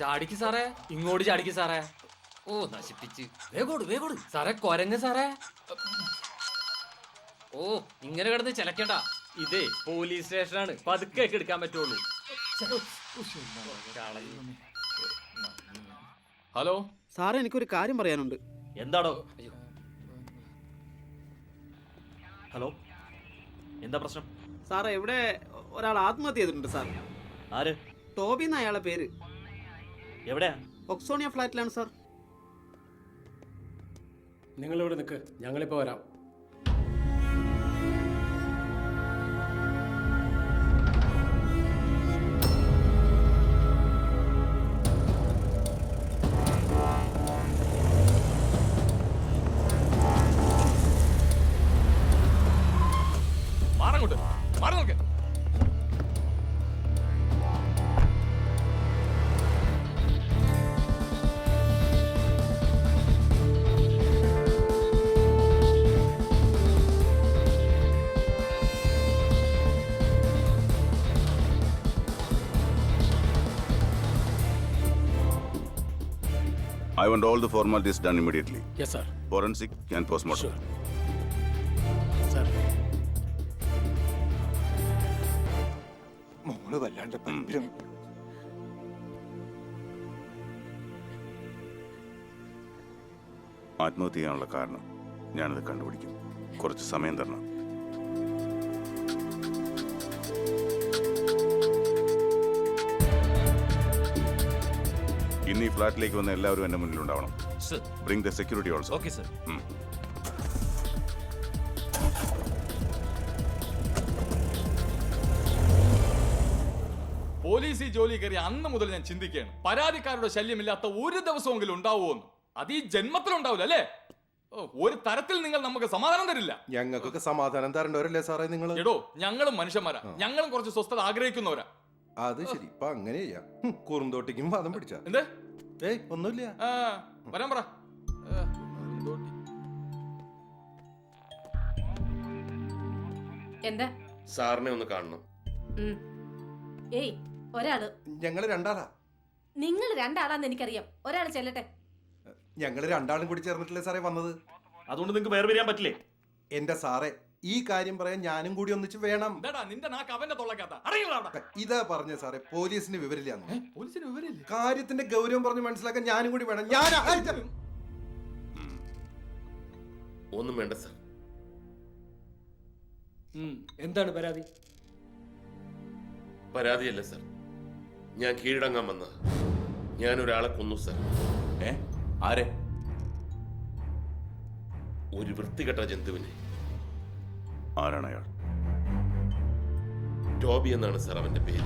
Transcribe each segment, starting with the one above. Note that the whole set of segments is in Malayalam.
ചാടിക്ക് സാറേ, ഇങ്ങോട്ട് ചാടിക്ക് സാറേ. ഓ നശിപ്പിച്ച്. വേഗോട് സാറേ, കൊരങ്ങ് സാറേ. ഓ ഇങ്ങനെ കിടന്ന് ചിലക്കണ്ട, ഇതേ പോലീസ് സ്റ്റേഷനാണ്, പതുക്കെ എടുക്കാൻ പറ്റുള്ളൂ. ഹലോ സാറേ, എനിക്കൊരു കാര്യം പറയാനുണ്ട്. എന്താടോ? ഹലോ, എന്താ പ്രശ്നം? സാറേ, ഇവിടെ ഒരാൾ ആത്മഹത്യ ചെയ്തിട്ടുണ്ട് സാർ. ആര്? ടോബി എന്ന അയാളെ പേര്. എവിടെയാ? ഒക്സോണിയ ഫ്ലാറ്റിലാണ് സാർ. നിങ്ങളിവിടെ നിൽക്ക്, ഞങ്ങളിപ്പോൾ വരാം. I want all the formalities done immediately. Yes, sir. Forensic and postmortem. Sure. Sir. മോള് വല്ലാണ്ട് ഭയങ്കരം. ആത്മഹത്യ ചെയ്യാനുള്ള കാരണം ഞാനത് കണ്ടുപിടിക്കും. കുറച്ച് സമയം തരണം. ഇന്ന് ഈ ഫ്ലാറ്റിലേക്ക് വന്ന എല്ലാവരും എന്റെ മുന്നിൽ ഉണ്ടാവണം. Bring the security also. Okay sir. Police ഈ ജോലി കയറി അന്ന് മുതൽ ഞാൻ ചിന്തിക്കുകയാണ്, പരാതിക്കാരുടെ ശല്യമില്ലാത്ത ഒരു ദിവസമെങ്കിലും ഉണ്ടാവുമോന്ന്. അത് ഈ ജന്മത്തിലുണ്ടാവില്ല അല്ലേ? ഒരു തരത്തിൽ നിങ്ങൾ നമുക്ക് സമാധാനം തരില്ല. ഞങ്ങൾക്കൊക്കെ സമാധാനം തരേണ്ടവരല്ലേ സാറേ നിങ്ങൾ? എടോ, ഞങ്ങളും മനുഷ്യന്മാരാ, ഞങ്ങളും കുറച്ച് സ്വസ്ഥത ആഗ്രഹിക്കുന്നവരാ. അത് ശരി, ഇപ്പൊ അങ്ങനെ ചെയ്യാം. കുറുന്തോട്ടിക്കും വാദം പിടിച്ച എന്ത്? ഏയ് ഒന്നുമില്ല. വരാൻ പറ. എന്താ? സാറിനെ ഒന്ന് കാണണം. ഏയ്, ഒരാള്. ഞങ്ങള് രണ്ടാളാ. നിങ്ങൾ രണ്ടാളാന്ന് എനിക്കറിയാം, ഒരാൾ ചെല്ലട്ടെ. ഞങ്ങള് രണ്ടാളും കൂടി ചേർന്നിട്ടില്ലേ സാറേ വന്നത്? അതുകൊണ്ട് നിങ്ങൾക്ക് വേറെ വരാൻ പറ്റില്ലേ? എന്റെ സാറേ, ഈ കാര്യം പറയാൻ ഞാനും കൂടി ഒന്നിച്ച് വേണം. നിന്റെ നാക്ക് അവന്റെ തൊള്ളക്കകത്താ. ഇതാ പറഞ്ഞ സാറേ, പോലീസിന് വിവരില്ലാന്ന്. പോലീസിന് വിവരമില്ല. കാര്യത്തിന്റെ ഗൗരവം പറഞ്ഞ് മനസ്സിലാക്കാൻ ഞാനും കൂടി വേണം. ഞാൻ ഒന്നും വേണ്ട സാർ. എന്താണ് പരാതി? പരാതിയല്ല സാർ, ഞാൻ കീഴടങ്ങാൻ വന്ന ഞാൻ ഒരാളെ കൊന്നു സാർ. ആരെ? ഒരു വൃത്തികെട്ട ജന്തുവിനെ. ആരാണ് അയാൾ? ടോബി എന്നാണ് സാർ അവന്റെ പേര്.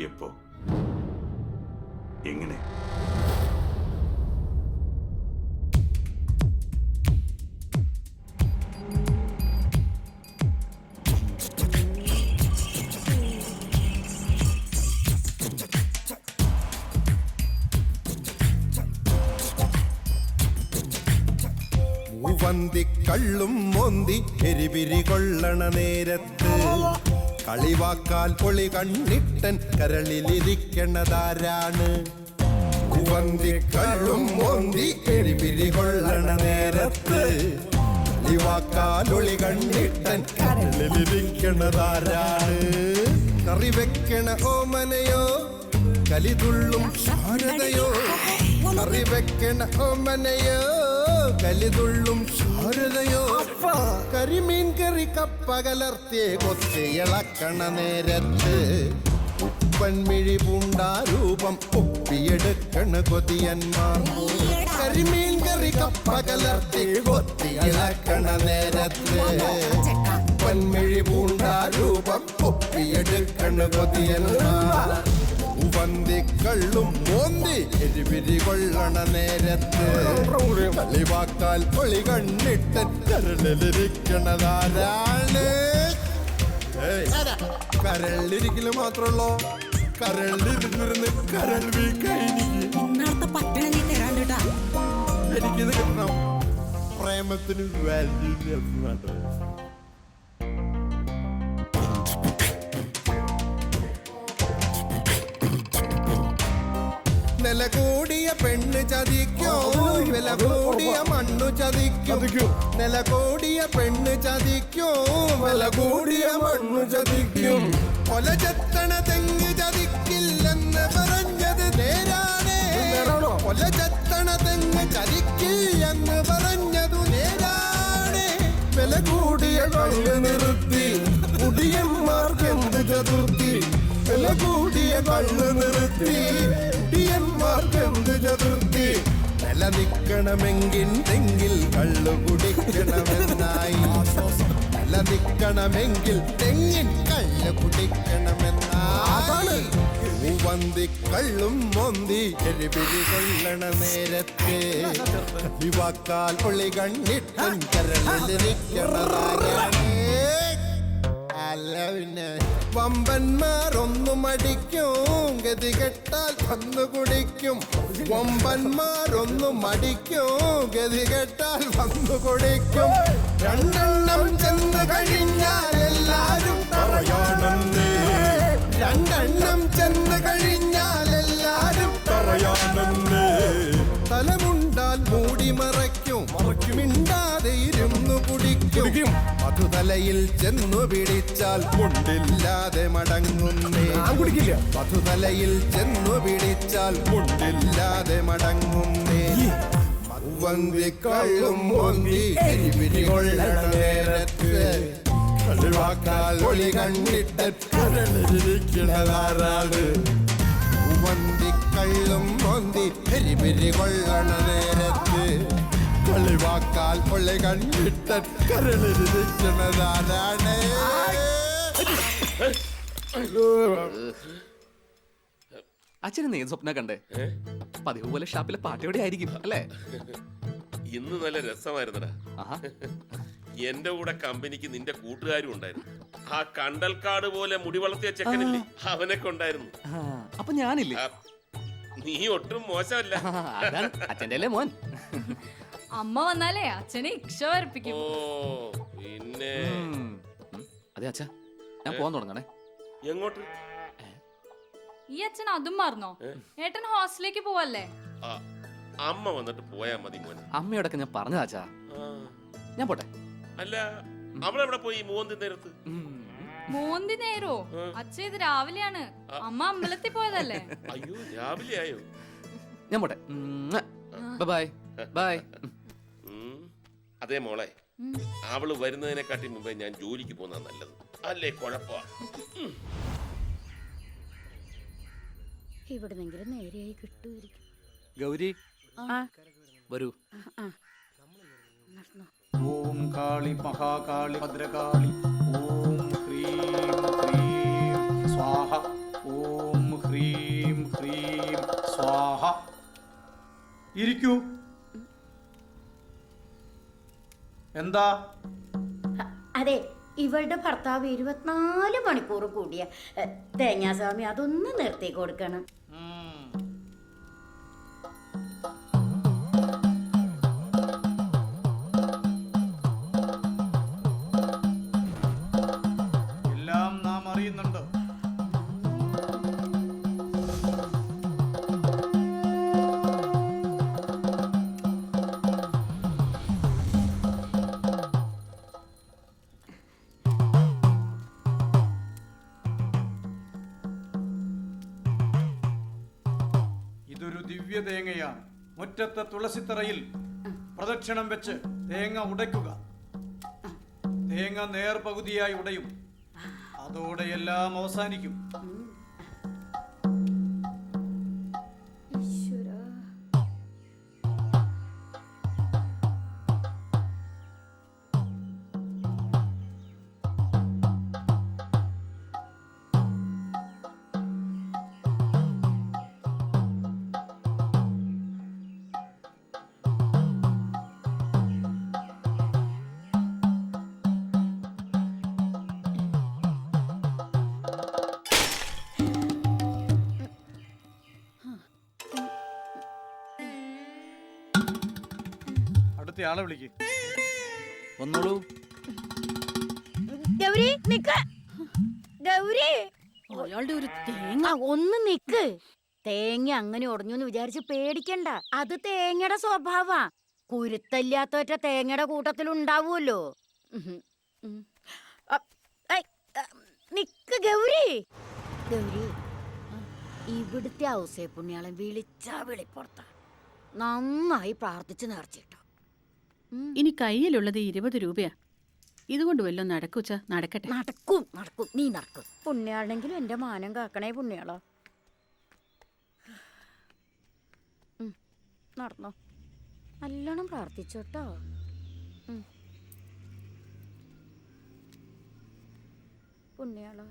എപ്പോ? എങ്ങനെ? കള്ളും മോന്തി എരിപിരി കൊള്ളണ നേരത്ത് കളിവാക്കാൽ പൊളി കണ്ണിട്ടൻ കരളിലിരിക്കണതാരാണ്? കള്ളും മോന്തി എരിപിരി കൊള്ളണ നേരത്ത് കളിവാക്കാൽ ഒളി കണ്ണിട്ടൻ കരളിലിരിക്കണതാരാണ്? കറി വെക്കണ ഓമനയോ കലിതുള്ളും ശാരദയോ? കറി വെക്കണ ഓമനയോ കലിതുള്ളും ശാരദയോ? കരിമീൻ കറി കപ്പ കലർത്തിയെ കൊത്തിയിളക്കണ നേരത്ത് ഉപ്പൻമിഴി പൂണ്ടാരൂപം ഒപ്പിയെടുക്കണ കൊതിയന്മാർ. കരിമീൻ കറി കപ്പ കലർത്തി കൊത്തിയിളക്കണ നേരത്ത് ഉപ്പൻമിഴി പൂണ്ടാരൂപം ഒപ്പിയെടുക്കണ കൊതിയന്മാർ. കള്ളും മോന്തി എരിപിരി കൊള്ളണ നേരത്ത് കളിവാക്കാൽ പൊളി കണ്ണിട്ടൻ കരളിലിരിക്കണതാരാണ്? കരളിലിരിക്കല് മാത്രമല്ലോ, കരളിലിരുന്നിരുന്ന് കരൾ എനിക്കിത് കിട്ടണം. പ്രേമത്തിന് വാല്യൂ. വില കൂടിയ പെണ്ണ് ചതിക്കോ വില കൂടിയ മണ്ണു ചതിക്കും നില കൂടിയ പെണ്ണ് ചതിക്കോ വില കൂടിയ മണ്ണു ചതിക്കും കൊല ചെത്തണ തെങ്ങ് ചതിക്കില്ലെന്ന് പറഞ്ഞത് നേരാണേ കൊല ചെത്തണ തെങ്ങ് ചതിക്കില്ലെന്ന് പറഞ്ഞതു നേരാണേ വില കൂടിയ കള്ള് നിർത്തി കുടിയന്മാർക്കെന്ത് ചതുർത്തി വില കൂടിയ കള്ള് നിർത്തി കുടിയന്മാർക്കെന്ത് ചതുർത്തി നിലനിൽക്കണമെങ്കിൽ തെങ്ങിൽ കള്ളു കുടിക്കണമെന്നായി നിലനിൽക്കണമെങ്കിൽ തെങ്ങിൻ കള്ളു കുടിക്കണമെന്നാണ് മൂവന്തി കള്ളും മൊന്തി എരിപിരി കൊള്ളണ നേരത്തെ വിവാക്കാൽ പൊള്ളി കണ്ണിട്ടൻ കരളിലിരിക്കണതാകണേ അല്ല പിന്നെ വമ്പന്മാർ ഒന്നും അടിക്കും ഗതി കെട്ടാൽ വന്നു കുടിക്കും വമ്പന്മാർ ഒന്നും അടിക്കും ഗതി കെട്ടാൽ വന്നു കുടിക്കും രണ്ടെണ്ണം ചെന്ന് കഴിഞ്ഞാൽ എല്ലാരും പറയാണെന്നേ രണ്ടെണ്ണം ചെന്ന് കഴിഞ്ഞാൽ എല്ലാരും പറയാണെന്നേ തലമുണ്ടാൽ മൂടി മറയ്ക്കും മിണ്ടാതെ ഇരുന്നു കുടിക്കും മധുതലയിൽ ചെന്നു പിടിച്ചാൽ മുണ്ടില്ലാതെ മടങ്ങുന്നേ കുടിക്കില്ല മധുതലയിൽ ചെന്നു പിടിച്ചാൽ മുണ്ടില്ലാതെ മടങ്ങുന്നേ വന്തി കള്ളും ഒന്തി എരിപിരി കൊള്ളണ നേരത്ത് കളിവാക്കാൽ ഒളി കണ്ടിട്ട് കരളിരിക്കണതാരാണ് വന്തി കള്ളും ഒന്തി എരിപിരി കൊള്ളണ നേരത്ത് കളിവാക്കാൽ ഒളി കണ്ടിട്ട് കരളിരിക്കണതാരാണ് അച്ഛന് ഏത് സ്വപ്ന കണ്ടേ? പതിവ് പോലെ ഷാപ്പിലെ പാട്ടയോടെ ആയിരിക്കും അല്ലേ? ഇന്ന് നല്ല രസമായിരുന്നടാ. എന്റെ കൂടെ കമ്പനിക്ക് നിന്റെ കൂട്ടുകാരും ഉണ്ടായിരുന്നു. ആ കണ്ടൽക്കാട് പോലെ മുടി വളർത്തിയ ചെക്കനില്ലേ, അവനൊക്കെ ഉണ്ടായിരുന്നു. അപ്പൊ ഞാനില്ലേ? നീ ഒട്ടും മോശമല്ല. അച്ഛൻ്റെ മോൻ. അമ്മ വന്നാലേ അച്ഛനെ ഇക്ഷ വരപ്പിക്കും. ഓ പിന്നെ അതെ അച്ഛാ, ഞാൻ പോകാൻ തുടങ്ങണേ. എങ്ങോട്ട്? ഈ അച്ഛൻ അതും മറന്നോ? ഏട്ടൻ ഹോസ്റ്റലിലേക്ക് പോവല്ലേ? അമ്മ വന്നിട്ട് പോയാ മതി മോനെ. അമ്മയോടൊക്കെ ഞാൻ പറഞ്ഞതാ അച്ഛാ. ഞാൻ പോട്ടെ. അല്ല, അവളെവിടെ പോയി മോന്തി നേരത്ത്? മോന്തി നേരോ? അച്ഛ ഇത് രാവിലെയാണ്. അമ്മ അമ്പലത്തിൽ പോയതല്ലേ? അയ്യോ, രാവിലെ ആയോ? ഞാൻ പോട്ടെ. Bye bye. അതെ മോളെ, അവള് വരുന്നതിനെക്കാട്ടി മുമ്പേ ഞാൻ ജോലിക്ക് പോകുന്ന നല്ലത്. അല്ലേ കുഴപ്പ. ഇവിടുന്നെങ്കിലും നേരെയായി കിട്ടുമായിരിക്കും. ഗൗരി വരൂ. ഓം കാളി മഹാകാളി ഭദ്രകാളി ഓം ഹ്രീം ഹ്രീം സ്വാഹ ഓം ഹ്രീം ഹ്രീം സ്വാഹ. ഇരിക്കൂ. എന്താ? അതെ, ഇവളുടെ ഭർത്താവ് 24 മണിക്കൂർ കൂടിയ തേങ്ങാസ്വാമി അതൊന്ന് നിർത്തി കൊടുക്കണം. എല്ലാം നാം അറിയുന്നുണ്ട്. ഇതൊരു ദിവ്യ തേങ്ങയാണ്. മുറ്റത്തെ തുളസിത്തറയിൽ പ്രദക്ഷിണം വെച്ച് തേങ്ങ ഉടയ്ക്കുക. തേങ്ങ നേർപകുതിയായി ഉടയും. അതോടെ എല്ലാം അവസാനിക്കും. ആളെ വിളിക്ക്. വന്നോളൂ. ഗൗരി നിക്ക്. ഗൗരി, അയാളുടെ ഒരു തേങ്ങ ഒന്ന് നിക്ക്. തേങ്ങ അങ്ങനെ ഉടഞ്ഞു എന്ന് വിചാരിച്ച് പേടിക്കണ്ട. അത് തേങ്ങയുടെ സ്വഭാവ. കുരുത്തല്ലാത്തവറ്റ തേങ്ങയുടെ കൂട്ടത്തിൽ ഉണ്ടാവുമല്ലോ. നിക്ക് ഗൗരി. ഗൗരി, ഇവിടുത്തെ ഔസേ പുണ്യാളൻ വിളിച്ചാ വിളിപ്പുറത്താ. നന്നായി പ്രാർത്ഥിച്ച് നേർച്ചിട്ടോ. ഇനി കയ്യിലുള്ളത് 20 രൂപയാ. ഇതുകൊണ്ട് വല്ലതും നടക്കൂച്ച? നടക്കട്ടെ. നടക്കും നടക്കും, നീ നടക്കും. പുണ്യാളെങ്കിലും എന്റെ മാനം കാക്കണേ പുണ്യാളോ. നടന്നോ, നല്ലോണം പ്രാർത്ഥിച്ചോട്ടോ. പുണ്യാളോ.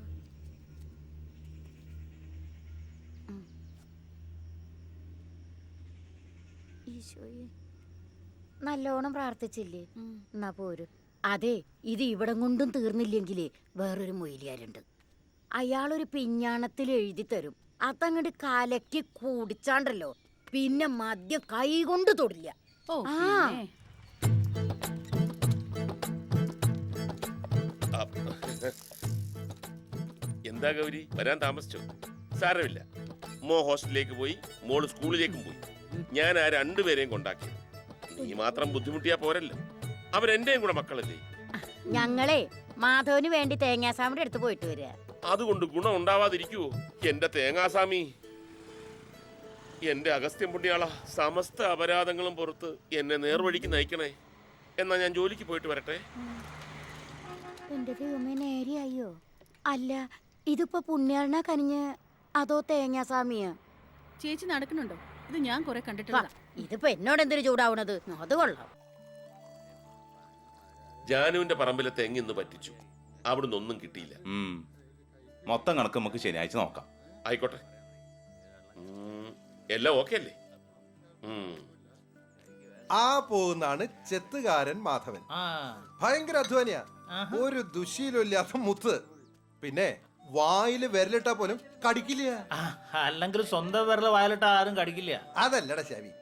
ഈശോയെ, നല്ലോണം പ്രാർത്ഥിച്ചില്ലേ? എന്നാ പോരു. അതെ, ഇത് ഇവിടം കൊണ്ടും തീർന്നില്ലെങ്കിലേ വേറൊരു മൊയിലിയാരുണ്ട്. അയാളൊരു പിഞ്ഞാണത്തിൽ എഴുതി തരും. അതങ്ങോട്ട് കലക്കി കുടിച്ചാണ്ടല്ലോ, പിന്നെ മദ്യം കൈ കൊണ്ട് തൊടില്ല. ആ, എന്താ ഗൗരി, വരാൻ താമസിച്ചോ? സാരമില്ല, മോ ഹോസ്റ്റലിലേക്ക് പോയി, മോള് സ്കൂളിലേക്കും പോയി. ഞാൻ ആ രണ്ടുപേരെയും കൊണ്ടാക്കി. നീ മാത്രം ബുദ്ധിമുട്ടിയാ പോരല്ലോ, അവരെന്റെയും കൂടെ മക്കളല്ലേ. ഞങ്ങളെ മാധവന് വേണ്ടി തേങ്ങാസാമിയുടെ അടുത്ത് പോയിട്ട് വരിക. അതുകൊണ്ട് ഗുണം ഉണ്ടാവാതിരിക്കുവോ എന്റെ തേങ്ങാസാമി? എന്റെ അഗസ്ത്യം പുണ്യാള, സമസ്ത അപരാധങ്ങളും പുറത്ത് എന്നെ നേർവഴിക്ക് നയിക്കണേ. എന്നാ ഞാൻ ജോലിക്ക് പോയിട്ട് വരട്ടെ. എന്റെ ദൈവമേ, നേരെയായോ? അല്ല, ഇതിപ്പോ പുണ്യാളനാ കനിഞ്ഞ് അതോ തേങ്ങാസാമിയാ? ചേച്ചി നടക്കണുണ്ടോ? ഇത് ഞാൻ കുറെ കണ്ടിട്ടുള്ള. ഇതിപ്പോ എന്നോട് എന്തൊരു ചൂടാവണത്? അത് കൊള്ളാം. ജാനുവിന്റെ പറമ്പിലെ തെങ്ങ് ഇന്ന് പറ്റിച്ചു. അവിടുന്ന് ഒന്നും കിട്ടിയില്ല. മൊത്തം കണക്ക് നമുക്ക് ശനിയാഴ്ച നോക്കാം. ആയിക്കോട്ടെ, എല്ലാം ഓക്കെ അല്ലേ? ആ പോകുന്നാണ് ചെത്തുകാരൻ മാധവൻ. ഭയങ്കര അധ്വാനിയാ, ഒരു ദുശീലമില്ലാത്ത മുത്ത്. പിന്നെ വായില് വിരലിട്ടാ പോലും കടിക്കില്ല. അല്ലെങ്കിൽ സ്വന്തം വിരല് വായിലിട്ട ആരും കടിക്കില്ല. അതല്ലടാ ശാവി.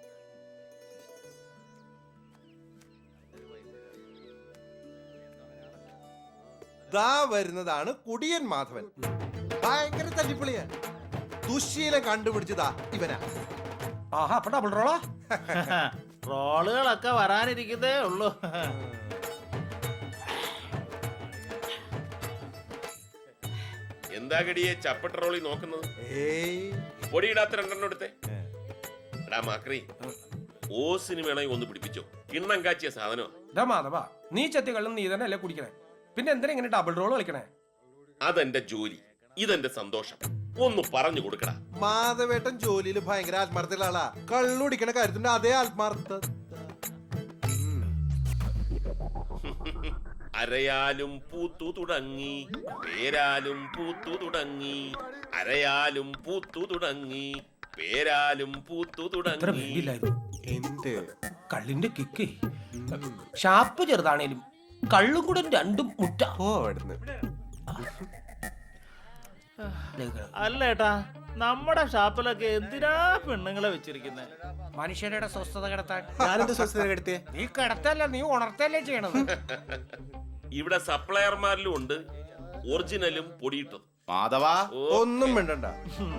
ദാ വരുന്നതാണ് കുടിയൻ മാധവൻ. ഭയങ്കര തല്ലിപ്പൊളിയാ. ദുശീലം കണ്ടുപിടിച്ചതാ ഇവനാ. ഡബിൾ റോളാ? റോളുകളൊക്കെ വരാനിരിക്കുന്നേ ഉള്ളൂ. എന്താ ഗടിയെ ചപ്പട്ട റോളി നോക്കുന്നത്? പൊടിയിടാത്ത രണ്ടെണ്ണം എടുത്തേ. എടാ മാക്രി, ഓ സിനിമയാണെങ്കിൽ ഒന്ന് പിടിപ്പിച്ചോ. കിണ്ണം കാച്ചിയ സാധനമാ. മാധവ, നീ ചെത്തികളും നീ തന്നെ അല്ലേ കുടിക്കണേ? പിന്നെ എന്തിനാ ഇങ്ങനെ ഡബിൾ റോൾ കളിക്കണേ? അതെന്റെ ജോലി, ഇതെന്റെ സന്തോഷം. ഒന്ന് പറഞ്ഞു കൊടുക്കടാ. മാധവേട്ടൻ ജോലിയിൽ ഭയങ്കര ആത്മാർത്ഥമുള്ള ആളാ. കള്ളുടിക്കണ കാര്യത്തിന്റെ അതേ ആത്മാർത്ഥ. അരയാലും പൂത്തു തുടങ്ങി, പേരാലും പൂത്തു തുടങ്ങി, അരയാലും പൂത്തു തുടങ്ങി, പേരാലും പൂത്തു തുടങ്ങി. എന്ത് കള്ളിന്റെ കിക്ക്! ഷാപ്പ് ചെറുതാണേലും കള്ളും കൂടെ രണ്ടും മുട്ട. അല്ലേട്ടാ, നമ്മുടെ ഷാപ്പിലൊക്കെ എന്തിനാ പെണ്ണുങ്ങളെ വെച്ചിരിക്കുന്നത്? മനുഷ്യരുടെ സ്വസ്ഥത കിടത്താൻ. ഞാനെന്ത് സ്വസ്ഥത കിടത്തേ? നീ കിടത്തല്ല, നീ ഉണർത്തല്ലേ ചെയ്യണത്. ഇവിടെ സപ്ലയർമാരിലും ഉണ്ട് ഒറിജിനലും പൊടിയിട്ടത്. മാധവാ, ഒന്നും വേണ്ടണ്ട.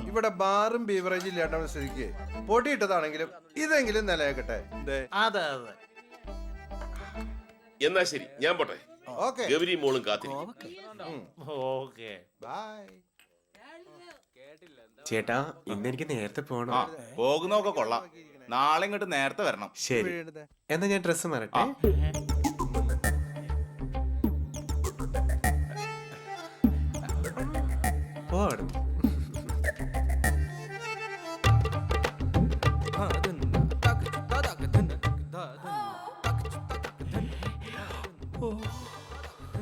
ഇവിടെ ബാറും ബീവറേജും ഇല്ലാണ്ട സ്ഥിതിക്ക് പൊടിയിട്ടതാണെങ്കിലും ഇതെങ്കിലും നിലയാക്കട്ടെ. അതെ അതെ. എന്നാ ശരി, ഞാൻ പോട്ടെ. ഓക്കെ, ഗൗരി മോളും കാത്തിരി. Okay, by. ചേട്ടാ, ഇന്നെനിക്ക് നേരത്തെ പോണം. പോകുന്നൊക്കെ കൊള്ളാം. നാളെ ഇങ്ങോട്ട് നേരത്തെ വരണം. ശരി, എന്നാ ഞാൻ ഡ്രസ്സ് മാറട്ടെ.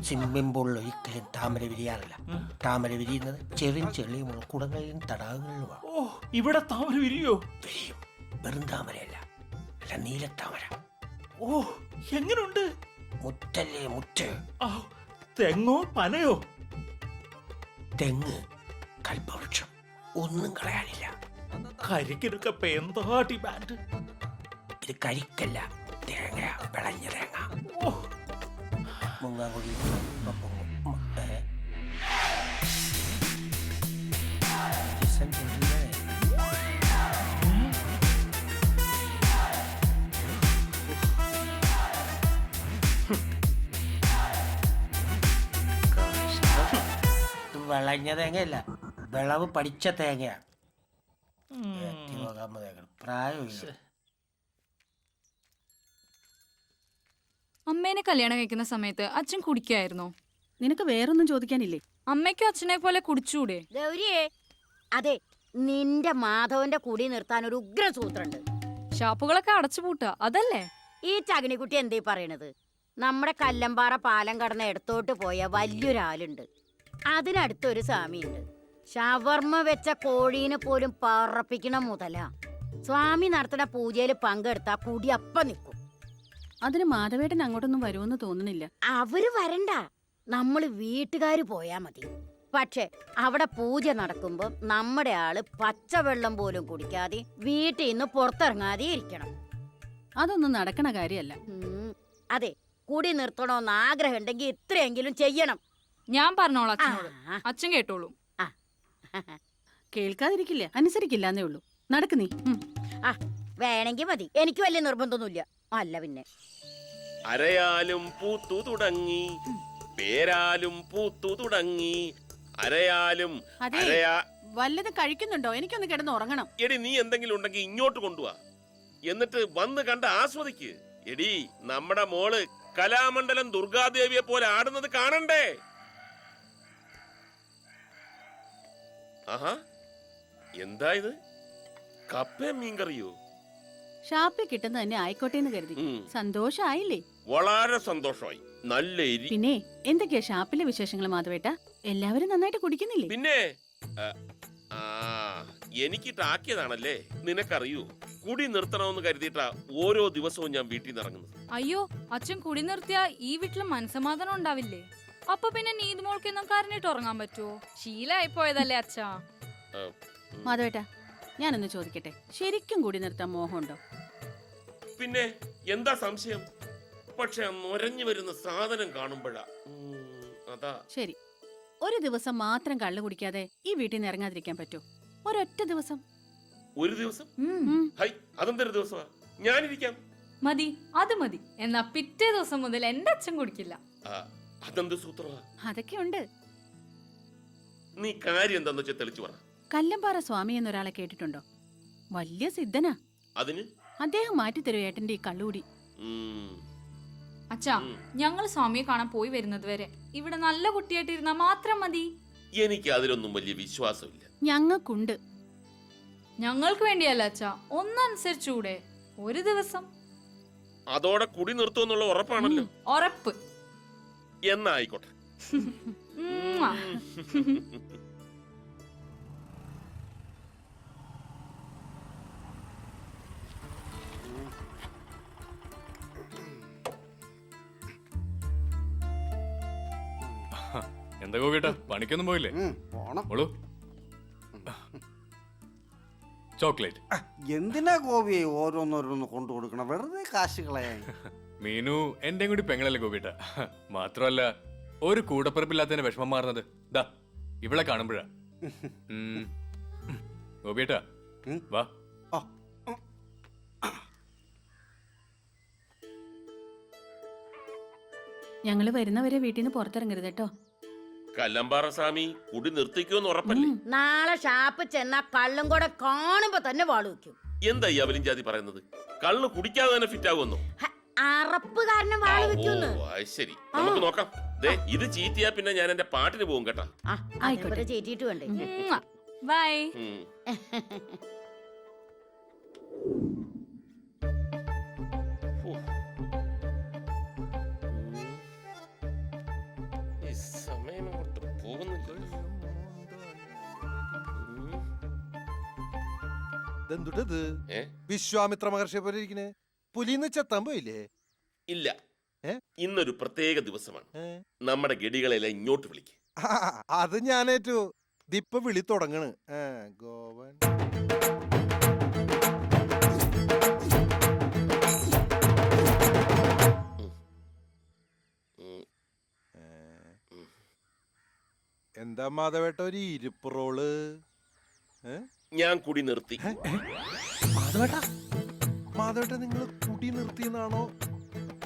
സ്വിമ്മിംഗ് പൂളിൽ ഒരിക്കലും താമര വിരിയാറില്ല. താമര വിരിയുന്നത് ചെറിയും ചെളിയും കുടങ്ങളിലും തടാകങ്ങളിലുമാണ്. ഇവിടെ താമര വിരിയോ? വിരിയും. വെറും താമരയല്ല, അല്ല, നീലത്താമര. ഓ, എങ്ങനുണ്ട്? മുറ്റല്ലേ മുറ്റ്. തെങ്ങോ പനയോ? തെങ്ങ്, കൽപ്പവൃക്ഷം, ഒന്നും കളയാനില്ല. കരിക്കിനൊക്കെ എന്താ ഡിമാൻഡ്? ഇത് കരിക്കല്ല, തേങ്ങ, വിളഞ്ഞ തേങ്ങ. മുങ്ങാങ്കുടി കഴിഞ്ഞ തേങ്ങയല്ല, വിളവ് പഠിച്ച തേങ്ങയാണ്. പ്രായമില്ല. അമ്മേനെ കല്യാണം കഴിക്കുന്ന സമയത്ത് അച്ഛൻ കുടിക്കായിരുന്നോ? നിനക്ക് വേറൊന്നും ചോദിക്കാനില്ലേ? അമ്മയ്ക്കും അച്ഛനെ പോലെ കുടിച്ചൂടെ? ഗൗരിയേ, അതെ, നിന്റെ മാധവന്റെ കുടി നിർത്താൻ ഒരു ഉഗ്ര സൂത്രണ്ട്. ഷാപ്പുകളൊക്കെ അടച്ചുപൂട്ടുക അതല്ലേ? ഈ ചകിണിക്കുട്ടി എന്തേ പറയണത്? നമ്മുടെ കല്ലമ്പാറ പാലം കടന്ന് ഇടത്തോട്ട് പോയ വലിയൊരാളുണ്ട്. അതിനടുത്തൊരു സ്വാമിയുണ്ട്. ഷവർമ്മ വെച്ച കോഴീനെ പോലും പറപ്പിക്കണ മുതല. സ്വാമി നടത്തുന്ന പൂജയിൽ പങ്കെടുത്താ കുടി അപ്പം നിൽക്കും. അതിന് മാധവേട്ടൻ അങ്ങോട്ടൊന്നും വരുമെന്ന് തോന്നുന്നില്ല. അവര് വരണ്ട, നമ്മള് വീട്ടുകാര് പോയാ മതി. പക്ഷെ അവിടെ പൂജ നടക്കുമ്പോ നമ്മുടെ ആള് പച്ചവെള്ളം പോലും കുടിക്കാതെ വീട്ടിൽ നിന്ന് പുറത്തിറങ്ങാതെ ഇരിക്കണം. അതൊന്നും നടക്കണ കാര്യമല്ല. അതെ, കുടി നിർത്തണോന്ന് ആഗ്രഹം ഉണ്ടെങ്കിൽ ഇത്രയെങ്കിലും ചെയ്യണം. ഞാൻ പറഞ്ഞോളാം അച്ഛനോട്, അച്ഛൻ കേട്ടോളൂ. കേൾക്കാതിരിക്കില്ല, അനുസരിക്കില്ലാന്നേ ഉള്ളൂ. നടക്ക് നീ. വേണമെങ്കിൽ മതി, എനിക്ക് വലിയ നിർബന്ധമൊന്നുമില്ല. അല്ല പിന്നെ അരയാലും പൂത്തു തുടങ്ങി, പേരാലും പൂത്തു തുടങ്ങി, അരയാലും അതെ, വല്ലതും കഴിക്കുന്നുണ്ടോ? എനിക്കൊന്ന് കിടന്ന് ഉറങ്ങണം. എടി, നീ എന്തെങ്കിലും ഉണ്ടെങ്കിൽ ഇങ്ങോട്ട് കൊണ്ടുവാ, എന്നിട്ട് വന്ന് കണ്ട് ആസ്വദിക്ക്. എടി, നമ്മുടെ മോള് കലാമണ്ഡലം ദുർഗാദേവിയെ പോലെ ആടുന്നത് കാണണ്ടേ? ആഹാ, എന്താ ഇത്? കപ്പയും മീൻകറിയോ? ഷാപ്പിൽ കിട്ടുന്ന തന്നെ ആയിക്കോട്ടെ എന്ന് കരുതി. സന്തോഷായില്ലേ? വളരെ സന്തോഷമായി. നല്ല എരി. പിന്നെ എന്തൊക്കെയാ ഷാപ്പിലെ വിശേഷങ്ങൾ മാധവേട്ട? എല്ലാവരും നന്നായിട്ട് കുടിക്കുന്നില്ലേ? പിന്നെ എനിക്കിട്ടാക്കിയതാണല്ലേ. നിനക്കറിയൂ, കുടി നിർത്തണമെന്ന് കരുതിയിട്ടാ ഓരോ ദിവസവും ഞാൻ വീട്ടിൽ നിന്ന് ഇറങ്ങുന്നത്. അയ്യോ, അച്ഛൻ കുടി നിർത്തിയാ ഈ വീട്ടില് മനസ്സമാധാനം ഉണ്ടാവില്ലേ? അപ്പൊ പിന്നെ നീത് മോൾക്കൊന്നും കരഞ്ഞിട്ട് ഉറങ്ങാൻ പറ്റുമോ? ശീലായി പോയതല്ലേ അച്ഛാ. മാധവേട്ട, ഞാനൊന്ന് ചോദിക്കട്ടെ, ശരിക്കും കുടി നിർത്താൻ മോഹമുണ്ടോ? പിന്നെ എന്താ സംശയം? പക്ഷെ നൊരഞ്ഞു വരുന്ന സാധനം കാണുമ്പോഴാ. അതാ. ശരി, ഒരു ദിവസം മാത്രം കള്ളു കുടിക്കാതെ ഈ വീട്ടിൽ നിന്ന് ഇറങ്ങാതിരിക്കാൻ പറ്റുമോ? ഒരൊറ്റ ദിവസം. ഒരു ദിവസം? ഹൈ, അതെന്തൊരു ദിവസമാ? ഞാനിരിക്കാം. മതി, അത് മതി. എന്നാ പിറ്റേ ദിവസം മുതൽ എന്റെ അച്ഛൻ കുടിക്കില്ല. അതെന്ത് സൂത്രമാ? അതൊക്കെ ഉണ്ട്. നീ കാര്യം എന്താന്ന് വെച്ചാൽ തെളിച്ചു പറ. കല്ലമ്പാറ സ്വാമി എന്നൊരാളെ കേട്ടിട്ടുണ്ടോ? വലിയ സിദ്ധനാ. അതിന് അദ്ദേഹം മാറ്റിത്തരും ഏട്ടന്റെ ഈ കള്ളുകൂടി. അച്ഛാ, ഞങ്ങൾ സ്വാമിയെ കാണാൻ പോയി വരുന്നത് വരെ ഇവിടെ നല്ല കുട്ടിയായിട്ടിരുന്നാ മാത്രം മതി. എനിക്ക് അതിലൊന്നും വലിയ വിശ്വാസമില്ല. ഞങ്ങൾക്കുണ്ട്. ഞങ്ങൾക്ക് വേണ്ടിയല്ല അച്ഛാ, ഒന്നനുസരിച്ചൂടെ? ഒരു ദിവസം. അതോടെ കുടി നിർത്തുമെന്നുള്ള ഉറപ്പാണല്ലോ? ഉറപ്പ്. എന്നാ ആയിക്കോട്ടെ. എന്താ ഗോപിയേട്ടാ, പണിക്കൊന്നും പോയില്ലേ? ചോക്ലേറ്റ് എന്തിനാ ഗോപിയെ ഓരോന്നോരോന്ന് കൊണ്ടു കൊടുക്കണം? വെറുതെ കാശ് കളയാൻ. മീനു എന്റെ കൂടി പെങ്ങളല്ലേ ഗോപിയേട്ടാ. മാത്രമല്ല, ഒരു കൂടപ്പിറപ്പില്ലാത്തതിന്റെ വിഷമം മാറുന്നത് ദാ ഇവിടെ കാണുമ്പോഴാ. ഗോപിയേട്ടാ വാ. ഞങ്ങള് വരുന്നവരെ വീട്ടിൽ നിന്ന് പുറത്തിറങ്ങരുത് കേട്ടോ. കല്ലമ്പാറ സ്വാമി കുടി നിർത്തിക്കുമെന്ന് ഉറപ്പല്ലേ? നാളെ ഷാപ്പ് ചെന്നാ കള്ളും കൂടെ കാണുമ്പോ തന്നെ വാളു വെക്കും. എന്താ ഈ അവലും ജാതി പറയുന്നത്? കള്ള് കുടിക്കാതെ തന്നെ ഫിറ്റ് ആകുമെന്നോ? അറപ്പ് കാരണം വാളു വെക്കുന്നു. ശരി, നമുക്ക് നോക്കാം. ഇത് ചീറ്റിയാ പിന്നെ ഞാൻ എന്റെ പാട്ടിന് പോകും കേട്ടാ. ചീറ്റിട്ട് വേണ്ടേ? ബൈ. ഇതെന്തുട്ടത്? വിശ്വാമിത്ര മഹർഷിയെ പോലെ ഇരിക്കണേ. പുലിന്ന് ചെത്താൻ പോയില്ലേ? ഇല്ല, ഇന്നൊരു പ്രത്യേക ദിവസമാണ്. നമ്മുടെ ഗഡികളെല്ലാം ഇങ്ങോട്ട് വിളിക്ക്. അത് ഞാനേറ്റു. ദിപ്പ വിളി തുടങ്ങണ്. ഗോവൻ എന്താ മാധവേട്ട ഒരു ഇരിപ്പ് റോള്? ഞാൻ കുടി നിർത്തി. മാധവേട്ട നിങ്ങൾ കുടി നിർത്തിയെന്നാണോ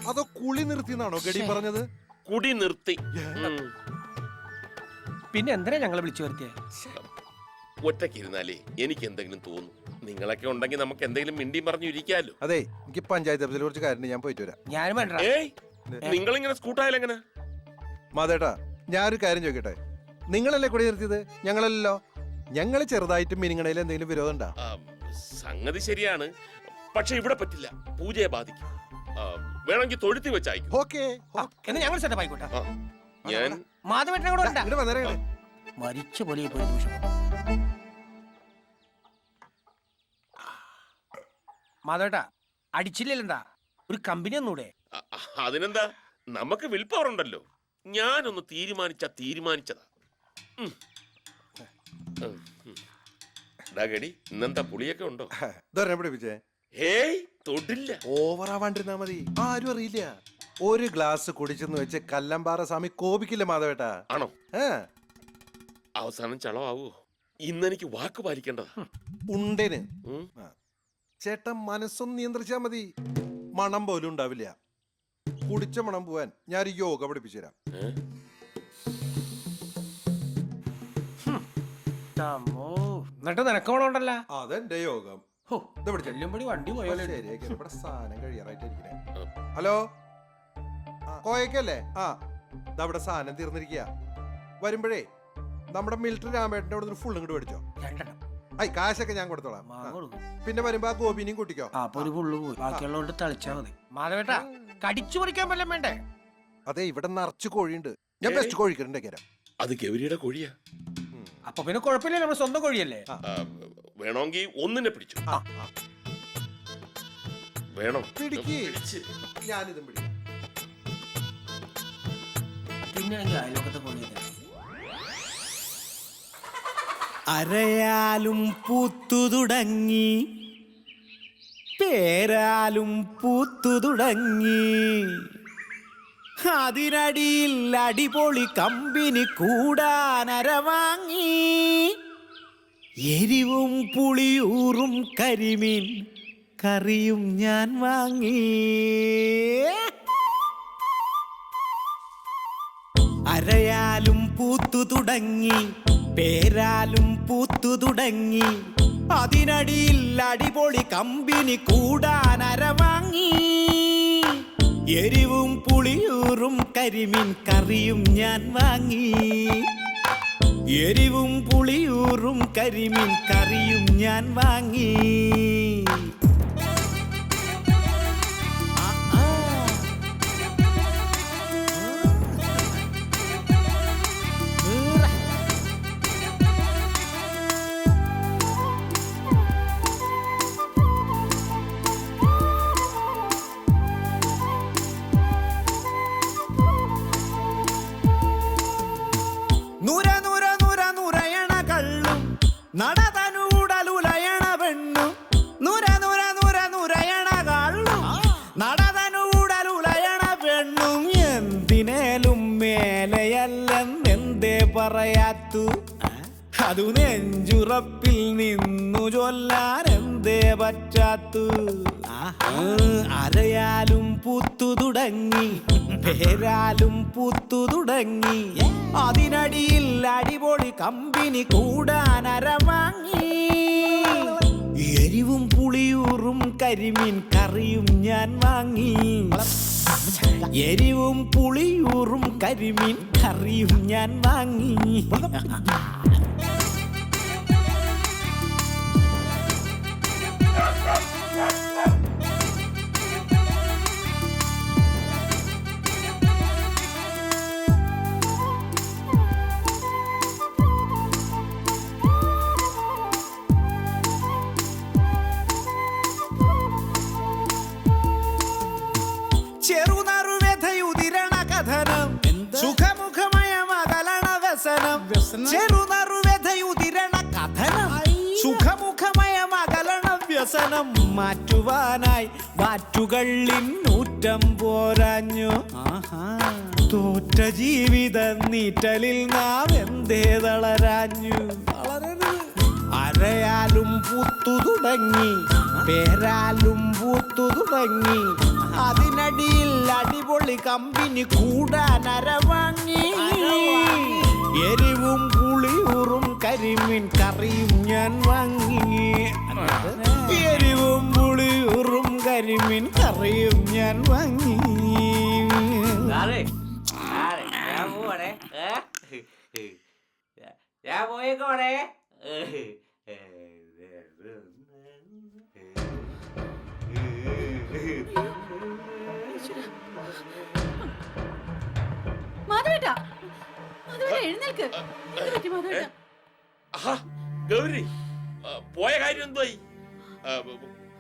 അതോ കുളി നിർത്തിയെന്നാണോ ഗഡി പറഞ്ഞത്? കുടി നിർത്തി. പിന്നെ എന്തിനാ ഞങ്ങളെ വിളിച്ചു വരുത്തിയേ? ഒറ്റയ്ക്ക് ഇരുന്നാലേ എനിക്ക് എന്തെങ്കിലും തോന്നും. നിങ്ങളൊക്കെ ഉണ്ടെങ്കിൽ നമുക്ക് എന്തെങ്കിലും മിണ്ടിയും പറഞ്ഞു ഇരിക്കാലോ. അതെ, എനിക്ക് പഞ്ചായത്ത് ഓഫീസിൽ കുറച്ച് കാര്യം ഞാൻ പോയിട്ട് വരാം. ഞാനും വേണ്ട. ഏയ് നിങ്ങളിങ്ങനെ സ്കൂട്ടായാലെങ്ങനെ? മാതേട്ടാ, ഞാനൊരു കാര്യം ചോദിക്കട്ടെ. നിങ്ങളല്ലേ കൂടി നിർത്തിയത്, ഞങ്ങളല്ലോ. ഞങ്ങൾ ചെറുതായിട്ട് മിനിങ്ങണയിൽ എന്തെങ്കിലും വിരോധം ഉണ്ടാ? സംഗതി ശരിയാണ്, പക്ഷെ ഇവിടെ പറ്റില്ല. പൂജയെ ബാധിക്കും. വേണമെങ്കിൽ തൊഴുത്തി വെച്ചയക്കും. ഓക്കേ, എന്നാ ഞങ്ങൾ സെറ്റപ്പ് ആയിക്കോട്ടെ. ഞാൻ മാധവേട്ടനെ കൂടെ ഉണ്ടാ. ഇവിടെ വന്നേരേ. മരിച്ച പോലെ പോയി നിമിഷം. മാധവേട്ടാ, അടിച്ചില്ലല്ലോ. ഒരു കമ്പനി ഒന്നൂടെ? അതിനെന്താ, നമുക്ക് വിൽ പവർ ഉണ്ടല്ലോ. ഞാനൊന്ന് തീരുമാനിച്ചതാ. ഗടി ഇന്നെന്താ പുളിയൊക്കെ ഉണ്ടോ? പിടിപ്പിച്ചേ. ഹേയ് തൊടില്ല. ഓവറാവാണ്ടിരുന്നാ മതി, ആരും അറിയില്ല. ഒരു ഗ്ലാസ് കുടിച്ചെന്ന് വെച്ച് കല്ലമ്പാറ സ്വാമി കോപിക്കില്ല മാധവേട്ടാ. ആണോ? അവസാനം ചളവാവോ? ഇന്നെനിക്ക് വാക്ക് പാലിക്കേണ്ടതാ. ഉണ്ടേന് ചേട്ടൻ മനസ്സൊന്ന് നിയന്ത്രിച്ചാ മതി, മണം പോലും ഉണ്ടാവില്ല. കുടിച്ച മണം പോവാൻ ഞാൻ യോഗ പഠിപ്പിച്ചു തരാം. എന്നിട്ട് നിനക്കോണോണ്ടല്ല. അതെന്റെ യോഗം. വണ്ടി പോയാലോ? ശരിയാക്കി ഇവിടെ സാധനം കഴിയാറായിട്ടിരിക്കണേ. ഹലോ, കോയക്കല്ലേ? അവിടെ സാധനം തീർന്നിരിക്കുക. വരുമ്പോഴേ നമ്മുടെ മിലിറ്ററി രാമേട്ടന്റെ അവിടെ ഫുൾ ഇങ്ങോട്ട് മേടിച്ചോ. കാശൊക്കെ ഞാൻ കൊടുത്തോളാം. പിന്നെ വരുമ്പോ ആ ഗോപിനെയും കൂട്ടിക്കോ. ബാക്കിയുള്ളതുകൊണ്ട് തളിച്ചാ മതി. മാധവേട്ടാ, കടിച്ചു പറിക്കാൻ വല്ലതും വേണ്ടേ? അതെ, ഇവിടെ നിറച്ച് കോഴിയുണ്ട്. ഞാൻ ബെസ്റ്റ് കോഴിക്കറുണ്ടാക്കിരാം. അത് ഗൗരിയുടെ കോഴിയാ. അപ്പൊ പിന്നെ കുഴപ്പമില്ല, നമ്മുടെ സ്വന്തം കോഴിയല്ലേ. വേണമെങ്കിൽ ഒന്നിനെ പിടിച്ചു. വേണം ഞാനിതും പിടിക്കാം. പിന്നെ അയലോക്കത്തെ കോഴി. അരയാലും പൂത്തു തുടങ്ങി, പേരാലും പൂത്തു തുടങ്ങി, അതിനടിയിൽ അടിപൊളി കമ്പനി കൂടാനര വാങ്ങി, എരിവും പുളിയൂറും കരിമീൻ കറിയും ഞാൻ വാങ്ങി. അരയാലും പൂത്തു തുടങ്ങി, പേരാലും പൂത്തു തുടങ്ങി, അതിനടിയിൽ അടിപൊളി കമ്പനി കൂടാനര വാങ്ങി, എരിവും പുളിയൂറും കരിമീൻ കറിയും ഞാൻ വാങ്ങി, എരിവും പുളിയൂറും കരിമീൻ കറിയും ഞാൻ വാങ്ങി. നടതനൂടലുലയണ പെണ്ണു, നുര നുര നുര നുരയണ കള്ളു, നടതനൂടലുലയണ പെണ്ണും എന്തിനേലും മേലെയല്ലെന്നെന്തേ പറയാത്തു, അതു നെഞ്ചുറപ്പിൽ നിന്നു ചൊല്ലാൻ എന്തേ പറ്റാത്തു. അരയാലും പൂത്തു തുടങ്ങി, പേരാലും പൂത്തു തുടങ്ങി, അതിനടിയിൽ അടിപൊളി കമ്പനി കൂടാനര വാങ്ങി, എരിവും പുളിയൂറും കരിമീൻ കറിയും ഞാൻ വാങ്ങി, എരിവും പുളിയൂറും കരിമീൻ കറിയും ഞാൻ വാങ്ങി. ചെറുനറുവ്യഥയുതിരണ കഥനം, സുഖമുഖമയമകലണ വ്യസനം, ചെറുനറുവ്യഥയുതിരണ കഥനം, സുഖമുഖമയമകലണ വ്യസനം, മാറ്റുവാനായി വാറ്റുകള്ളിൻ നൂറ്റം പോരാഞ്ഞു, തോറ്റ ജീവിത നീറ്റലിൽ നാം എന്തേ തളരാഞ്ഞു. അരയാലും പൂത്തു തുടങ്ങി, പേരാലും പൂത്തു തുടങ്ങി, അതിനടിയിൽ അടിപൊളി കമ്പനി കൂടാനര വാങ്ങി, എരി എരിവും പുളിയൂറും കരിമീൻ കറിയും ഞാൻ വാങ്ങി. എരിവും പുളിയൂറും കരിമീൻ കറിയും ഞാൻ വാങ്ങി. ഞാൻ പോവാണേ. ഞാൻ പോയേക്കോണേ. മാധവേട്ടാ, മാധവേട്ടാ എഴുന്നേൽക്ക്. എന്ത് പറ്റി മാധവേട്ടാ? ആഹാ, ഗൗരി പോയ കാര്യം എന്തായി?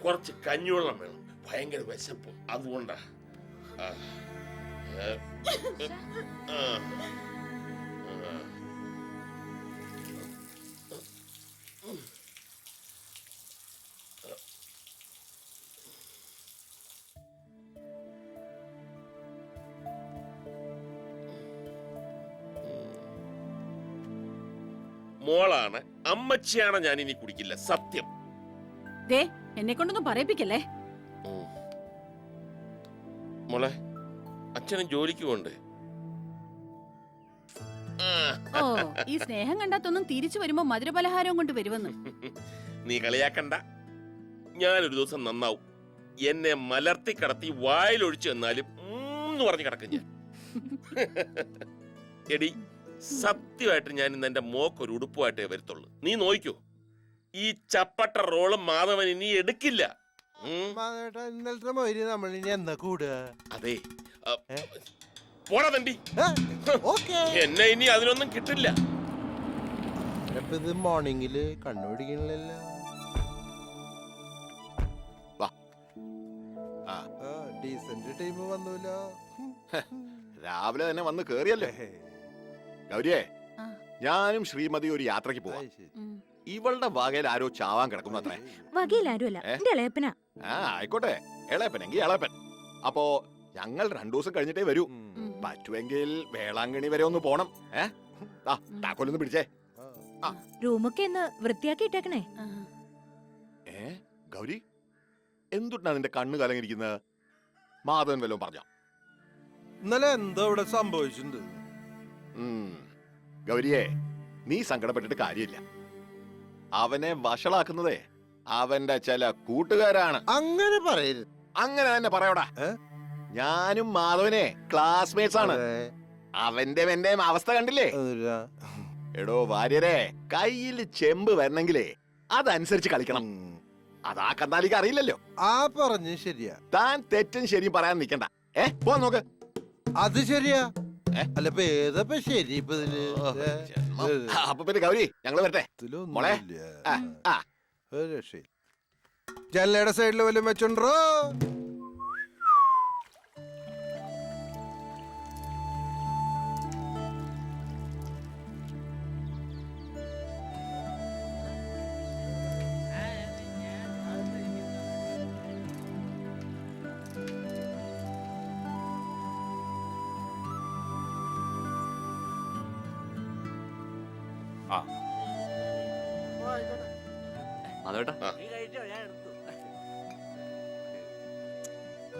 കുറച്ച് കഞ്ഞിവെള്ളം വേണം, ഭയങ്കര വിശപ്പ്, അതുകൊണ്ടാ. മോളാണ്, അമ്മച്ചിയാണ് ഞാൻ ഇനി കുടിക്കില്ല, സത്യം. ദേ എന്നെ കൊണ്ടൊന്നും പറയിപ്പിക്കല്ലേ. മോളെ, അച്ഛനും ജോലിക്ക് പോണ്ടേ? ഓ, ഈ സ്നേഹം കണ്ടാത്തൊന്നും തിരിച്ചു വരുമ്പോ മധുരപലഹാരവും കൊണ്ട് വരുമെന്ന്. നീ കളിയാക്കണ്ട, ഞാനൊരു ദിവസം നന്നാവും. എന്നെ മലർത്തി കടത്തി വായിലൊഴിച്ചു എന്നാലും പറഞ്ഞു കിടക്കും ഞാൻ. എടി, സത്യമായിട്ട് ഞാൻ ഇന്ന് എന്റെ മോക്കൊരു ഉടുപ്പുമായിട്ടേ വരത്തുള്ളൂ. നീ നോക്കൂ, ഈ ചപ്പട്ട റോള് മാധവൻ ഇനി എടുക്കില്ല. ഇന്നലത്തെ മൊയ്രി നമ്മൾ ഇനി എന്താ കൂടുക? അതെ, പോടാ തണ്ടി. എന്നെ ഇനി അതിനൊന്നും കിട്ടില്ല. ഇത് മോർണിംഗില് കണ്ണുപിടിക്കണില്ലല്ലോ. Decent time വന്നൂല്ലോ. രാവിലെ തന്നെ വന്ന് കേറിയല്ലേ. ഗൗരിയെ, ഞാനും ശ്രീമതി ഒരു യാത്രക്ക് പോവാ. ഇവളുടെ വകയിൽ ആരോ ചാവാൻ കിടക്കുന്നു അത്രേ. വകയിൽ ആരുമല്ല, ഇളയപ്പനാ. ആയിക്കോട്ടെ, ഇളയപ്പനെങ്കിൽ ഇളയപ്പൻ. അപ്പോ ഞങ്ങൾ 2 ദിവസം കഴിഞ്ഞിട്ടേ വരൂ. പറ്റുമെങ്കിൽ വേളാങ്കണി വരെ ഒന്ന് പോണം. താക്കോലൊന്ന് പിടിച്ചേ. റൂമൊക്കെ ഒന്ന് വൃത്തിയാക്കി ഇട്ടേക്കണേ. ഗൗരി, എന്തുട്ടാ നിന്റെ കണ്ണ് കലങ്ങിരിക്കുന്നത്? മാധവൻ വല്ലതും പറഞ്ഞോ? ഇന്നലെ എന്താ ഇവിടെ സംഭവിച്ചിട്ടുണ്ട്? ഗൗരിയെ, നീ സങ്കടപ്പെട്ടിട്ട് കാര്യമില്ല. അവനെ വഷളാക്കുന്നതേ അവന്റെ ചില കൂട്ടുകാരാണ്. അങ്ങനെ പറയരുത്. അങ്ങനെ തന്നെ പറയോടാ. ഞാനും മാധവനെ ക്ലാസ്മേറ്റ്സ് ആണ്. അവന്റെ അവസ്ഥ കണ്ടില്ലേ? എടോ വാര്യരെ, കയ്യിൽ ചെമ്പ് വരണെങ്കിലേ അതനുസരിച്ച് കളിക്കണം. അതാ കന്നാലിക്ക് അറിയില്ലല്ലോ. ആ പറഞ്ഞു ശരിയാ. താൻ തെറ്റും ശരിയും പറയാൻ നിക്കണ്ട. പോ നോക്ക്. അത് ശരിയാ. അല്ല ഇപ്പൊ ഏതപ്പ ശരി ഇപ്പൊ ഇതില്? അപ്പൊ പിന്നെ ഗൗരി, ഞങ്ങള് വരട്ടെ മോളെ. ജനലയുടെ സൈഡിൽ വല്ലതും വെച്ചോണ്ടോ?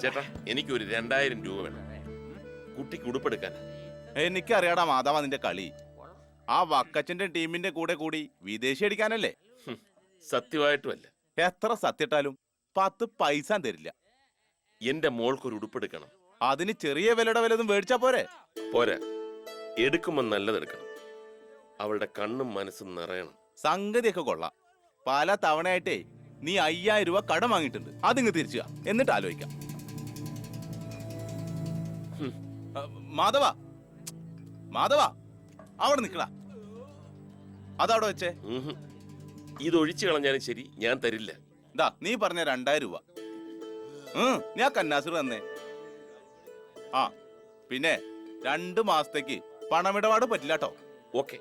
ചേട്ടാ, എനിക്കൊരു 2000 രൂപ വേണം, കുട്ടിക്ക് ഉടുപ്പെടുക്കാൻ. എനിക്കറിയാടാ മാധവ നിന്റെ കളി. ആ വക്കച്ചന്റെ ടീമിന്റെ കൂടെ കൂടി വിദേശി അടിക്കാനല്ലേ? സത്യമായിട്ടുമല്ല. എത്ര സത്യട്ടാലും 10 പൈസ തരില്ല. എന്റെ മോൾക്കൊരു ഉടുപ്പെടുക്കണം. അതിന് ചെറിയ വിലയുടെ വല്ലതും മേടിച്ചാ പോരെ? പോരാ, എടുക്കുമ്പോ നല്ലതെടുക്കണം. അവളുടെ കണ്ണും മനസ്സും നിറയണം. സംഗതിയൊക്കെ കൊള്ളാം. പല തവണയായിട്ടേ നീ 5000 രൂപ കടം വാങ്ങിയിട്ടുണ്ട്. അതിങ്ങ് തിരിച്ചു എന്നിട്ട് ആലോചിക്കാം. മാധവ, മാധവ, അവിടെ നിക്കടാ. അതവിടെ വെച്ചേ. ഇതൊഴിച്ചു കളഞ്ഞാലും ശരി, ഞാൻ തരില്ല. നീ പറഞ്ഞ 2000 രൂപ ഞാൻ കന്നാസുർ തന്നേ. പിന്നെ 2 മാസത്തേക്ക് പണമിടപാട് പറ്റില്ല കേട്ടോ. ഓക്കെ.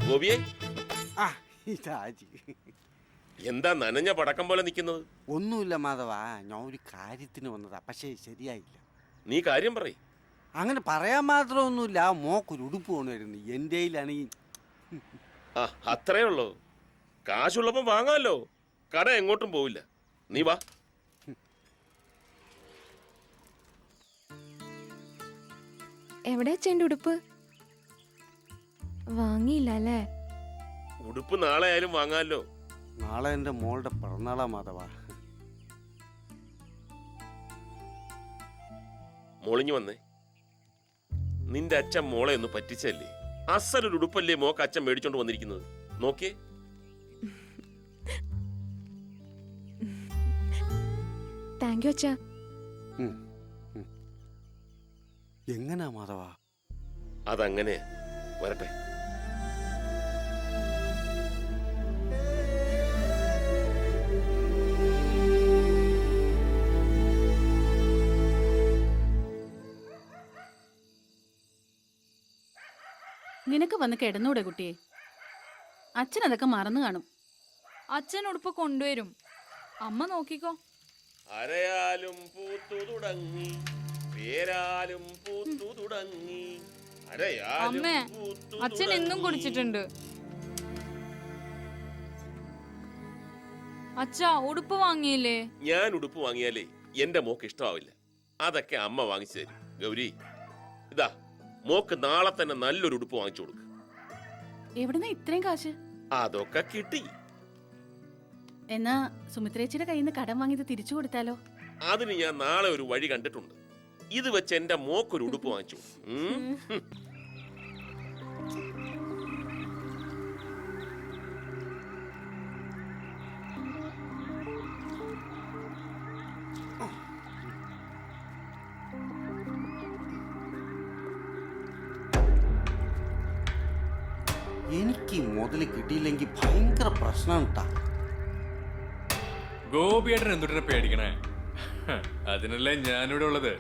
ഗോപിയെ, എന്താ നനഞ്ഞ പടക്കം പോലെ നിൽക്കുന്നത്? ഒന്നുമില്ല മാധവ, ഞാൻ ഒരു കാര്യത്തിന് വന്നതാ, പക്ഷേ ശരിയായില്ല. നീ കാര്യം പറയ്. അങ്ങനെ പറയാൻ മാത്രമൊന്നുമില്ല. ആ മോക്കൊരു ഉടുപ്പ് കൊണ്ടുവരുന്നു. എൻ്റെ കയ്യിലാണെങ്കിൽ ആ അത്രേ ഉള്ളൂ. കാശുള്ളപ്പം വാങ്ങാമല്ലോ. കട എങ്ങോട്ടും പോവില്ല. നീ വാ. എവിടെ അച്ഛൻ്റെ ഉടുപ്പ്? വാങ്ങിയില്ല അല്ലേ? ഉടുപ്പ് നാളെ ആയാലും വാങ്ങാമല്ലോ. നാളെ എൻ്റെ മോളുടെ പിറന്നാളാ മാധവ. മോളിഞ്ഞു വന്നേ. നിന്റെ അച്ഛൻ മോളെ ഒന്ന് പറ്റിച്ചല്ലേ? അസലൊരു ഉടുപ്പല്ലേ മോക്ക് അച്ഛൻ മേടിച്ചോണ്ട് വന്നിരിക്കുന്നത്. നോക്കിയേ. താങ്ക് യു അച്ഛാ. എങ്ങനാ മാധവ? അതങ്ങനെ വരട്ടെ. നിനക്ക് വന്ന് കിടന്നൂടെ കുട്ടിയെ? അച്ഛൻ അതൊക്കെ മറന്നു കാണും. അച്ഛൻ ഉടുപ്പ് കൊണ്ടുവരും, അമ്മ നോക്കിക്കോ. അരയാലും പൂത്തു തുടങ്ങി, പേരാലും പൂത്തു തുടങ്ങി. അമ്മേ, അച്ഛൻ എന്നും കുടിച്ചിട്ടുണ്ട്. അച്ഛാ, ഉടുപ്പ് വാങ്ങിയില്ലേ? ഞാൻ ഉടുപ്പ് വാങ്ങിയാലേ എന്റെ മോക്ക് ഇഷ്ടമാവില്ല. അതൊക്കെ അമ്മ വാങ്ങിച്ചു തരും. ഗൗരി, ഇതാ മോക്ക് നാളെ തന്നെ നല്ലൊരു ഉടുപ്പ് വാങ്ങിച്ചു കൊടുക്ക്. എവിടുന്ന ഇത്രയും കാശ്? അതൊക്കെ കിട്ടി. എന്നാ സുമിത്രേച്ചിയുടെ കയ്യിൽ നിന്ന് കടം വാങ്ങിയത് തിരിച്ചു കൊടുത്താലോ? അതിന് ഞാൻ നാളെ ഒരു വഴി കണ്ടിട്ടുണ്ട്. ഇത് വെച്ച് എന്റെ മോക്കൊരു ഉടുപ്പ് വാങ്ങിച്ചു. എനിക്ക് മുതൽ കിട്ടിയില്ലെങ്കിൽ ഭയങ്കര പ്രശ്നം കേട്ടാ. ഗോപിയേട്ടൻ എന്തുട്ടെ പേടിക്കണേ? അതിനല്ലേ ഞാനിവിടെ ഉള്ളത്.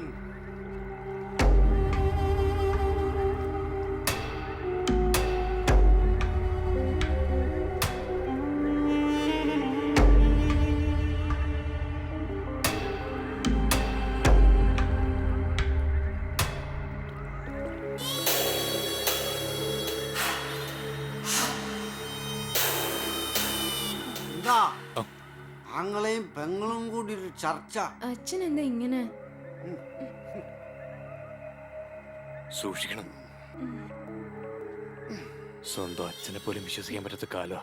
എന്താ ആങ്ങളെയും പെങ്ങളും കൂടി ഒരു ചർച്ച? അച്ഛൻ എന്താ ഇങ്ങനെ? സൂക്ഷിക്കണം. സ്വന്തം അച്ഛനെ പോലും വിശ്വസിക്കാൻ പറ്റാത്ത കാലോ.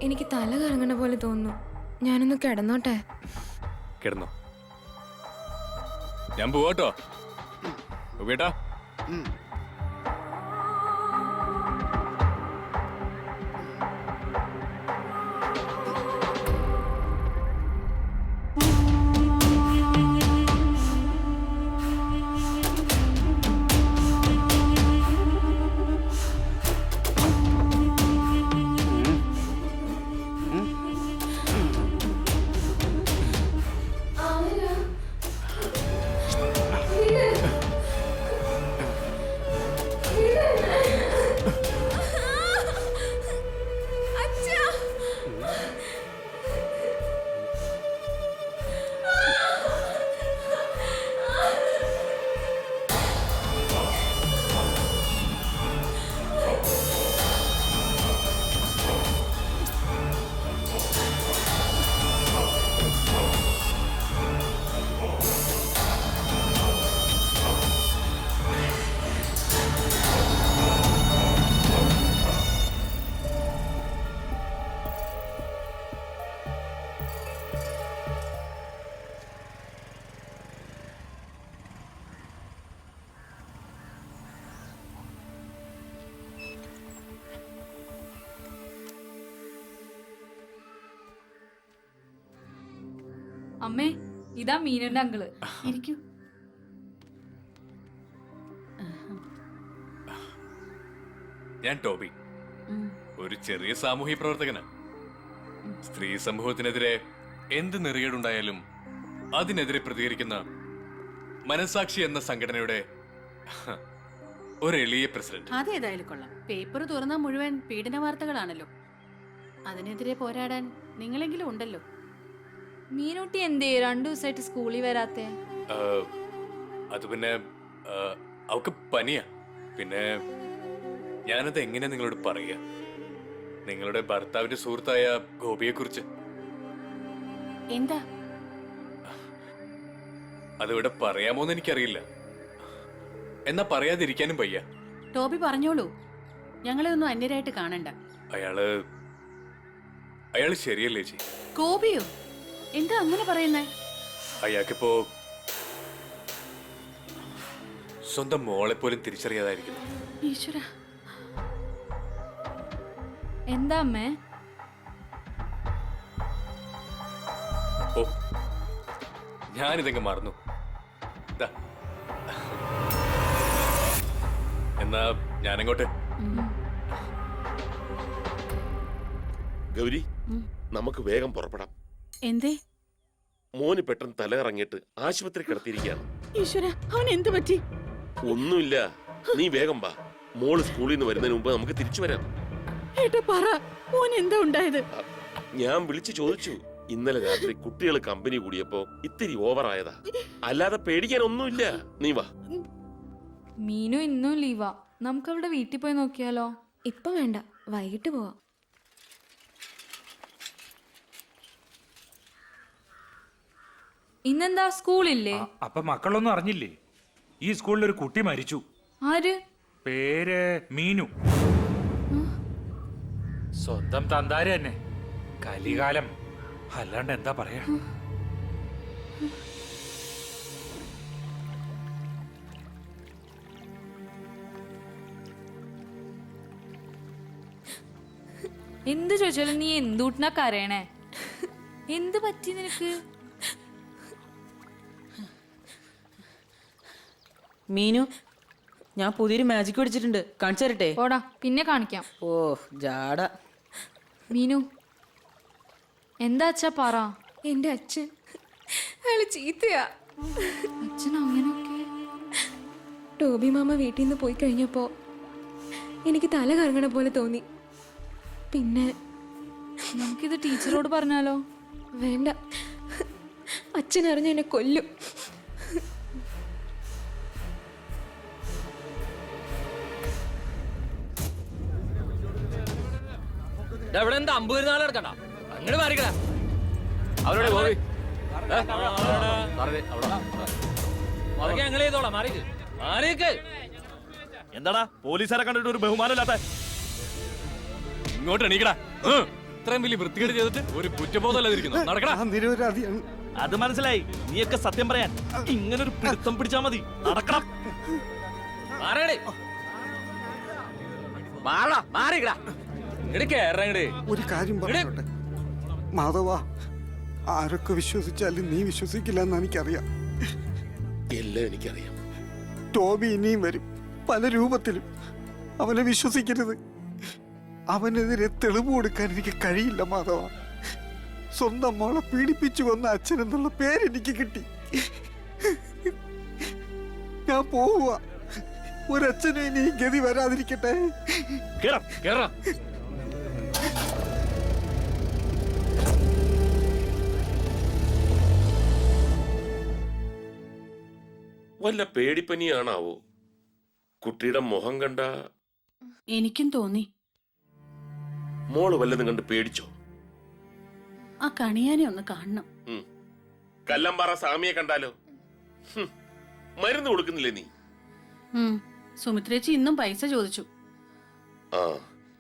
എനിക്ക് തല കറങ്ങണ പോലെ തോന്നുന്നു. ഞാനൊന്ന് കിടന്നോട്ടെ. കിടന്നോ, ഞാൻ പോവാട്ടോ. ബേട്ടാ, അമ്മേ, ഇതാ മീനുന്റെ അങ്കിള്. ഇരിക്കൂ. ഞാൻ ടോബി, ഒരു ചെറിയ സാമൂഹ്യ പ്രവർത്തകന്. സ്ത്രീ സമൂഹത്തിനെതിരെ എന്ത് നെറികേടുണ്ടായാലും അതിനെതിരെ പ്രതികരിക്കുന്ന മനസാക്ഷി എന്ന സംഘടനയുടെ ഒരു എളിയ പ്രസിഡന്റ്. അതേതായാലും കൊള്ളാം. പേപ്പർ തുറന്നാൽ മുഴുവൻ പീഡന വാർത്തകളാണല്ലോ. അതിനെതിരെ പോരാടാൻ നിങ്ങളെങ്കിലും ഉണ്ടല്ലോ. മീനൂട്ടി എന്തേ 2 ദിവസമായിട്ട് സ്കൂളിൽ വരാത്തെ? അത് പിന്നെ അവക്ക് പനിയാ. പിന്നെ ഞാനത് എങ്ങനെ നിങ്ങളോട് പറയാ? നിങ്ങളുടെ ഭർത്താവിന്റെ സുഹൃത്തായ ഗോപിയെ കുറിച്ച്. എന്താ അതിവിടെ പറയാമോന്ന് എനിക്കറിയില്ല. എന്നാ പറയാതിരിക്കാനും വയ്യ. ടോബി പറഞ്ഞോളൂ, ഞങ്ങളെ ഒന്നും അന്യരായിട്ട് കാണണ്ട. അയാള് ശരിയല്ലേ ചേച്ചി? ഗോപിയോ? എന്താ അങ്ങനെ പറയുന്നേ? അയാൾക്കിപ്പോ സ്വന്തം മോളെ പോലും തിരിച്ചറിയാതായിരിക്കുന്നു. ഈശ്വര, എന്താ അമ്മേ? ഓ, ഞാനിതങ്ങ് മറന്നു. ദാ. എന്നാ ഞാനങ്ങോട്ട്. ഗൗരി, നമുക്ക് വേഗം പുറപ്പെടാം. എന്തേ? മോന് പെട്ടെന്ന് തലകറങ്ങിയിട്ട് ആശുപത്രി കിടത്തിയിരിക്കുകയാണ്. ഈശ്വര, അവൻ എന്ത് പറ്റി? ഒന്നുമില്ല, നീ വേഗം വാ. മോള് സ്കൂളിൽ നിന്ന് വരുന്നതിന് മുമ്പ് നമുക്ക് തിരിച്ചു വരാം. ഏട്ടാ പറ, മോൻ എന്താ ഉണ്ടായത്? ഞാൻ വിളിച്ചു ചോദിച്ചു. ഇന്നലെ രാത്രി കുട്ടികൾ കമ്പനി കൂടിയപ്പോ ഇത്തിരി ഓവറായതാ, അല്ലാതെ പേടിക്കാൻ ഒന്നുമില്ല. നീ വാ. മീനു ഇന്നും ലീവാ. നമുക്ക് അവിടെ വീട്ടിൽ പോയി നോക്കിയാലോ? ഇപ്പൊ വേണ്ട, വൈകിട്ട് പോവാം. ഇന്നെന്താ സ്കൂളില്ലേ? അപ്പൊ മക്കളൊന്നും അറിഞ്ഞില്ലേ? ഈ സ്കൂളിൽ ഒരു കുട്ടി മരിച്ചു. ആര്? പേര് മീനു. സ്വന്തം തന്താര് തന്നെ. കലികാലം, അല്ലാണ്ട് എന്താ പറയാ. എന്ത് ചോദിച്ചാലും നീ എന്തുട്ടിനാ കരയണേ? എന്ത് പറ്റി നിനക്ക്? മീനു, ഞാൻ പുതിയൊരു മാജിക് പഠിച്ചിട്ടുണ്ട്, കാണിച്ചു തരട്ടെ? ഓടാ, പിന്നെ കാണിക്കാം. ഓ ജാട. മീനു, എന്താ അച്ഛാ പറ. എന്റെ അച്ഛൻ അയാള് ചീത്തയാ. അച്ഛൻ അങ്ങനെയൊക്കെ? ടോബി മാമ വീട്ടിൽ നിന്ന് പോയി കഴിഞ്ഞപ്പോ എനിക്ക് തല കറങ്ങണ പോലെ തോന്നി. പിന്നെ നമുക്കിത് ടീച്ചറോട് പറഞ്ഞാലോ? വേണ്ട, അച്ഛൻ അറിഞ്ഞ എന്നെ കൊല്ലും. ഇവിടെ എന്താ അമ്പ് വരുന്ന ആളെടുക്കണ്ട, അങ്ങോട്ട് മാറിക്കട. അവരോടെ പോയി അതൊക്കെ ഞങ്ങൾ ചെയ്തോളാം. മാറിക്ക്, മാറിക്ക്. എന്താടാ പോലീസുകാരെ കണ്ടിട്ട് ഒരു ബഹുമാനമില്ലാത്ത? ഇങ്ങോട്ട് എണീക്കടാ. ഇത്രയും വലിയ വൃത്തികേട് ചെയ്തിട്ട് ഒരു കുറ്റബോധമല്ലാതിരിക്കുന്നു. നടക്കടാ. നിരപരാധിയാണ്. അത് മനസ്സിലായി. നീയൊക്കെ സത്യം പറയാൻ ഇങ്ങനൊരു പിടുത്തം പിടിച്ചാ മതി. നടക്കണം. മാറണേ, മാറടാ, മാറിക്കടാ. ഒരു കാര്യം പറഞ്ഞോട്ടെ മാധവ, ആരൊക്കെ വിശ്വസിച്ചാലും നീ വിശ്വസിക്കില്ല എന്ന് എനിക്കറിയാം. എല്ലാം എനിക്കറിയാം. ടോബി ഇനിയും വരും, പല രൂപത്തിലും. അവനെ വിശ്വസിക്കരുത്. അവനെതിരെ തെളിവ് കൊടുക്കാൻ എനിക്ക് കഴിയില്ല മാധവ. സ്വന്തം മോളെ പീഡിപ്പിച്ചു കൊന്ന അച്ഛൻ എന്നുള്ള പേരെനിക്ക് കിട്ടി. ഞാൻ പോവുക. ഒരച്ഛനും ഇനി ഗതി വരാതിരിക്കട്ടെ. വല്ല പേടിപ്പനിയാണാവോ? കുട്ടിയുടെ മുഖം കണ്ട എനിക്കും തോന്നി. മോള് വല്ലതും കണ്ട് പേടിച്ചോ? ആ കണിയാനെ ഒന്ന് കാണണം. കല്ലമ്പാറ സ്വാമിയെ കണ്ടാലോ? മരുന്ന് കൊടുക്കുന്നില്ലേ നീ? സുമിത്രേച്ചി ഇന്നും പൈസ ചോദിച്ചു. ആ,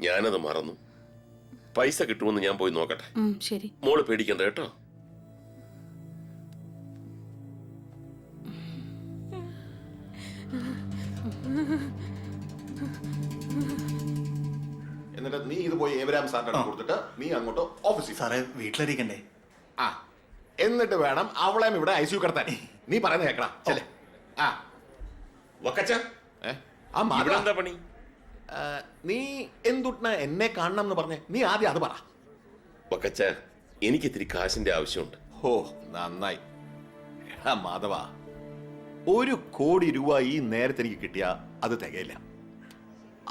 ഞാനത് മറന്നു. പൈസ കിട്ടുമെന്ന് ഞാൻ പോയി നോക്കട്ടെ. ശരി. മോള് പേടിക്കണ്ട കേട്ടോ. എന്നിട്ട് നീ ഇത് പോയി ഏവരാം സാറിന് കൊടുത്തിട്ട് നീ അങ്ങോട്ട് ഓഫീസിൽ. സാറേ വീട്ടിലിരിക്കണ്ടേ? ആ, എന്നിട്ട് വേണം അവളെയും ഇവിടെ ഐസിയു കിടത്താൻ. നീ പറയുന്നത് കേക്കടാ. ചെല്ലേ. ആ വക്കച്ച, ഇവിടെ എന്താ പണി? നീ എന്തുട്ട എന്നെ കാണണം എന്ന് പറഞ്ഞേ? നീ ആദ്യം അത് പറ. വക്കച്ച, എനിക്ക് ഇത്തിരി കാശിന്റെ ആവശ്യമുണ്ട്. ഓ നന്നായി. മാധവ, 1 കോടി രൂപ ഈ നേരത്തെ എനിക്ക് കിട്ടിയ അത് തികയില്ല.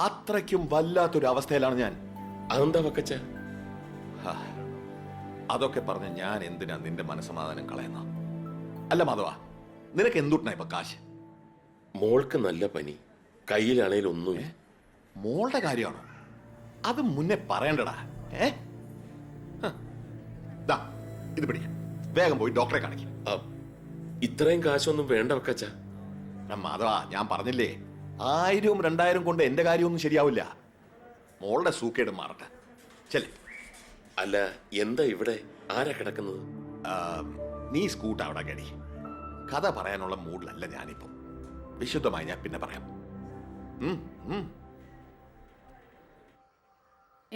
അത്രയ്ക്കും വല്ലാത്തൊരു അവസ്ഥയിലാണ് ഞാൻ. അതെന്താ വക്കച്ച? അതൊക്കെ പറഞ്ഞ് ഞാൻ എന്തിനാ നിന്റെ മനസ്സമാധാനം കളയുന്ന? അല്ല മാധവ, നിനക്ക് എന്തുട്ടാ ഇപ്പൊ കാശ്? മോൾക്ക് നല്ല പനി, കയ്യിലാണേലും ഒന്നുമില്ല. മോളുടെ കാര്യമാണോ? അത് മുന്നേ പറയണ്ടടാ. ഇത് പിടിക്ക, വേഗം പോയി ഡോക്ടറെ കാണിക്കും. ഇത്രയും കാശൊന്നും വേണ്ട വെക്കച്ച. മാധവ, ഞാൻ പറഞ്ഞില്ലേ, 1000-2000 കൊണ്ട് എന്റെ കാര്യമൊന്നും ശരിയാവില്ല. മോളുടെ സൂക്കേട് മാറട്ടെ. ചെല്ലേ. അല്ല, എന്താ ഇവിടെ ആരാ കിടക്കുന്നത്? നീ സ്കൂട്ട് അവിടെ കടി. കഥ പറയാനുള്ള മൂഡിലല്ല ഞാനിപ്പം. വിശുദ്ധമായി ഞാൻ പിന്നെ പറയാം.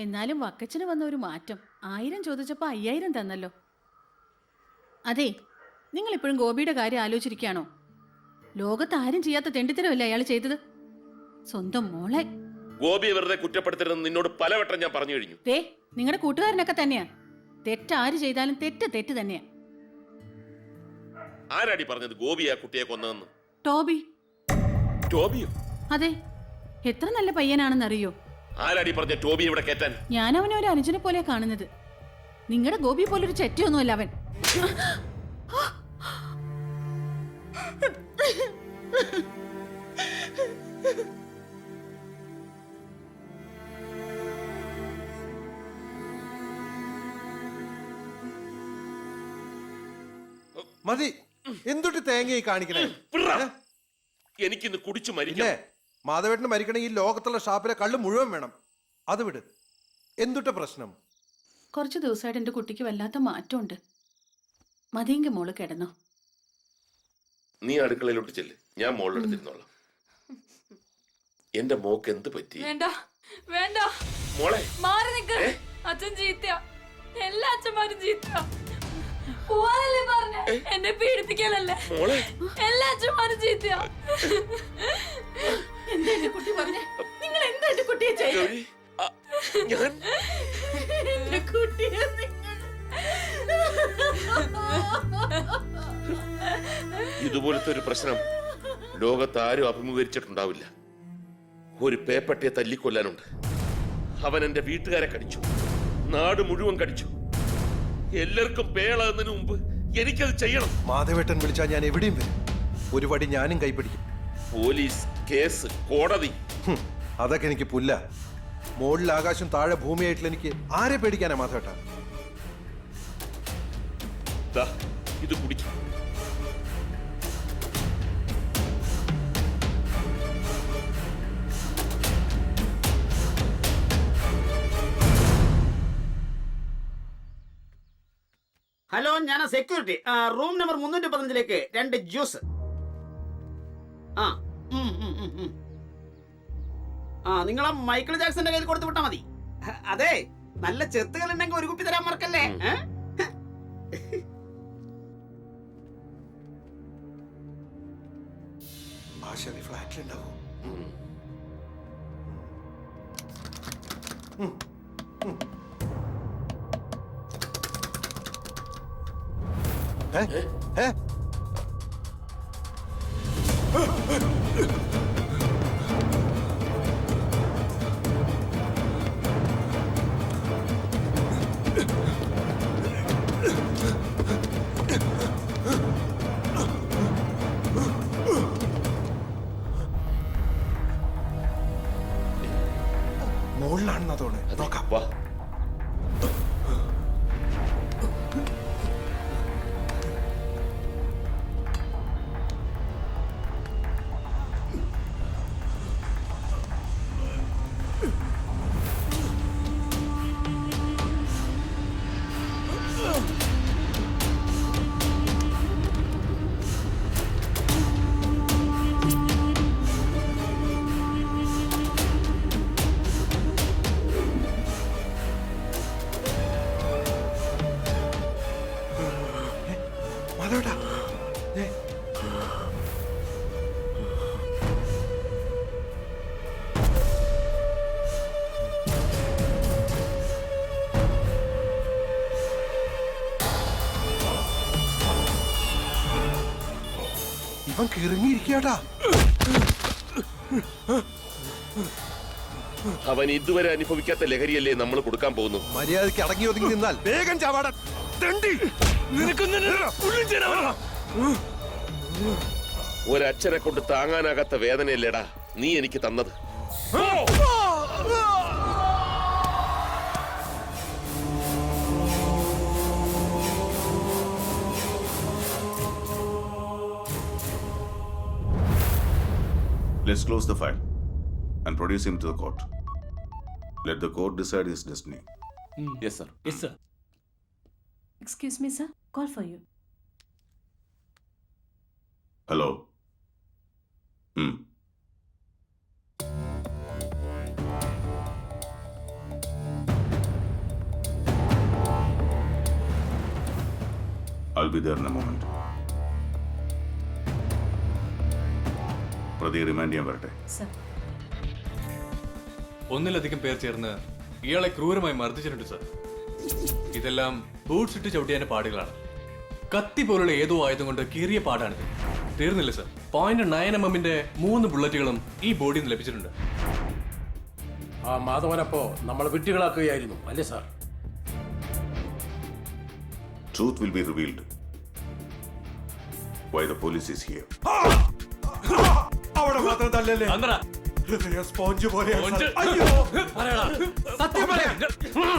എന്നാലും വക്കച്ചന് വന്ന ഒരു മാറ്റം. 1000 ചോദിച്ചപ്പോ 5000 തന്നല്ലോ. അതെ, നിങ്ങൾ ഇപ്പോഴും ഗോപിയുടെ കാര്യം ആലോചിച്ചിരിക്കുകയാണോ? ലോകത്ത് ആരും ചെയ്യാത്ത തെണ്ടിത്തരമല്ലേ അയാൾ ചെയ്തത്? സ്വന്തം മോളെ ഗോപിയെ വെറുതെ കുറ്റപ്പെടുത്തരുതെന്ന് നിന്നോട് പലവട്ടം ഞാൻ പറഞ്ഞു കഴിഞ്ഞു. നിങ്ങളുടെ കൂട്ടുകാരനൊക്കെ തന്നെയാ. തെറ്റാര് ചെയ്താലും തെറ്റ് തന്നെയാ. ആരാടി പറഞ്ഞത് ഗോപിയെ ആ കുട്ടിയെ കൊന്നതെന്ന്? ടോബി. ടോബിയോ? അതെ, എത്ര നല്ല പയ്യനാണെന്നറിയോ? ആരാടി പറഞ്ഞ ടോബി ഇവിടെ കേറ്റാൻ? ഞാൻ അവനെ ഒരു അനുജനെ പോലെ കാണുന്നത്. നിങ്ങളുടെ ഗോപി പോലൊരു ചെറ്റയൊന്നുമല്ല അവൻ. മതി, എന്തൊട്ട് തേങ്ങയായി കാണിക്കണേ? എനിക്കിന്ന് കുടിച്ചു മരിക്കേ. മാധവേട്ടന് മരിക്കണേ ഈ ലോകത്തുള്ള ഷാപ്പിലെ കള്ള് മുഴുവൻ വേണം. അത് വിട്. എന്തുട്ട പ്രശ്നം? കുറച്ചു ദിവസമായിട്ട് എന്റെ കുട്ടിക്ക് വല്ലാത്ത മാറ്റമുണ്ട്. മതിയെങ്കിൽ മോള് കിടന്നോ. നീ അടുക്കളയിലോട്ട് ചെല്ല്, ഞാൻ മോളെടുത്തിരുന്നോളാം. എന്റെ മോക്ക് എന്ത് പറ്റി? വേണ്ട വേണ്ട മോളെ മാറി നിക്ക്. അച്ഛൻ ചീത്തയാ, എല്ലാ അച്ഛന്മാരും ചീത്തയാ. പോവാനല്ലേ പറഞ്ഞേ, എന്നെ പീഡിപ്പിക്കാനല്ലേ. എല്ലാ അച്ഛന്മാരും ചീത്തയാ. എന്താ എന്റെ കുട്ടി പറഞ്ഞേ? നിങ്ങൾ എന്താ എന്റെ കുട്ടിയെ ചെയ്തേ? എന്റെ കുട്ടിയെ ഇതുപോലത്തെ ഒരു പ്രശ്നം ലോകത്ത് ആരും അഭിമുഖീകരിച്ചിട്ടുണ്ടാവില്ല. ഒരു പേപ്പട്ടിയെ തല്ലിക്കൊല്ലാനുണ്ട്. അവൻ എന്റെ വീട്ടുകാരെ കടിച്ചു, നാട് മുഴുവൻ കടിച്ചു. എല്ലാവർക്കും പേളാകുന്നതിന് മുമ്പ് എനിക്കത് ചെയ്യണം. മാധവേട്ടൻ വിളിച്ചാൽ ഞാൻ എവിടെയും വരും. ഒരു വടി ഞാനും കൈപ്പിടിക്കും. പോലീസ്, കേസ്, കോടതി, അതൊക്കെ എനിക്ക് പുല്ല. മുകളിൽ ആകാശം താഴെ ഭൂമിയായിട്ടുള്ള എനിക്ക് ആരെ പേടിക്കാനാ മാധവേട്ട? ഇത് കുടിക്കും. ഹലോ, ഞാൻ സെക്യൂരിറ്റി. റൂം നമ്പർ 315ലേക്ക് 2 ജ്യൂസ്. നിങ്ങൾ മൈക്കിൾ ജാക്സന്റെ കയ്യിൽ കൊടുത്തു വിട്ടാ മതി. അതെ, നല്ല ചെത്തുകൾ ഉണ്ടെങ്കിൽ ഒരു കുപ്പി തരാൻ മറക്കല്ലേ. ഫ്ലാറ്റിലുണ്ടാവും. മുകളിലാണെന്നാ തോന്നുന്നത്. നോക്കാം. ഇവൻ കിറങ്ങിയിരിക്കട്ടാ. അവൻ ഇതുവരെ അനുഭവിക്കാത്ത ലഹരിയല്ലേ നമ്മൾ കൊടുക്കാൻ പോകുന്നു. മര്യാദയ്ക്ക് അടങ്ങി ഒതുങ്ങി നിന്നാൽ വേഗം ചാവാടാ. ഒരച്ഛനെ കൊണ്ട് താങ്ങാനാകാത്ത വേദനയല്ലേടാ നീ എനിക്ക് തന്നത്. Let's close the file and produce him to the court. Let the court decide his destiny. Yes, sir. Yes, sir. Excuse me, sir. Call for you. Hello. I'll be there in a moment. പ്രതി റിമാൻഡ് ചെയ്യാൻ വരട്ടെ. Sir. ഒന്നിലധികം പേർ ചേർന്ന് ഇയാളെ ക്രൂരമായി മർദ്ദിച്ചിട്ടുണ്ട് സർ. ഇതെല്ലാം ബൂട്ട്സ് ഇട്ട് ചവിട്ടിയതിന്റെ പാടുകളാണ്. കത്തി പോലുള്ള ഏതോ ആയുധം കൊണ്ട് കീറിയ പാടാണിത്. തീർന്നില്ല സർ. .9 mm 3 ബുള്ളറ്റുകളും ഈ ബോഡിയിൽ നിന്ന് ലഭിച്ചിട്ടുണ്ട്. ആ മാധവനപ്പോ നമ്മൾ വിട്ടുകളാക്കുകയായിരുന്നു അല്ലേ sir? Truth will be revealed. Why the police is here. അവിടെ മാത്രം തല്ലല്ലേ, സ്പോഞ്ച് പോലെ.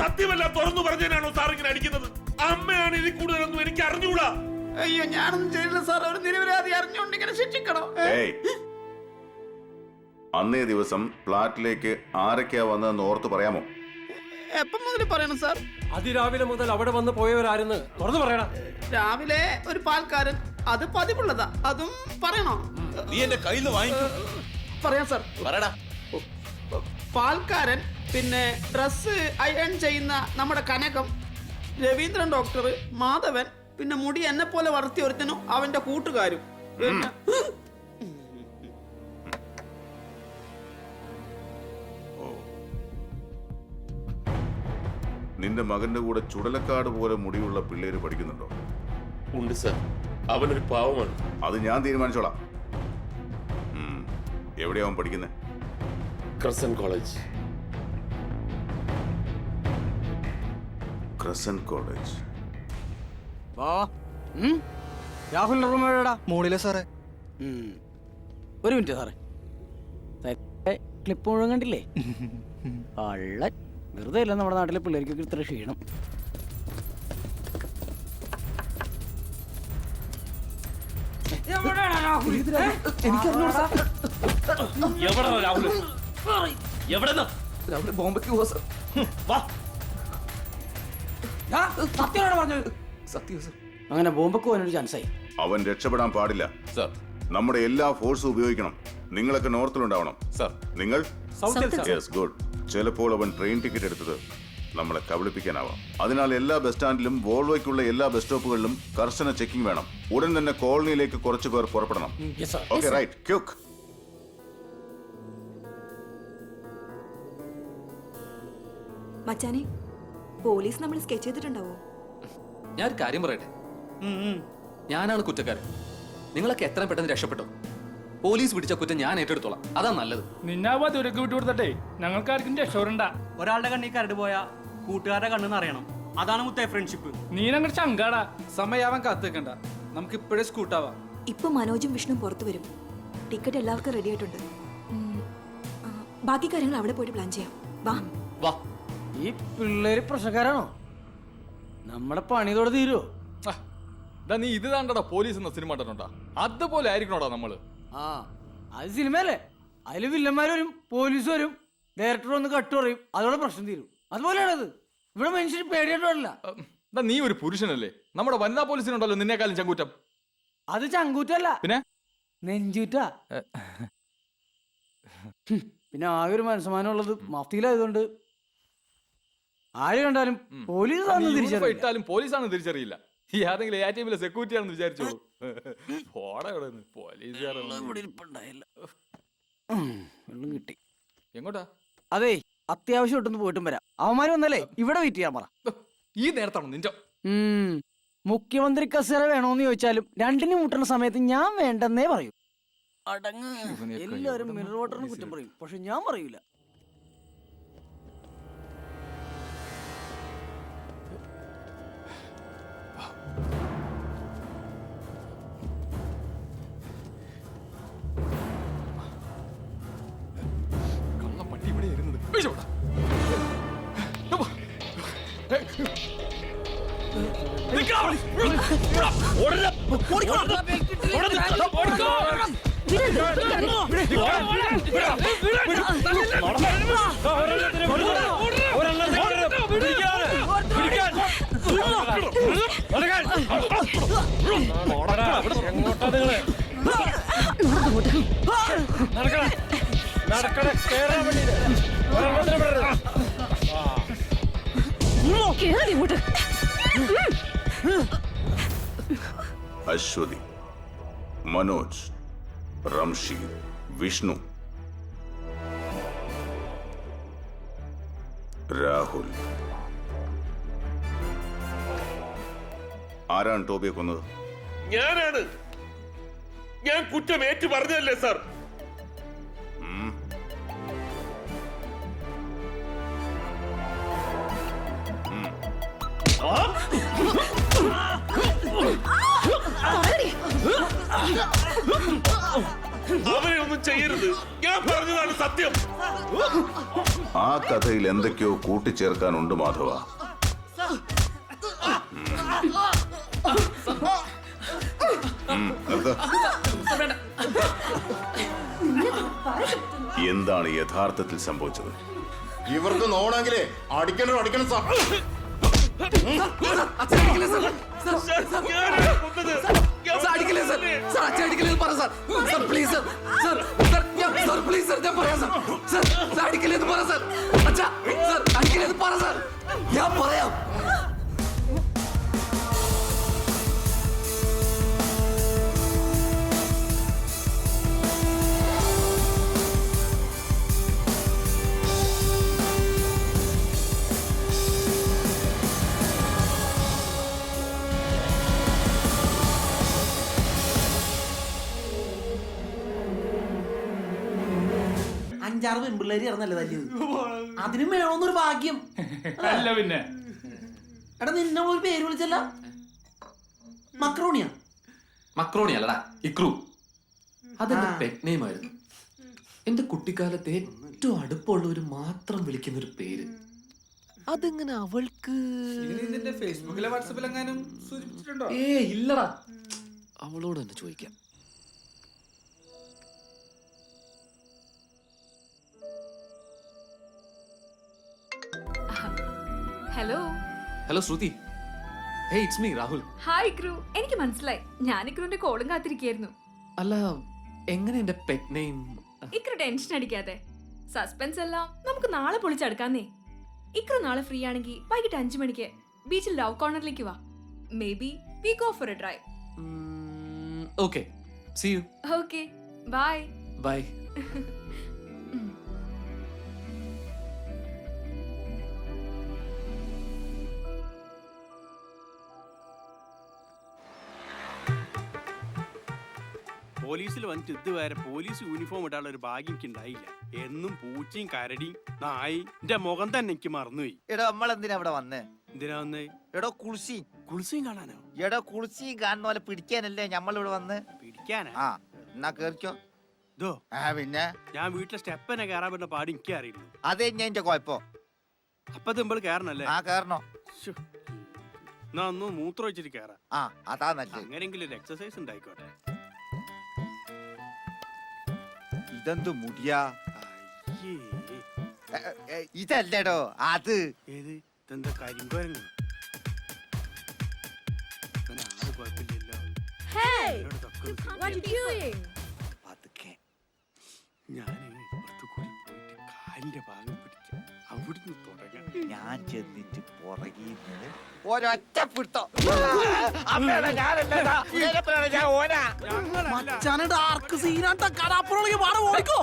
സത്യമല്ല തുറന്നു പറഞ്ഞാണോ സാർ ഇങ്ങനെ അടിക്കുന്നത്? അമ്മയാണ് ഇതിൽ കൂടുതലൊന്നും എനിക്ക് അറിഞ്ഞൂടാ. അയ്യോ ഞാനൊന്നും ചെയ്യില്ല സാർ. ഒരു നിരപരാധി അറിഞ്ഞുകൊണ്ട് ഇങ്ങനെ ശിക്ഷിക്കണോ? അന്നേ ദിവസം ഫ്ലാറ്റിലേക്ക് ആരൊക്കെയാ വന്നതെന്ന് ഓർത്ത് പറയാമോ? എപ്പം മുതൽ പറയണം സാർ? അതിരാവിലെ മുതൽ അവിടെ വന്ന് പോയവരാരെന്ന് തുറന്നു പറയണം. രാവിലെ ഒരു പാൽക്കാരൻ, അത് പതിവുള്ളതാ. അതും പറയണോ? നീ എന്റെ കയ്യിൽ നിന്ന് വാങ്ങിക്കും. പറയാം സാർ. പറയടാ. പാൽക്കാരൻ, പിന്നെ ഡ്രസ് അയൺ ചെയ്യുന്ന നമ്മുടെ കനകം, രവീന്ദ്രൻ ഡോക്ടർ, മാധവൻ, പിന്നെ മുടി എന്നെ പോലെ വളർത്തി ഒരുത്തനും അവന്റെ കൂട്ടുകാരും. നിന്റെ മകന്റെ കൂടെ ചുടലക്കാട് പോലെ മുടിയുള്ള പിള്ളേര് പഠിക്കുന്നുണ്ടോ? ഉണ്ട് സർ. അവനൊരു പാവമാണ്. അത് ഞാൻ തീരുമാനിച്ചോളാം. എവിടെയാ അവൻ പഠിക്കുന്നത്? Crescent college. Crescent college. രാഹുലിന്റെ റൂം എവിടെടാ? മോളിലെ സാറേ. ഒരു മിനിറ്റ് സാറേ. ക്ലിപ്പ് മുഴുവൻ കണ്ടില്ലേ? കള്ളൻ. വെറുതെ അല്ല നമ്മുടെ നാട്ടിലെ പിള്ളേർക്ക് ഇത്ര ക്ഷീണം. ബോംബയ്ക്ക് പോവാ സാർ. സത്യം സാർ. അങ്ങനെ ബോംബക്ക് പോകാനൊരു ചാൻസായി. അവൻ രക്ഷപ്പെടാൻ പാടില്ല സർ. നമ്മുടെ എല്ലാ ഫോഴ്സും ഉപയോഗിക്കണം. നിങ്ങളൊക്കെ നോർത്തിലുണ്ടാവണം. സർ. നിങ്ങൾ? Yes, good. ചിലപ്പോൾ അവൻ ട്രെയിൻ ടിക്കറ്റ് എടുത്തത് നമ്മളെ കബളിപ്പിക്കാനാവാം. അതിനാൽ എല്ലാ ബസ് സ്റ്റാൻഡിലും വോൾവോയ്ക്കുള്ള എല്ലാ ബസ് സ്റ്റോപ്പുകളിലും കർശന ചെക്കിംഗ് വേണം. ഉടൻ തന്നെ കോളനിയിലേക്ക് കുറച്ചു പേർ പുറപ്പെടണം. Okay, right. ക്യുക്ക്. മച്ചാനെ, പോലീസ് നമ്മൾ സ്കെച്ച് ചെയ്തിട്ടുണ്ടാവോ? ഞാൻ കാര്യം പറയട്ടെ. ഞാനാണ് കുറ്റക്കാരൻ. നിങ്ങളൊക്കെ എത്ര പെട്ടെന്ന് രക്ഷപ്പെട്ടോ? പോലീസ് പിടിച്ച കുറ്റം ഞാൻ ഏറ്റെടുത്തോളാം. അതാ നല്ലത്. നിന്നാവാ ദുരക്ക് വിട്ടു കൊടുത്തട്ടെ ഞങ്ങൾക്കാർക്കും രക്ഷപ്പെടണ്ട. ഒരാളുടെ കണ്ണി കരട് പോയാ കൂട്ടുകാരുടെ കണ്ണെന്ന് അറിയണം. അതാണ് മുത്തേ ഫ്രണ്ട്ഷിപ്പ്. നീനങ്ങട് ചങ്കാടാ. സമയാവാൻ കാത്തിക്കണ്ട, നമുക്ക് ഇപ്പോഴേ സ്കൂട്ടാവാം. ഇപ്പൊ മനോജും വിഷ്ണു പുറത്തു വരും. ടിക്കറ്റ് എല്ലാവർക്കും റെഡി ആയിട്ടുണ്ട്. ബാക്കി കാര്യങ്ങൾ അവിടെ പോയിട്ട് പ്ലാൻ ചെയ്യാം. വാ. ഈ പിള്ളേര് പ്രശ്നക്കാരാണോ? നമ്മുടെ പണിതോടെ തീരുവോ? നീ ഇത് താണ്ടടാ പോലീസ് എന്ന സിനിമ കണ്ടിട്ടുണ്ടാ? അതുപോലെ ആയിരിക്കണോടാ നമ്മള്. ആ, അത് സിനിമയല്ലേ? അതില് വില്ലന്മാർ വരും, പോലീസ് വരും, ഡയറക്ടർ ഒന്ന് കട്ട് പറയും, അതോടെ പ്രശ്നം തീരും. അതുപോലെയാണത്. ഇവിടെ മനുഷ്യർ പേടിയായിട്ടില്ല. നീ ഒരു പുരുഷനല്ലേ? നമ്മുടെ വനിതാ പോലീസിനുണ്ടല്ലോ നിന്നേക്കാളും ചങ്കൂറ്റം. അത് ചങ്കൂറ്റല്ല, പിന്നെ നെഞ്ചൂറ്റാ. പിന്നെ ആകെ ഒരു മനസ്സമാനം ഉള്ളത് മഫ്തിയിലായതുകൊണ്ട് ആര് കണ്ടാലും പോലീസ് ഇട്ടാലും പോലീസാണെന്ന് തിരിച്ചറിയില്ല. ഈ ഏതെങ്കിലും ATM സെക്യൂരിറ്റി ആണെന്ന് വിചാരിച്ചോളൂ. കിട്ടി. എങ്ങോട്ടാ? അതെ, അത്യാവശ്യമായിട്ടൊന്ന് പോയിട്ടും വരാം. അവന്മാര് വന്നല്ലേ ഇവിടെ വെയിറ്റ് ചെയ്യാൻ പറ. ഈ നേരത്താണോ നിന്റെ മുഖ്യമന്ത്രി കസേര വേണോന്ന് ചോദിച്ചാലും രണ്ടിനും മുട്ടുന്ന സമയത്ത് ഞാൻ വേണ്ടെന്നേ പറയൂ. അടങ്ങ്. എല്ലാവരും മിനറൽ വാട്ടറിന് കുറ്റം പറയും, പക്ഷെ ഞാൻ പറയൂല. അശ്വതി, മനോജ്, റംഷീദ്, വിഷ്ണു, രാഹുൽ. ആരാണ് ടോബിയെ കൊന്നത്? ഞാനാണ്. ഞാൻ കുറ്റം ഏറ്റു പറഞ്ഞതല്ലേ സാർ? അവരെ ഒന്നും ചെയ്യരുത്. ഞാൻ പറഞ്ഞതാണ് സത്യം. ആ കഥയിൽ എന്തൊക്കെയോ കൂട്ടിച്ചേർക്കാനുണ്ട് മാധവ. എന്താണ് യഥാർത്ഥത്തിൽ സംഭവിച്ചത്? ഇവർക്ക് നോണെങ്കിലേ അടിക്കണം സാർ. ഞാൻ പറയാം. അഞ്ചാറ് പെൺപിള്ളേര് ഇറന്നല്ലേ തല്ലിയത്. അതിനും വേണമെന്നൊരു ഭാഗ്യം. അല്ല പിന്നെ എടാ നിന്നെ ഒരു പേര് വിളിച്ചല്ല, മക്രോണിയാ? മക്രോണി അല്ലടാ, ഇക്രു. അതെന്റെ പെറ്റ് നെയിം ആയിരുന്നു. എന്റെ കുട്ടിക്കാലത്ത് ഏറ്റവും അടുപ്പമുള്ളവര് മാത്രം വിളിക്കുന്ന ഒരു പേര്. അതെങ്ങനെ അവൾക്ക്? നിന്റെ ഫേസ്ബുക്കിലെ വാട്സപ്പിലെങ്ങാനും സൂചിപ്പിച്ചിട്ടുണ്ടോ? ഇല്ലടാ, അവളോട് തന്നെ ചോദിക്കാം. Hello. Hello Shruti. Hey, it's me Rahul. Hi Ikru. എനിക്ക് മനസ്സിലായി. ഞാൻ ഇക്രുവിന്റെ കോളും കാത്തിരിക്കായിരുന്നു. അല്ല, എങ്ങനെ എന്റെ പെറ്റ് നെയിം? ഇക്രു ടെൻഷൻ അടിക്കാതെ. സസ്പെൻസ് എല്ലാം നമുക്ക് നാളെ പൊളിച്ചെടുക്കാന്നേ. ഇക്രു നാളെ ഫ്രീ ആണെങ്കിൽ വൈകിട്ട് 5 മണിക്ക് ബീച്ചിൽ ലവ് കോർണറിലേക്ക് വാ. Maybe we go for a drive. Okay, see you. Okay, bye. Bye. പോലീസിൽ വന്നിട്ട് ഇതുവരെ പോലീസ് യൂണിഫോം ഇടാനുള്ള ഒരു ഭാഗ്യം എനിക്ക് ഉണ്ടായില്ല. എന്നും പൂച്ചയും കരടിയും നായി എന്റെ മുഖം തന്നെ എനിക്ക് മറന്നുപോയി. എടോ നമ്മളെന്തിനാ ഇവിടെ വന്നേ? എന്തിനാ വന്നേ? എടോ കുളിസിയും കാണാനോ? എടോ കുളിസിയും കാണുന്ന പോലെ പിടിക്കാനല്ലേ നമ്മളിവിടെ വന്ന്? പിടിക്കാനാ? ആ, എന്നാ കേറിക്കോ. ഇതോ പിന്നെ ഞാൻ വീട്ടിലെ സ്റ്റെപ്പനെ കയറാൻ പറ്റുന്ന പാടി എനിക്ക് അറിയില്ല. അതേ ഞാൻ എന്റെ കുഴപ്പോ. അപ്പൊ നമ്മൾ കയറണല്ലേ? ആ കേറണോ? എന്നാ ഒന്ന് മൂത്രം വെച്ചിട്ട് കയറാം. ആ, അതാ നല്ലത്. അങ്ങനെയെങ്കിലും ഒരു എക്സസൈസ് ഉണ്ടായിക്കോട്ടെ. ഇതെന്ത് മുടിയാ? ഇതല്ലേടോ അത്. ഏത്? ഇതെന്താ കരിങ്കോരങ്ങ്? ആള് കുഴപ്പമില്ലല്ലോ. ഞാൻ ഇപ്പുറത്ത് കൂടി പോയിട്ട് കാലിന്റെ ഭാഗം പിടിക്കാം. അവിടുന്ന് തുടങ്ങാം. ഞാൻ ചെന്നിട്ട് പുറകിന്ന് ഒരൊറ്റ പിടുത്തോ. ഡാർക്ക് സീനാട്ട കടാപ്പുറ പാടെ ഓടിക്കോ.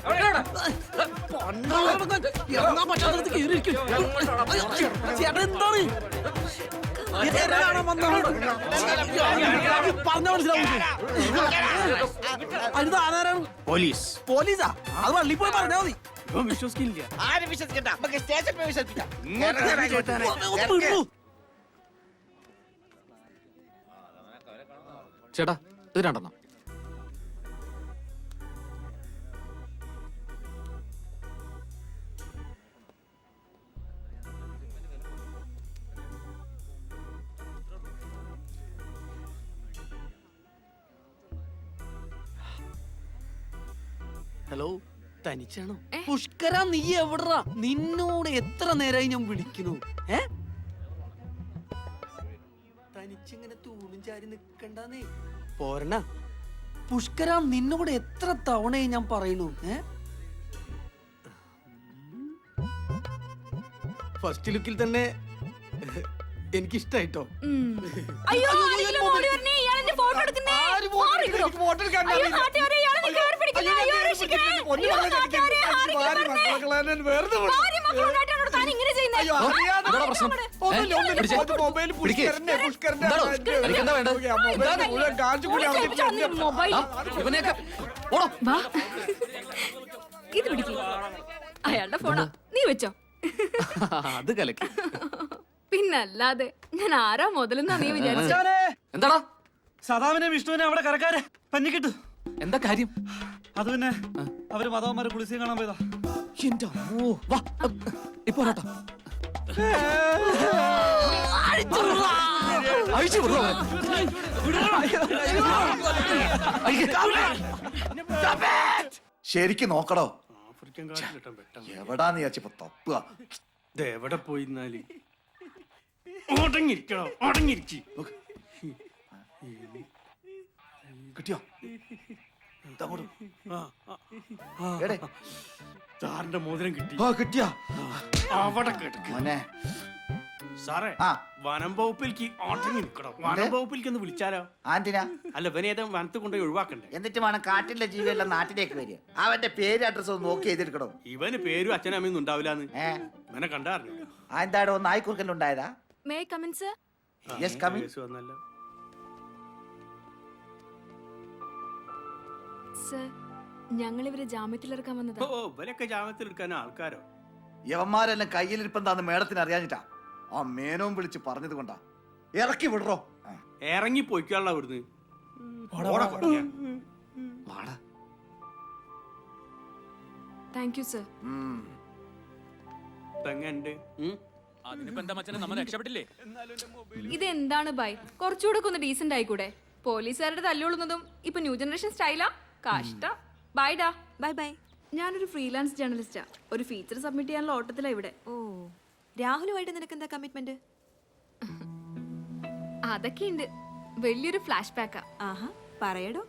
ഇറങ്ങാൻ പറ്റാത്ത കയറിയിരിക്കും. ചേട്ടൻ എന്താണ് പറഞ്ഞ മനസ്സിലാവും. അത് ആരാണ്? പോലീസ്. പോലീസാ? അത് വള്ളി പോയി പറഞ്ഞാ മതി. വിശ്വസിക്കില്ല. ആരും വിശ്വസിക്കണ്ട. നമുക്ക് സ്റ്റേഷൻ പോയി വിശ്വസിക്കാം. ചേട്ടാ, ഇത് 2 2 ഹലോ, തനിച്ചാണോ? പുഷ്കര, നീ എവിടാ? നിന്നോട് എത്ര നേരമായി ഞാൻ വിളിക്കണു? തനിച്ചിങ്ങനെ തൂണും ചാരി നിക്കണ്ടേ? പോരണ. പുഷ്കര, നിന്നോട് എത്ര തവണയായി ഞാൻ പറയണു? ഫസ്റ്റ് ലുക്കിൽ തന്നെ എനിക്കിഷ്ടായിട്ടോ. ഇത് പിടിക്ക്. അയാളുടെ ഫോണാ, നീ വെച്ചോ. അത് കലക്കി. പിന്നല്ലാതെ ഞാൻ ആരാ മുതലെന്നാ നീ വിചാരിച്ചോ? എന്താടാ? സദാവിനെ വിഷ്ണുവിനെ അവിടെ കരക്കാരെ പഞ്ഞിക്കിട്ടു. എന്താ കാര്യം? അത് പിന്നെ അവര് മതവന്മാരെ കുളിസി കാണാൻ പോയതാ. എന്റെ അമ്മോ, വാ ഇപ്പൊ വരാട്ടോ. ശരിക്കും നോക്കടോ. ആഫ്രിക്കൻ കാട്ടിലിട്ടാൻ പെട്ടെന്ന് എവിടാന്ന് വിചാരിച്ചപ്പോ തപ്പുക. എവിടെ പോയിന്നാല് അടങ്ങിരിക്കണോ? അടങ്ങിരിക്കി. കിട്ടിയോ? സാറിന്റെ മോതിരം കിട്ടി. കിട്ടിയാ? അവിടെ കേട്ടു. സാറേ, വനം വകുപ്പിലേക്ക് അടങ്ങി നിൽക്കണോ? വനം വകുപ്പിലേക്ക് ഒന്ന് വിളിച്ചാലോ? ആന്റിനാ? അല്ല, ഇവനെ ഏതാ വനത്തിൽ കൊണ്ടുപോയി ഒഴിവാക്കണ്ടേ? എന്നിട്ട് വേണം കാട്ടിലെ ജീവിയെല്ലാം നാട്ടിലേക്ക് വരിക. അവന്റെ പേര് അഡ്രസ് ഒന്ന് നോക്കി എഴുതിയെടുക്കണോ? ഇവന് പേരും അച്ഛനും അമ്മയൊന്നും ഉണ്ടാവില്ലാന്ന് ഇവനെ കണ്ടാറില്ല. എന്താടോ നായ്ക്കുറുക്കലുണ്ടായതാ? May come in sir? Yes come in. വന്നല്ലോ സർ, ഞങ്ങൾ ഇവരെ ജാമ്യത്തിലിറക്കാൻ വന്നതാ. ഓ, ഇവരൊക്കെ ജാമ്യത്തിൽ എടുക്കാൻ ആൾക്കാരോ? യവന്മാരെല്ലാം കയ്യിലിരിപ്പെന്താന്ന് മേഡത്തിന് അറിയാഞ്ഞിട്ടാ. ആ മേനോം വിളിച്ച് പറഞ്ഞത് കൊണ്ടാ. ഇറക്കി വിടറോ. ഇറങ്ങി പോയിക്കാനുള്ള അവിടുന്ന്. Thank you sir. ഇതെന്താണ് ബൈ? കുറച്ചുകൂടെ ഒന്ന് ഡീസന്റ് ആയിക്കൂടെ? പോലീസുകാരുടെ തല്ലുകൊള്ളുന്നതും ഇപ്പൊ ന്യൂ ജനറേഷൻ സ്റ്റൈലാ. കഷ്ട. ബൈഡാ. Bye bye. ഞാനൊരു ഫ്രീലാൻസ് ജേർണലിസ്റ്റാ. ഒരു ഫീച്ചർ സബ്മിറ്റ് ചെയ്യാനുള്ള ഓട്ടത്തിലാ ഇവിടെ. ഓ, രാഹുലുമായിട്ട് നിനക്ക് എന്താ കമ്മിറ്റ്മെന്റ്? അതൊക്കെയുണ്ട്. വലിയൊരു ഫ്ലാഷ് ബാക്കാ. ആഹാ, പറയടോ.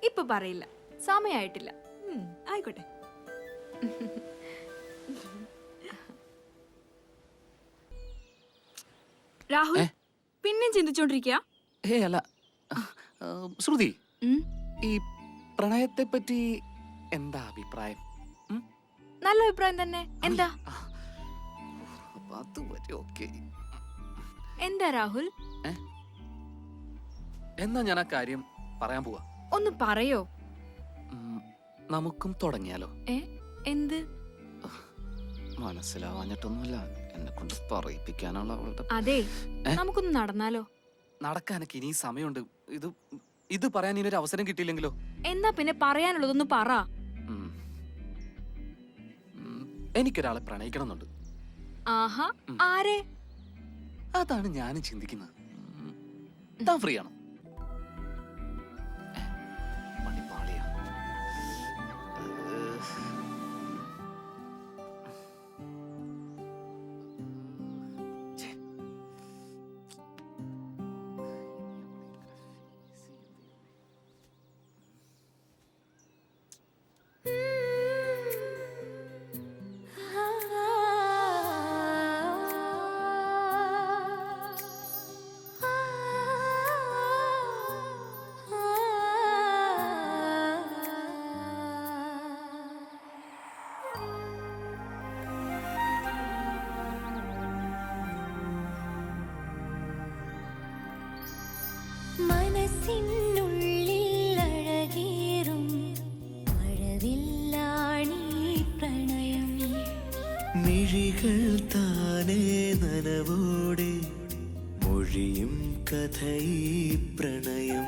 ഇപ്പൊ പറയില്ല, സമയായിട്ടില്ല. ആയിക്കോട്ടെ. രാഹുൽ പിന്നെയും ചിന്തിച്ചോണ്ടിരിക്കുക? അല്ല ശ്രുതി, ഈ പ്രണയത്തെ പറ്റി എന്താ അഭിപ്രായം? നല്ല അഭിപ്രായം തന്നെ. എന്താ? എന്താ രാഹുൽ? എന്നാ ഞാൻ ആ കാര്യം പറയാൻ പോവാ. ഒന്ന് പറയോ? നമുക്കും തുടങ്ങിയാലോ? എന്ത്? മനസ്സിലാവാഞ്ഞിട്ടൊന്നുമില്ല, എന്നെ കൊണ്ട് പറയിപ്പിക്കാനുള്ള അവളുടെ. അതെ, നമുക്കൊന്ന് നടന്നാലോ? നടക്കാനൊക്കെ ഇനി സമയമുണ്ട്. ഇത് പറയാൻ ഇനി ഒരു അവസരം കിട്ടിയില്ലെങ്കിലോ? എന്നാ പിന്നെ പറയാനുള്ളതൊന്ന് പറ. എനിക്കൊരാളെ പ്രണയിക്കണമെന്നുണ്ട്. ആഹാ, ആരെ? അതാണ് ഞാനും ചിന്തിക്കുന്നത്. താൻ ഫ്രീ ആണോ? മിഴികൾ താനേ നനവോടെ മൊഴിയും കഥയി പ്രണയം.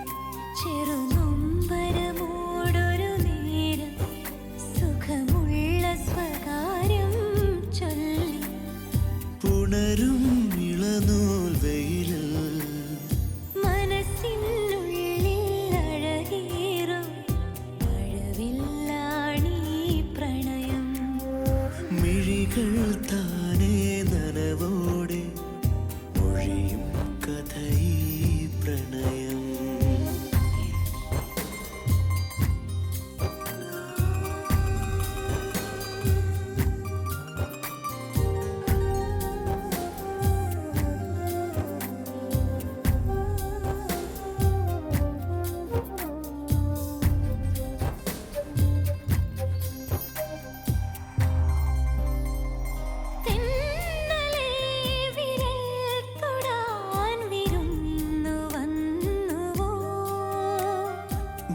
ചെറുനൊമ്പരമോടൊരു നേരം സുഖമുള്ള സ്വകാര്യം ചൊല്ലി പുണരും ഇളനൂൽ വെയിലിൽ മനസ്സിനുള്ളിൽ അഴകേറും മഴവില്ല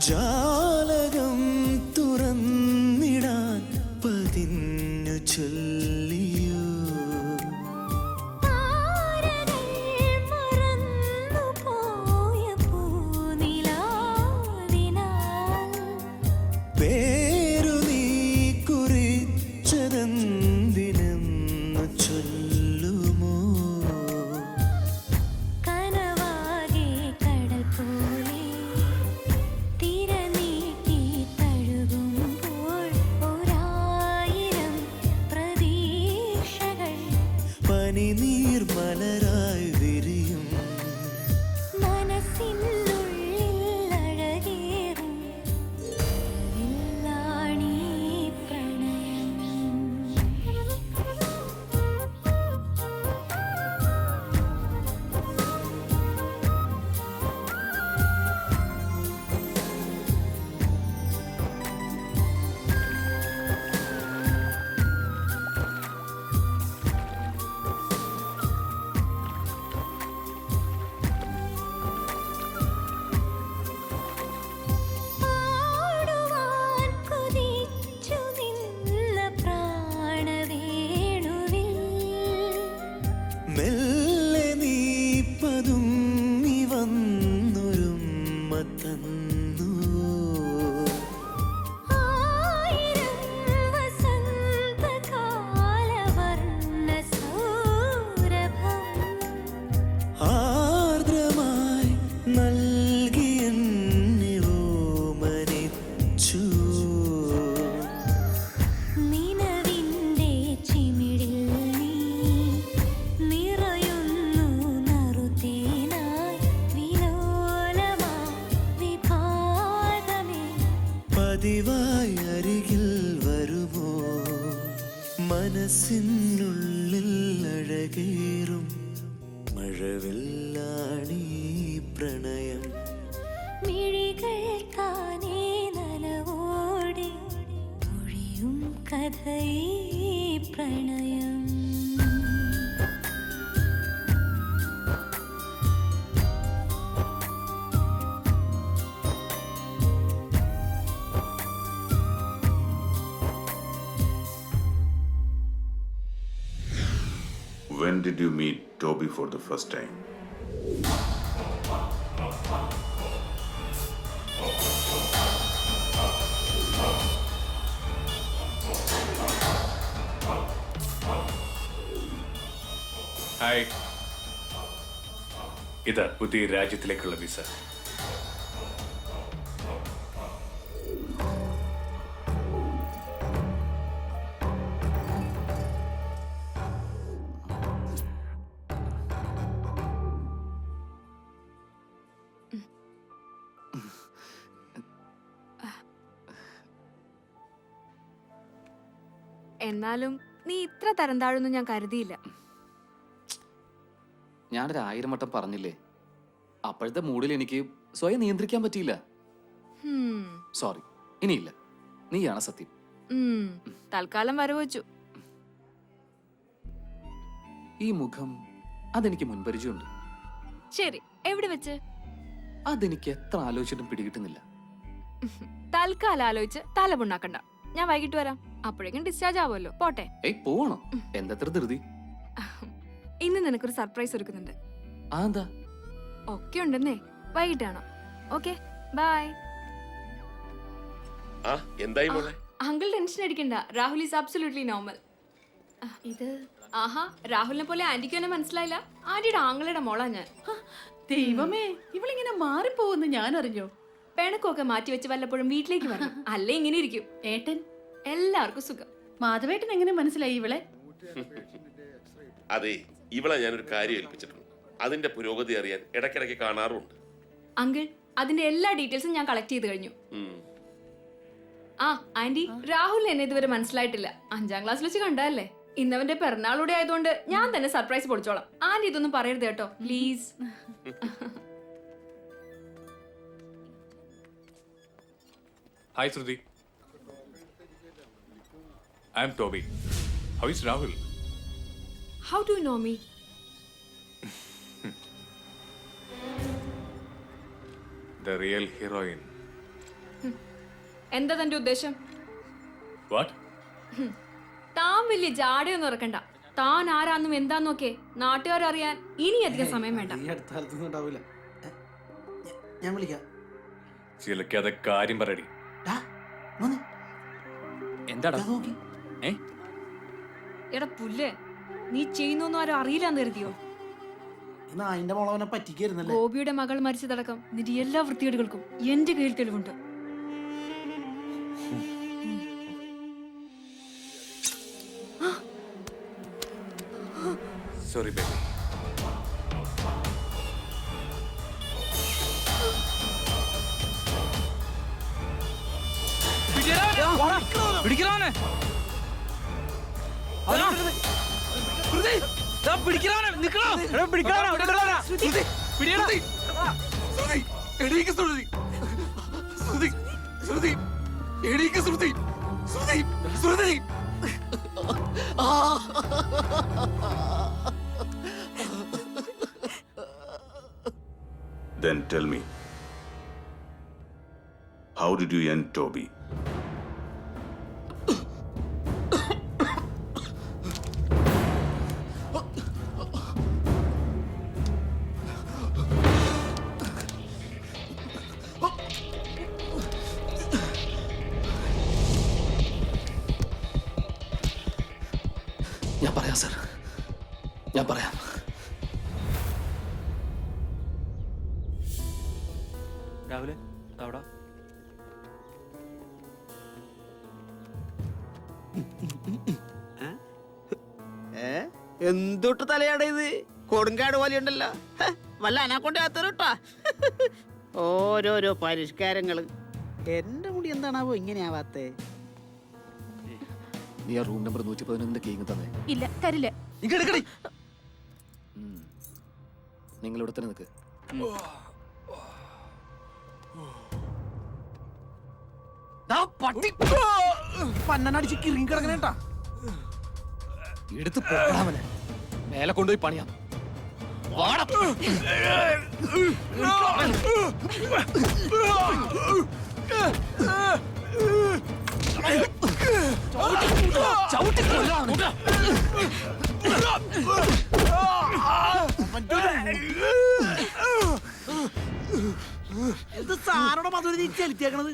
ജാലകം തുറന്നിടാൻ പതിഞ്ഞു ചൊല്ലിയോ പേരു നീ കുറിച്ചതെന്തിനെന്നു ചൊല്ലുമോ കനവാകെ കടൽ പോലെ തിരനീട്ടി തഴുകുമ്പോൾ ഒരായിരം പ്രതീക്ഷകൾ പനിനീർ മലരായി വിരിയും മനസ്സിനുള്ളിൽ അഴകേറും വില്ലാണീ പ്രണയം പാടുവാൻ കൊതിച്ചു നിന്ന പ്രാണവേണുവിൽ മെല്ലെ നീ പതുങ്ങി വന്നൊരുമ്മ തന്നു ആയിരം വസന്തകാലവർണ്ണ സൗരഭം ആർദ്രമായി നൽകി എന്നെ ഓമനിച്ചു നിലവിൻ്റെ ചിമിഴിൽ നീ നിറയുന്നു നറുതേനായി വിലോലമാ വിഭാഗമേ പതിവായി അരികിൽ വരുമോ മനസ്സിനുള്ളിൽ അഴകേറും മഴവെല്ലാണീ പ്രണയം മിഴികൾ താനേ നനവോടെ ഒഴിയും കഥയീ പ്രണയം When did you meet Toby for the first time? Hi ഇത് പുതിയ രാജ്യത്തിലേക്കുള്ള വിസ. എന്നാലും നീ ഇത്ര തരം താഴൊന്നും ഞാൻ കരുതിയില്ല. ഞാനൊരു 1000 വട്ടം പറഞ്ഞില്ലേ, അപ്പോഴത്തെ മൂഡിൽ എനിക്ക് സ്വയം നിയന്ത്രിക്കാൻ പറ്റിയില്ല. ഹും. സോറി, ഇനിയില്ല. നീയാണ് സത്യം. തൽക്കാലം വരവച്ചു. ഈ മുഖം അതെനിക്ക് മുൻപരിചയമുണ്ട്. ശരി, എവിടെ വെച്ച്? അതെനിക്ക് എത്ര ആലോചിച്ചിട്ടും പിടികിട്ടുന്നില്ല. തൽക്കാലം ആലോചിച്ച് തല പുണ്ണാക്കണ്ട. ഞാൻ വൈകിട്ട് വരാം. അപ്പോഴേക്കും ഡിസ്ചാർജ് ആവുമല്ലോ. പോട്ടെ. ഏയ് പോവണം. എന്തത്ര ധൃതി? ഇന്ന് നിനക്കൊരു സർപ്രൈസ് ഒരുക്കുന്നുണ്ട്. എന്താ? ഒക്കെ ഉണ്ടെന്നേ. വൈകിട്ടാണോ? Okay, bye. എന്തായി മോളെ? അങ്കിൾ ടെൻഷൻ അടിക്കണ്ട. Rahul is absolutely normal. ഇത് ആഹാ, രാഹുലിനെ പോലെ ആന്റിക്ക് എന്നെ മനസ്സിലായില്ല. ആന്റിയുടെ ആങ്ങളുടെ മോളാ ഞാൻ. ദൈവമേ, ഇവളിങ്ങനെ മാറിപ്പോകുന്നു ഞാൻ അറിഞ്ഞോ? പിണക്കൊക്കെ മാറ്റി വെച്ച് വല്ലപ്പോഴും വീട്ടിലേക്ക് വരണം. അല്ലേ ഇങ്ങനെ ഇരിക്കും. ഏട്ടൻ? എല്ലാവർക്കും സുഖം. മാധവേട്ടൻ എങ്ങനെ മനസ്സിലായി ഇവളെ? അതെ, ഇവളെ ഞാനൊരു കാര്യം ഏൽപ്പിച്ചിട്ടുണ്ട്. അതിന്റെ പുരോഗതി അറിയാൻ ഇടയ്ക്കിടയ്ക്ക് കാണാറുണ്ട്. അങ്കിൾ, അതിന്റെ എല്ലാ ഡീറ്റെയിൽസും ഞാൻ കളക്ട് ചെയ്ത് കഴിഞ്ഞു. ആ ആന്റി, രാഹുൽ എന്നെ ഇതുവരെ മനസ്സിലായിട്ടില്ല. 5ാം ക്ലാസ്സിൽ വെച്ച് കണ്ടല്ലേ. ഇന്നവന്റെ പിറന്നാളൂടെ ആയതുകൊണ്ട് ഞാൻ തന്നെ സർപ്രൈസ് പൊളിച്ചോളാം. ആന്റി ഇതൊന്നും പറയരുത് കേട്ടോ, please. Hi, Shruti. I'm Toby. How is Rahul? How do you know me? The real heroine. എന്താ തന്റെ ഉദ്ദേശം? താൻ വലിയ ജാടയൊന്നും ഇറക്കണ്ട. താൻ ആരാന്നും എന്താന്നൊക്കെ നാട്ടുകാരറിയാൻ ഇനി അധികം സമയം വേണ്ട. ഈ അടുത്ത കാലത്തൊന്നും ഉണ്ടാവില്ല. ഞാൻ വിളിക്കാം. ചിലക്കാതെ കാര്യം പറയടി. എന്താടാ? എടാ പുല്ലേ, നീ ചെയ്യുന്നൊന്നും ആരും അറിയില്ലാന്ന് കരുതിയോ? അതിന്റെ മോളവനെ പറ്റിക്കായിരുന്നല്ലേ? ഗോപിയുടെ മകൾ മരിച്ചതടക്കം നിന്റെ എല്ലാ വൃത്തികേടുകൾക്കും എന്റെ കയ്യിൽ തെളിവുണ്ട്. Sorry baby. പിടിക്കണവനെ Then tell me, how did you end Toby? ഞാൻ പറയാം സർ, ഞാൻ പറയാം. രാവിലെ അവിടെ എന്തൊട്ട് തലയാട ഇത്? കൊടുങ്കാട് പോലെ ഉണ്ടല്ലോ. വല്ല അനാക്കൊണ്ട് അത്തരട്ടാ. ഓരോരോ പരിഷ്കാരങ്ങള്. എന്റെ മുടി എന്താണാവോ ഇങ്ങനെയാവാത്തേ? നീ ആ റൂം നമ്പർ 111 കേങ്ങ് തന്നെ. ഇല്ല, തരില്ല. നിങ്ങൾ ഇവിടെ തന്നെ നിൽക്ക്. പന്നടിച്ച് കിറങ്ങി കിടക്കണേട്ടാ. എടുത്ത് പോടാമനെ, മേലെ കൊണ്ടുപോയി പണിയാം. എന്ത് സാറോടെ മധുര നീ ചെലുത്തിയേക്കണത്?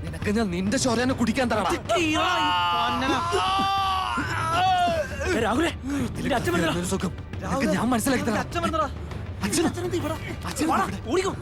നിനക്ക് ഞാൻ നിന്റെ ചോരനെ കുടിക്കാൻ തരാം. സുഖം ഞാൻ മനസ്സിലാക്കി തരാം. ഓടിക്കോ.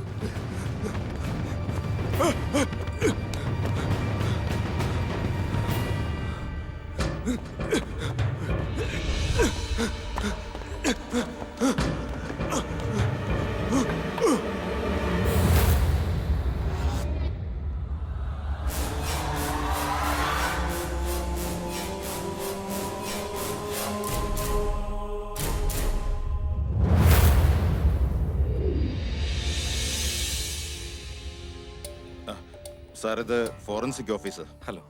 സാർ, ഇത് forensic officer. Hello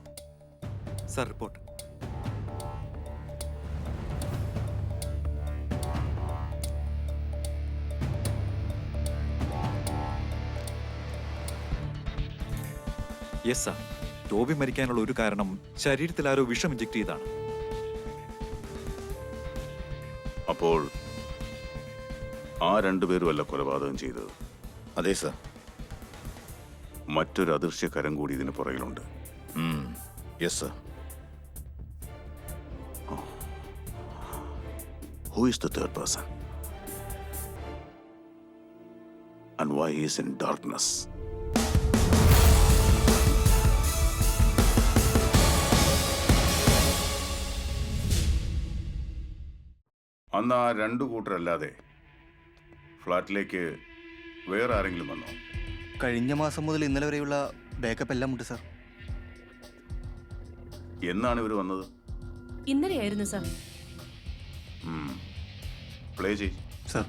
sir, report. Yes sir, Toby മരിക്കാനുള്ള ഒരു കാരണം ശരീരത്തിൽ ആരോ വിഷം ഇഞ്ചക്ട് ചെയ്താണ്. അപ്പോൾ ആ രണ്ടുപേരുമല്ല കൊലപാതകം ചെയ്തത്? അതെ സാർ. മറ്റൊരു അദൃശ്യ കരം കൂടി ഇതിന് പുറകിലുണ്ട്. Yes sir. Who is the third person? And why he is in darkness? അന്ന് ആ രണ്ടു കൂട്ടരല്ലാതെ ഫ്ലാറ്റിലേക്ക് വേറെ ആരെങ്കിലും വന്നോ? കഴിഞ്ഞ മാസം മുതൽ ഇന്നലെ വരെയുള്ള ബാക്കപ്പ് എല്ലാം ഉണ്ട് സാർ. എന്നാണ് ഇവർ വന്നത്? ഇന്നലെയായിരുന്നു സാർ. പ്ലേ ചെയ് sir.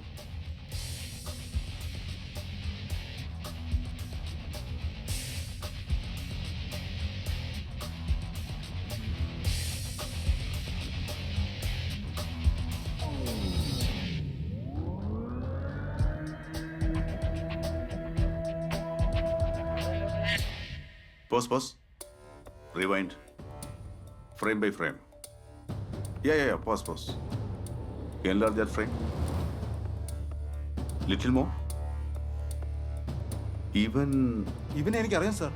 Pause. Rewind. Frame by frame. Yeah. Pause. Enlarge that frame. Little more. ഇവനെ എനിക്കറിയാം sir.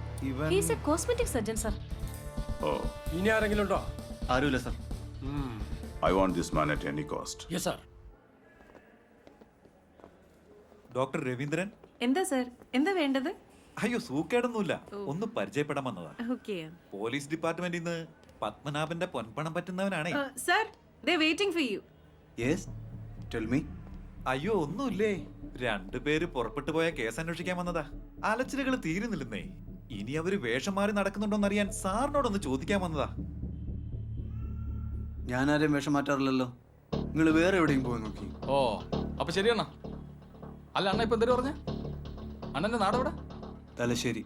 He's A cosmetic surgeon sir. Oh, ഇനി ആരെങ്കിലും ഉണ്ടോ? ആരുമില്ല sir. I want this man at any cost. Yes sir. Doctor Raveendran. എന്താ സർ, എന്താ വേണ്ടത്? അയ്യോ, സൂക്കേടൊന്നുമില്ല, ഒന്ന് പരിചയപ്പെടാൻ വന്നതാ. ഓക്കേ പോലീസ് ഡിപ്പാർട്ട്മെന്റിൽ നിന്ന് പത്മനാഭന്റെ പൊൻപണം പറ്റുന്നവനാണേ. സർ, ദേ waiting for you. Yes, tell me. അയ്യോ, ഒന്നുമില്ലേ, രണ്ടുപേര് പുറപ്പെട്ടു പോയ കേസ് അന്വേഷിക്കാൻ വന്നതാ. അലച്ചിലുകൾ തീരുന്നില്ലെന്നേ. ഇനി അവര് വേഷം മാറി നടക്കുന്നുണ്ടോന്നറിയാൻ സാറിനോടൊന്ന് ചോദിക്കാൻ വന്നതാ. ഞാനാരെയും വേഷം മാറ്റാറില്ലല്ലോ. നിങ്ങൾ വേറെ എവിടെയും പോയി നോക്കി. ഓ, അപ്പൊ ശരിയണ്ണ. അല്ല അണ്ണ ഇപ്പൊ എന്തൊരു പറഞ്ഞ? അണ്ണന്റെ നാടെവിടെ? തലശ്ശേരി.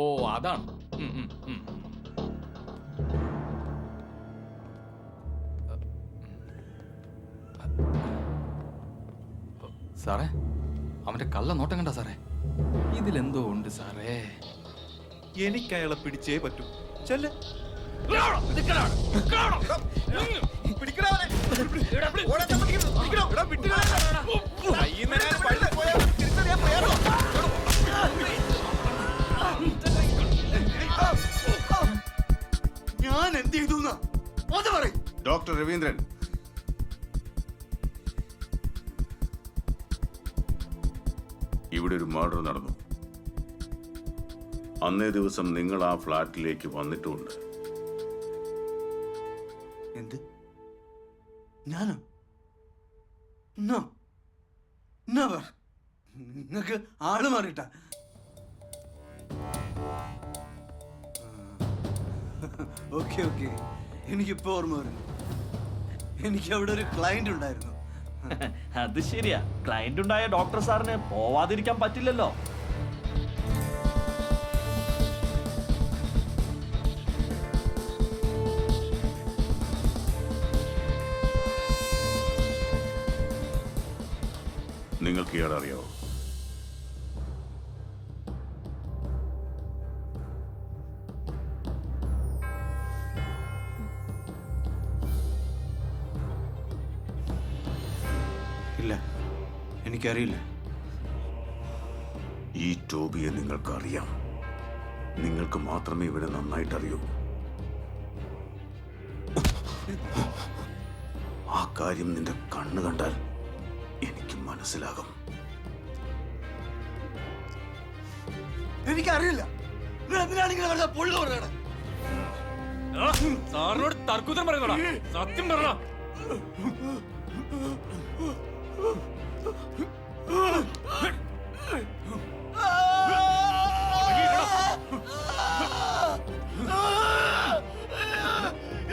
ഓ, അതാണ്. സാറേ, അവന്റെ കള്ള നോട്ടം കണ്ട സാറേ? ഇതിലെന്തോ ഉണ്ട് സാറേ. എനിക്ക് അയാളെ പിടിച്ചേ പറ്റൂ. ചെല്ല്. ഞാൻ എന്ത് ചെയ്തു? ഡോക്ടർ രവീന്ദ്രൻ, ഇവിടെ ഒരു മർഡർ നടന്നു. അന്നേ ദിവസം നിങ്ങൾ ആ ഫ്ലാറ്റിലേക്ക് വന്നിട്ടുമുണ്ട്. എന്ത്? ഞാനോ? നിങ്ങക്ക് ആള് മാറിയിട്ട? ഓക്കെ, എനിക്കിപ്പോ ഓർമ്മ വരുന്നു. എനിക്ക് അവിടെ ഒരു ക്ലയന്റ് ഉണ്ടായിരുന്നു. അത് ശരിയാ, ക്ലയന്റ് ഉണ്ടായ ഡോക്ടർ സാറിന് പോവാതിരിക്കാൻ പറ്റില്ലല്ലോ. നിങ്ങൾക്ക് ഇയാളെ അറിയാവോ? ഇല്ല, എനിക്കറിയില്ല. ഈ ടോബിയെ നിങ്ങൾക്ക് അറിയാം. നിങ്ങൾക്ക് മാത്രമേ ഇവനെ നന്നായിട്ട് അറിയൂ. ആ കാര്യം നിന്റെ കണ്ണ് കണ്ടാൽ എനിക്ക് മനസ്സിലാകും. എനിക്കറിയില്ല. പൊള്ളു പറയണം. സാറിനോട് തർക്കുത്തരം പറയുന്നോടാ, സത്യം പറഞ്ഞ.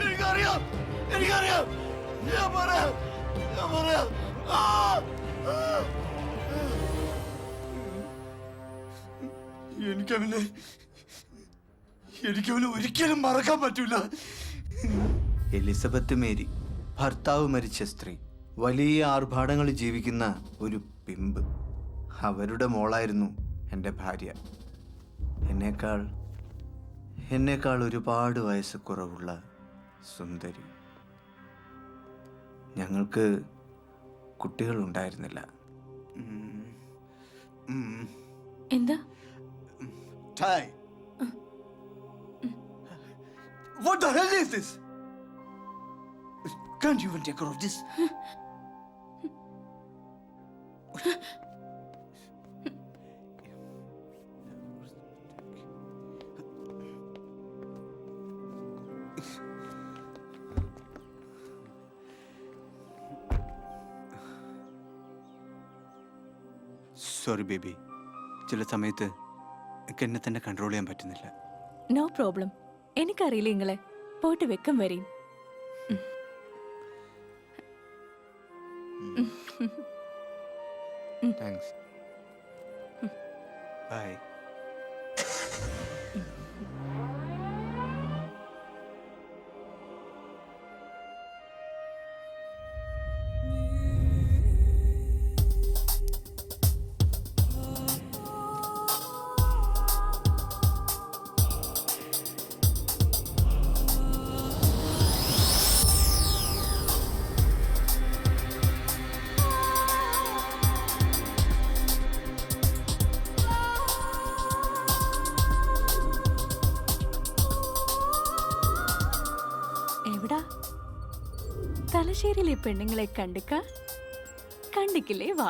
എനിക്കറിയാം. ഞാൻ പറയാം. എനിക്കവനെ ഒരിക്കലും മറക്കാൻ പറ്റൂല. എലിസബത്ത് മേരി, ഭർത്താവ് മരിച്ച സ്ത്രീ, വലിയ ആർഭാടങ്ങളിൽ ജീവിക്കുന്ന ഒരു പിമ്പ്. അവരുടെ മോളായിരുന്നു എൻ്റെ ഭാര്യ. എന്നേക്കാൾ ഒരുപാട് വയസ്സ് കുറവുള്ള സുന്ദരി. ഞങ്ങൾക്ക് കുട്ടികളുണ്ടായിരുന്നില്ല. എന്താ? What the hell is this? Can't you even take care of this? Sorry baby, ചില സമയത്ത് എന്നെ തന്നെ കൺട്രോൾ ചെയ്യാൻ പറ്റുന്നില്ല. No problem. എനിക്കറിയില്ല നിങ്ങളെ. പോയിട്ട് വെക്കം വരെയും. താങ്ക്സ്. ബൈ. കളമശ്ശേരിയിലെ പെണ്ണുങ്ങളെ കണ്ടിക്കില്ലേ വാ.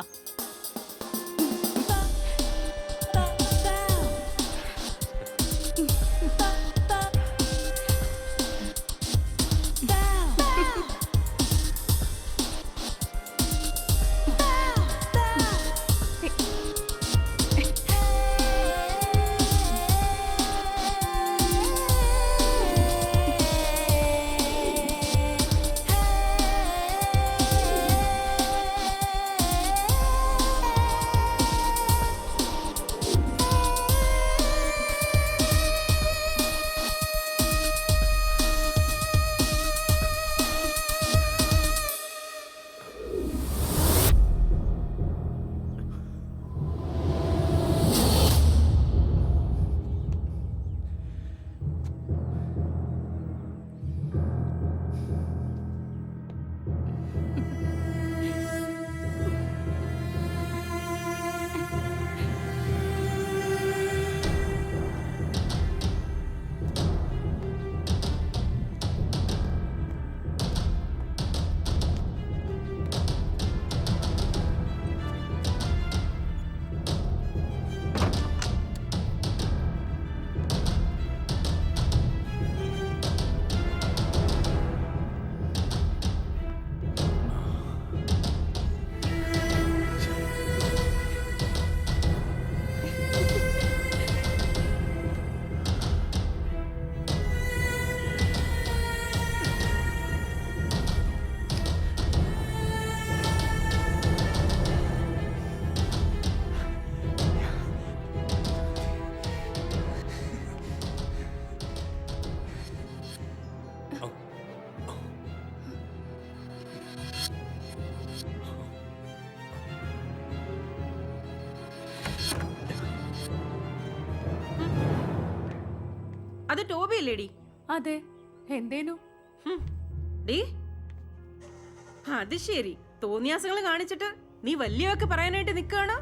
അത് ടോബി അല്ലേടി? അതെ, എന്തേനു? ഡീ, അത് ശരി. തോന്നിയാസങ്ങൾ കാണിച്ചിട്ട് നീ വലിയൊക്കെ പറയാനായിട്ട് നിൽക്കുകയാണോ?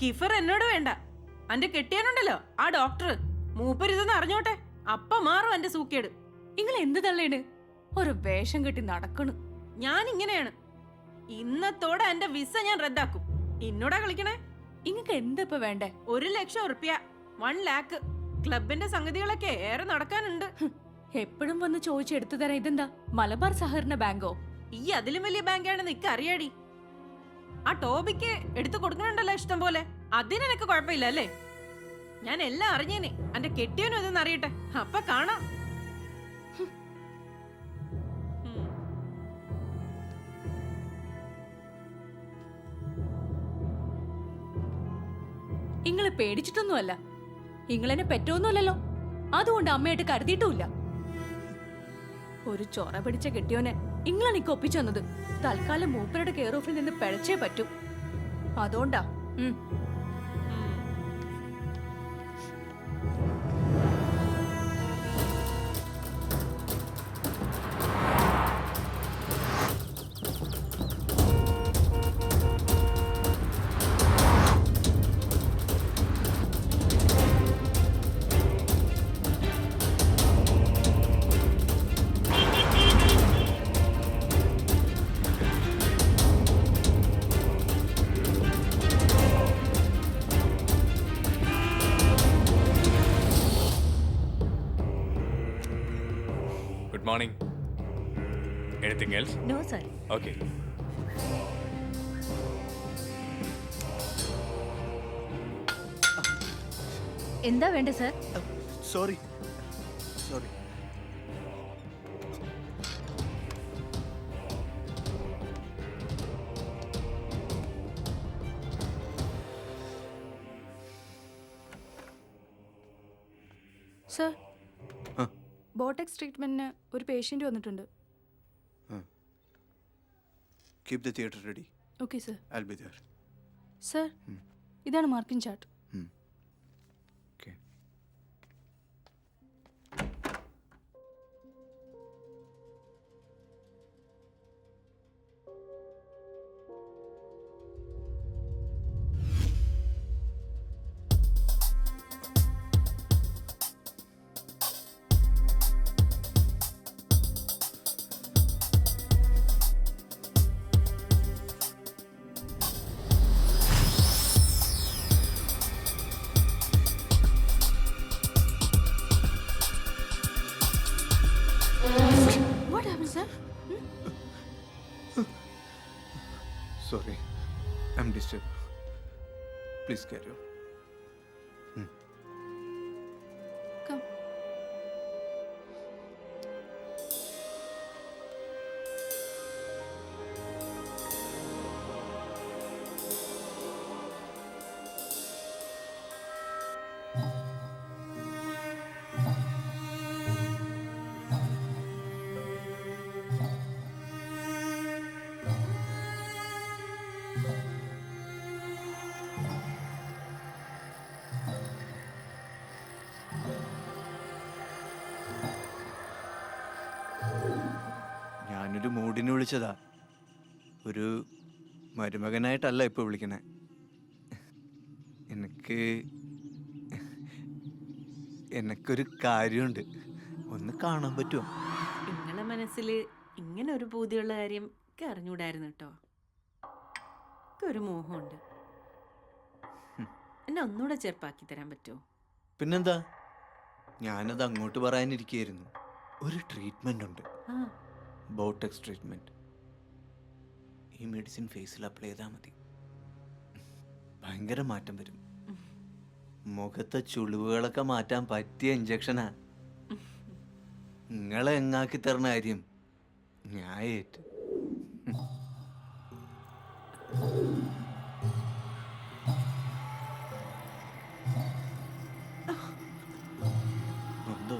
കിഫർ എന്നോട് വേണ്ട, അന്റെ കെട്ടിയാനുണ്ടല്ലോ ആ ഡോക്ടർ, മൂപ്പരിതെന്ന് അറിഞ്ഞോട്ടെ, അപ്പ മാറും എന്റെ സൂക്കേട്. നിങ്ങൾ എന്ത് തള്ളേണ്? ഒരു വേഷം കെട്ടി നടക്കണു. ഞാൻ ഇങ്ങനെയാണ്. ഇന്നത്തോടെ എന്റെ വിസ ഞാൻ റദ്ദാക്കും. എന്നോടാ കളിക്കണേ? ഇങ്ങക്ക് എന്താ വേണ്ടേ? 1,00,000 ഉറുപ്യ, 1 ലാക്ക്. ക്ലബിന്റെ സംഗതികളൊക്കെ ഏറെ നടക്കാനുണ്ട്. എപ്പോഴും വന്ന് ചോദിച്ചെടുത്തു തരാം. ഇതെന്താ മലബാർ സഹകരണ ബാങ്കോ? ഈ അതിലും വലിയ ബാങ്കാണെന്ന് നിക്ക് അറിയാടി. ആ ടോബിക്ക് എടുത്തു കൊടുക്കണുണ്ടല്ലോ ഇഷ്ടം പോലെ. അതിനെനക്ക് കുഴപ്പമില്ല അല്ലേ? ഞാൻ എല്ലാം അറിഞ്ഞേനെ. എന്റെ കെട്ടിയവനും ഇതെന്ന് അറിയട്ടെ, അപ്പൊ കാണാം. ഇങ്ങള് പേടിച്ചിട്ടൊന്നുമല്ല, ഇങ്ങളെന്നെ പെറ്റൊന്നുമല്ലല്ലോ, അതുകൊണ്ട് അമ്മയായിട്ട് കരുതിയിട്ടുമില്ല. ഒരു ചൊറ പിടിച്ച കെട്ടിയോനെ ഇങ്ങളാണ് എനിക്ക് ഒപ്പിച്ചു തന്നത്. തൽക്കാലം മൂപ്പരുടെ കെയർ ഓഫിൽ നിന്ന് പിഴച്ചേ പറ്റൂ. അതുകൊണ്ടാ. Good morning. Anything else? No, sir. Okay. എന്താ വേണ്ട സർ? സോറി. സർ, ബോട്ടക്സ് ട്രീറ്റ്മെന്റിന് ഒരു പേഷ്യന്റ് വന്നിട്ടുണ്ട്. Keep the theatre ready. Okay sir. I'll be there. Sir, ഇതാണ് marking chart. Sorry, I am disturb. Please carry on. ഞാനൊരു മൂഡിന് വിളിച്ചതാ, ഒരു മരുമകനായിട്ടല്ല ഇപ്പൊ വിളിക്കണേ. എനിക്കൊരു കാര്യമുണ്ട്, ഒന്ന് കാണാൻ പറ്റുമോ? നിങ്ങളെ മനസ്സിൽ ഇങ്ങനെ ഒരു പൂതിയുള്ള കാര്യം ഒക്കെ അറിഞ്ഞൂടായിരുന്നു കേട്ടോ. ഒരു മോഹമുണ്ട്, എന്നെ ഒന്നുകൂടെ ചെറുപ്പാക്കി തരാൻ പറ്റുമോ? പിന്നെന്താ, ഞാനത് അങ്ങോട്ട് പറയാനിരിക്കുകയായിരുന്നു. ഒരു ട്രീറ്റ്മെന്റ് ഉണ്ട്, ആ, ബോട്ടക്സ് ട്രീറ്റ്മെന്റ്. ഈ മെഡിസിൻ ഫേസിൽ അപ്ലൈ ചെയ്താൽ മതി, ഭയങ്കര മാറ്റം വരും. മുഖത്തെ ചുളിവുകളൊക്കെ മാറ്റാൻ പറ്റിയ ഇഞ്ചക്ഷനാ. നിങ്ങളെ എങ്ങാക്കി തരുന്ന കാര്യം ഞാൻ ഏറ്റു. എന്തോ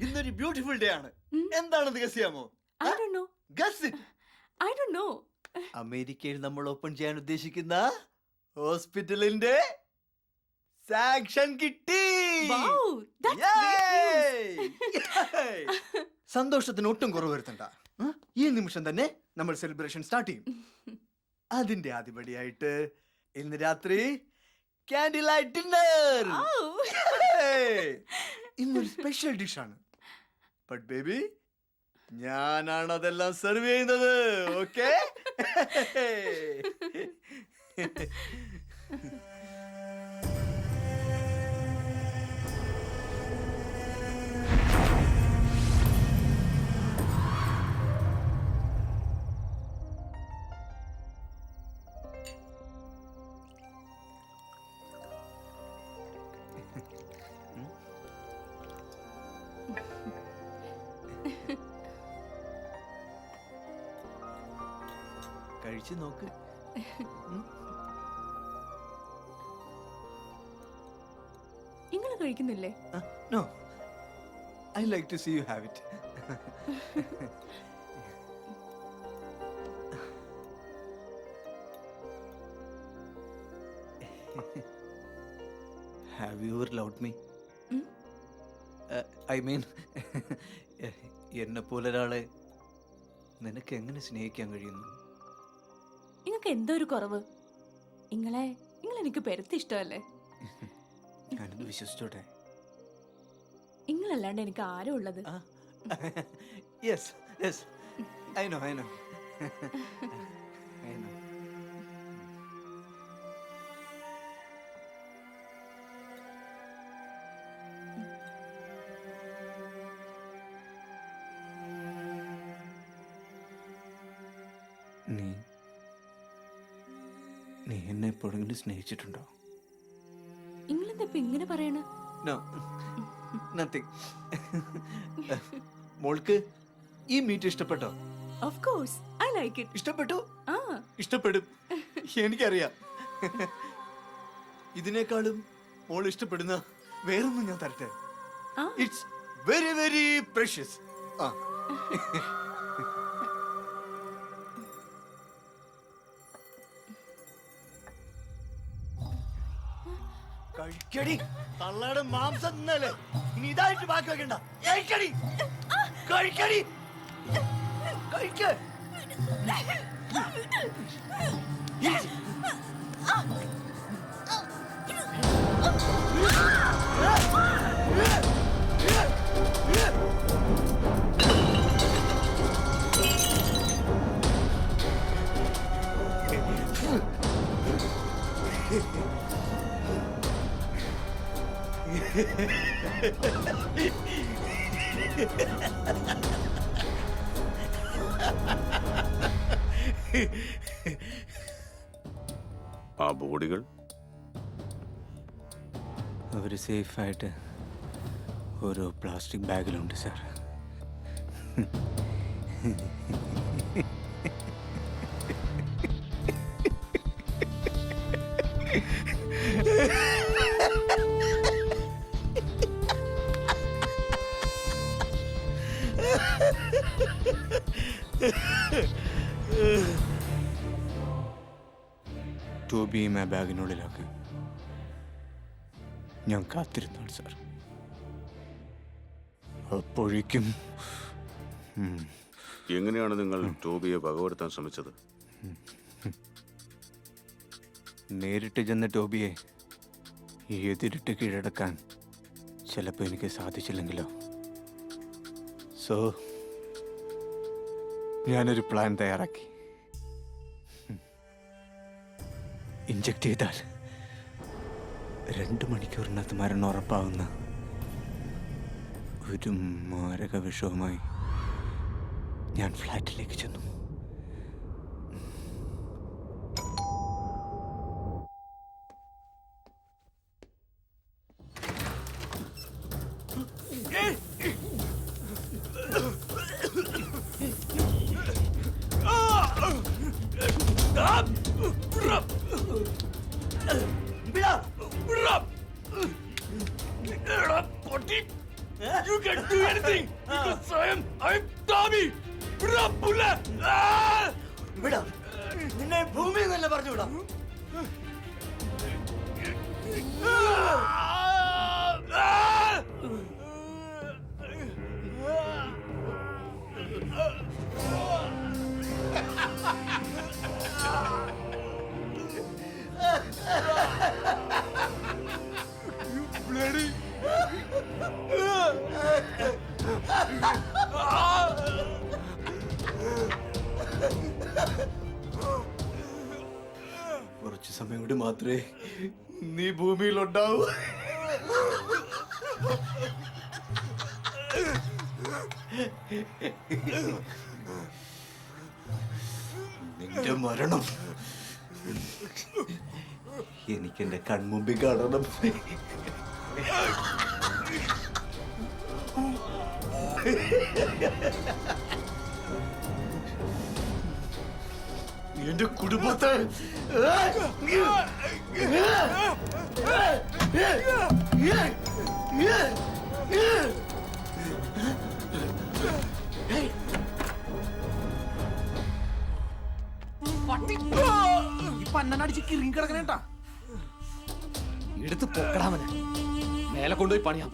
ഇന്നൊരു ബ്യൂട്ടിഫുൾ ഡേ ആണ്. എന്താണെന്ന് ഗസ് ചെയ്യാമോ? അമേരിക്കയിൽ നമ്മൾ ഓപ്പൺ ചെയ്യാൻ ഉദ്ദേശിക്കുന്ന ഹോസ്പിറ്റലിന്റെ സാങ്ഷൻ കിട്ടി. സന്തോഷത്തിന് ഒട്ടും കുറവ് വരുത്തണ്ട. ഈ നിമിഷം തന്നെ നമ്മൾ സെലിബ്രേഷൻ സ്റ്റാർട്ട് ചെയ്യും. അതിന്റെ ആദ്യപടിയായിട്ട് ഇന്ന് രാത്രി കാൻഡിൽ ലൈറ്റ് ഡിന്നർ. ഇന്നൊരു സ്പെഷ്യൽ ഡിഷാണ്. ബട്ട് ബേബി, ഞാനാണ് അതെല്ലാം സെർവ് ചെയ്യുന്നത്. ഓക്കെ? കഴിച്ചു നോക്ക്. നിങ്ങൾ കഴിക്കുന്നില്ലേ? No, I like to see you have it. Have you ever loved me? I mean, എന്നെ പോലെ ഒരാളെ നിനക്ക് എങ്ങനെ സ്നേഹിക്കാൻ കഴിയുന്നു? നിങ്ങൾക്ക് എന്തോ ഒരു കുറവ്. നിങ്ങൾ എനിക്ക് പെരുത്ത് ഇഷ്ടമല്ലേ? ഞാനത് വിശ്വസിച്ചോട്ടെ. നിങ്ങളല്ലാണ്ട് എനിക്ക് ആരും ഉള്ളത്. Yes yes, I know I know I know. നീ എന്നെ എപ്പോഴെങ്കിലും സ്നേഹിച്ചിട്ടുണ്ടോ? നിങ്ങളെന്താ ഇപ്പൊ ഇങ്ങനെ പറയണ? No, nothing. മോൾക്ക് ഈ മീറ്റ് ഇഷ്ടപ്പെട്ടോ? Of course I like it. ഇഷ്ടപ്പെട്ടു? ഇഷ്ടപ്പെടും, എനിക്കറിയാം. ഇതിനേക്കാളും മോൾ ഇഷ്ടപ്പെടുന്ന വേറൊന്നും ഞാൻ തരട്ടെ. It's very very precious. കഴിക്കടി, തള്ളയുടെ മാംസം തിന്നല്ലേ, ഇനി ഇതായിട്ട് ബാക്കി വെക്കണ്ട. കഴിക്കടി, കഴിക്കടി കഴിക്ക ആ ബോഡികൾ അവർ സേഫായിട്ട് ഓരോ പ്ലാസ്റ്റിക് ബാഗിലുണ്ട് സാർ. ടോബിയും ആ ബാഗിനുള്ളിലാക്കി ഞാൻ കാത്തിരുന്നാണ് സാർ. അപ്പോഴേക്കും എങ്ങനെയാണ് നിങ്ങൾ ടോബിയെ വകവരുത്താൻ ശ്രമിച്ചത്? നേരിട്ട് ചെന്ന് ടോബിയെ എതിരിട്ട് കീഴടക്കാൻ ചിലപ്പോൾ എനിക്ക് സാധിച്ചില്ലെങ്കിലോ. സോ ഞാനൊരു പ്ലാൻ തയ്യാറാക്കി. ഇഞ്ചക്ട് ചെയ്താൽ 2 മണിക്കൂറിനകത്ത് മരണം ഉറപ്പാവുന്ന ഒരു മാരക വിഷവുമായി ഞാൻ ഫ്ലാറ്റിലേക്ക് ചെന്നു. You can do anything because I'm Tommy. വിടാം, നിന്നെ ഭൂമി എന്നല്ല പറഞ്ഞു വിടാം. കുറച്ച് സമയം കൂടി മാത്രമേ നീ ഭൂമിയിലുണ്ടാവൂ. നിന്റെ മരണം എനിക്കെന്റെ കൺമുമ്പിൽ കാണണം. എന്റെ കുടുംബത്തെ പന്നടിച്ച് കിറങ്ങി കിടക്കണേട്ടാ. എടുത്ത് പൊക്കടാമനെ, മേലെ കൊണ്ടുപോയി പണിയാം.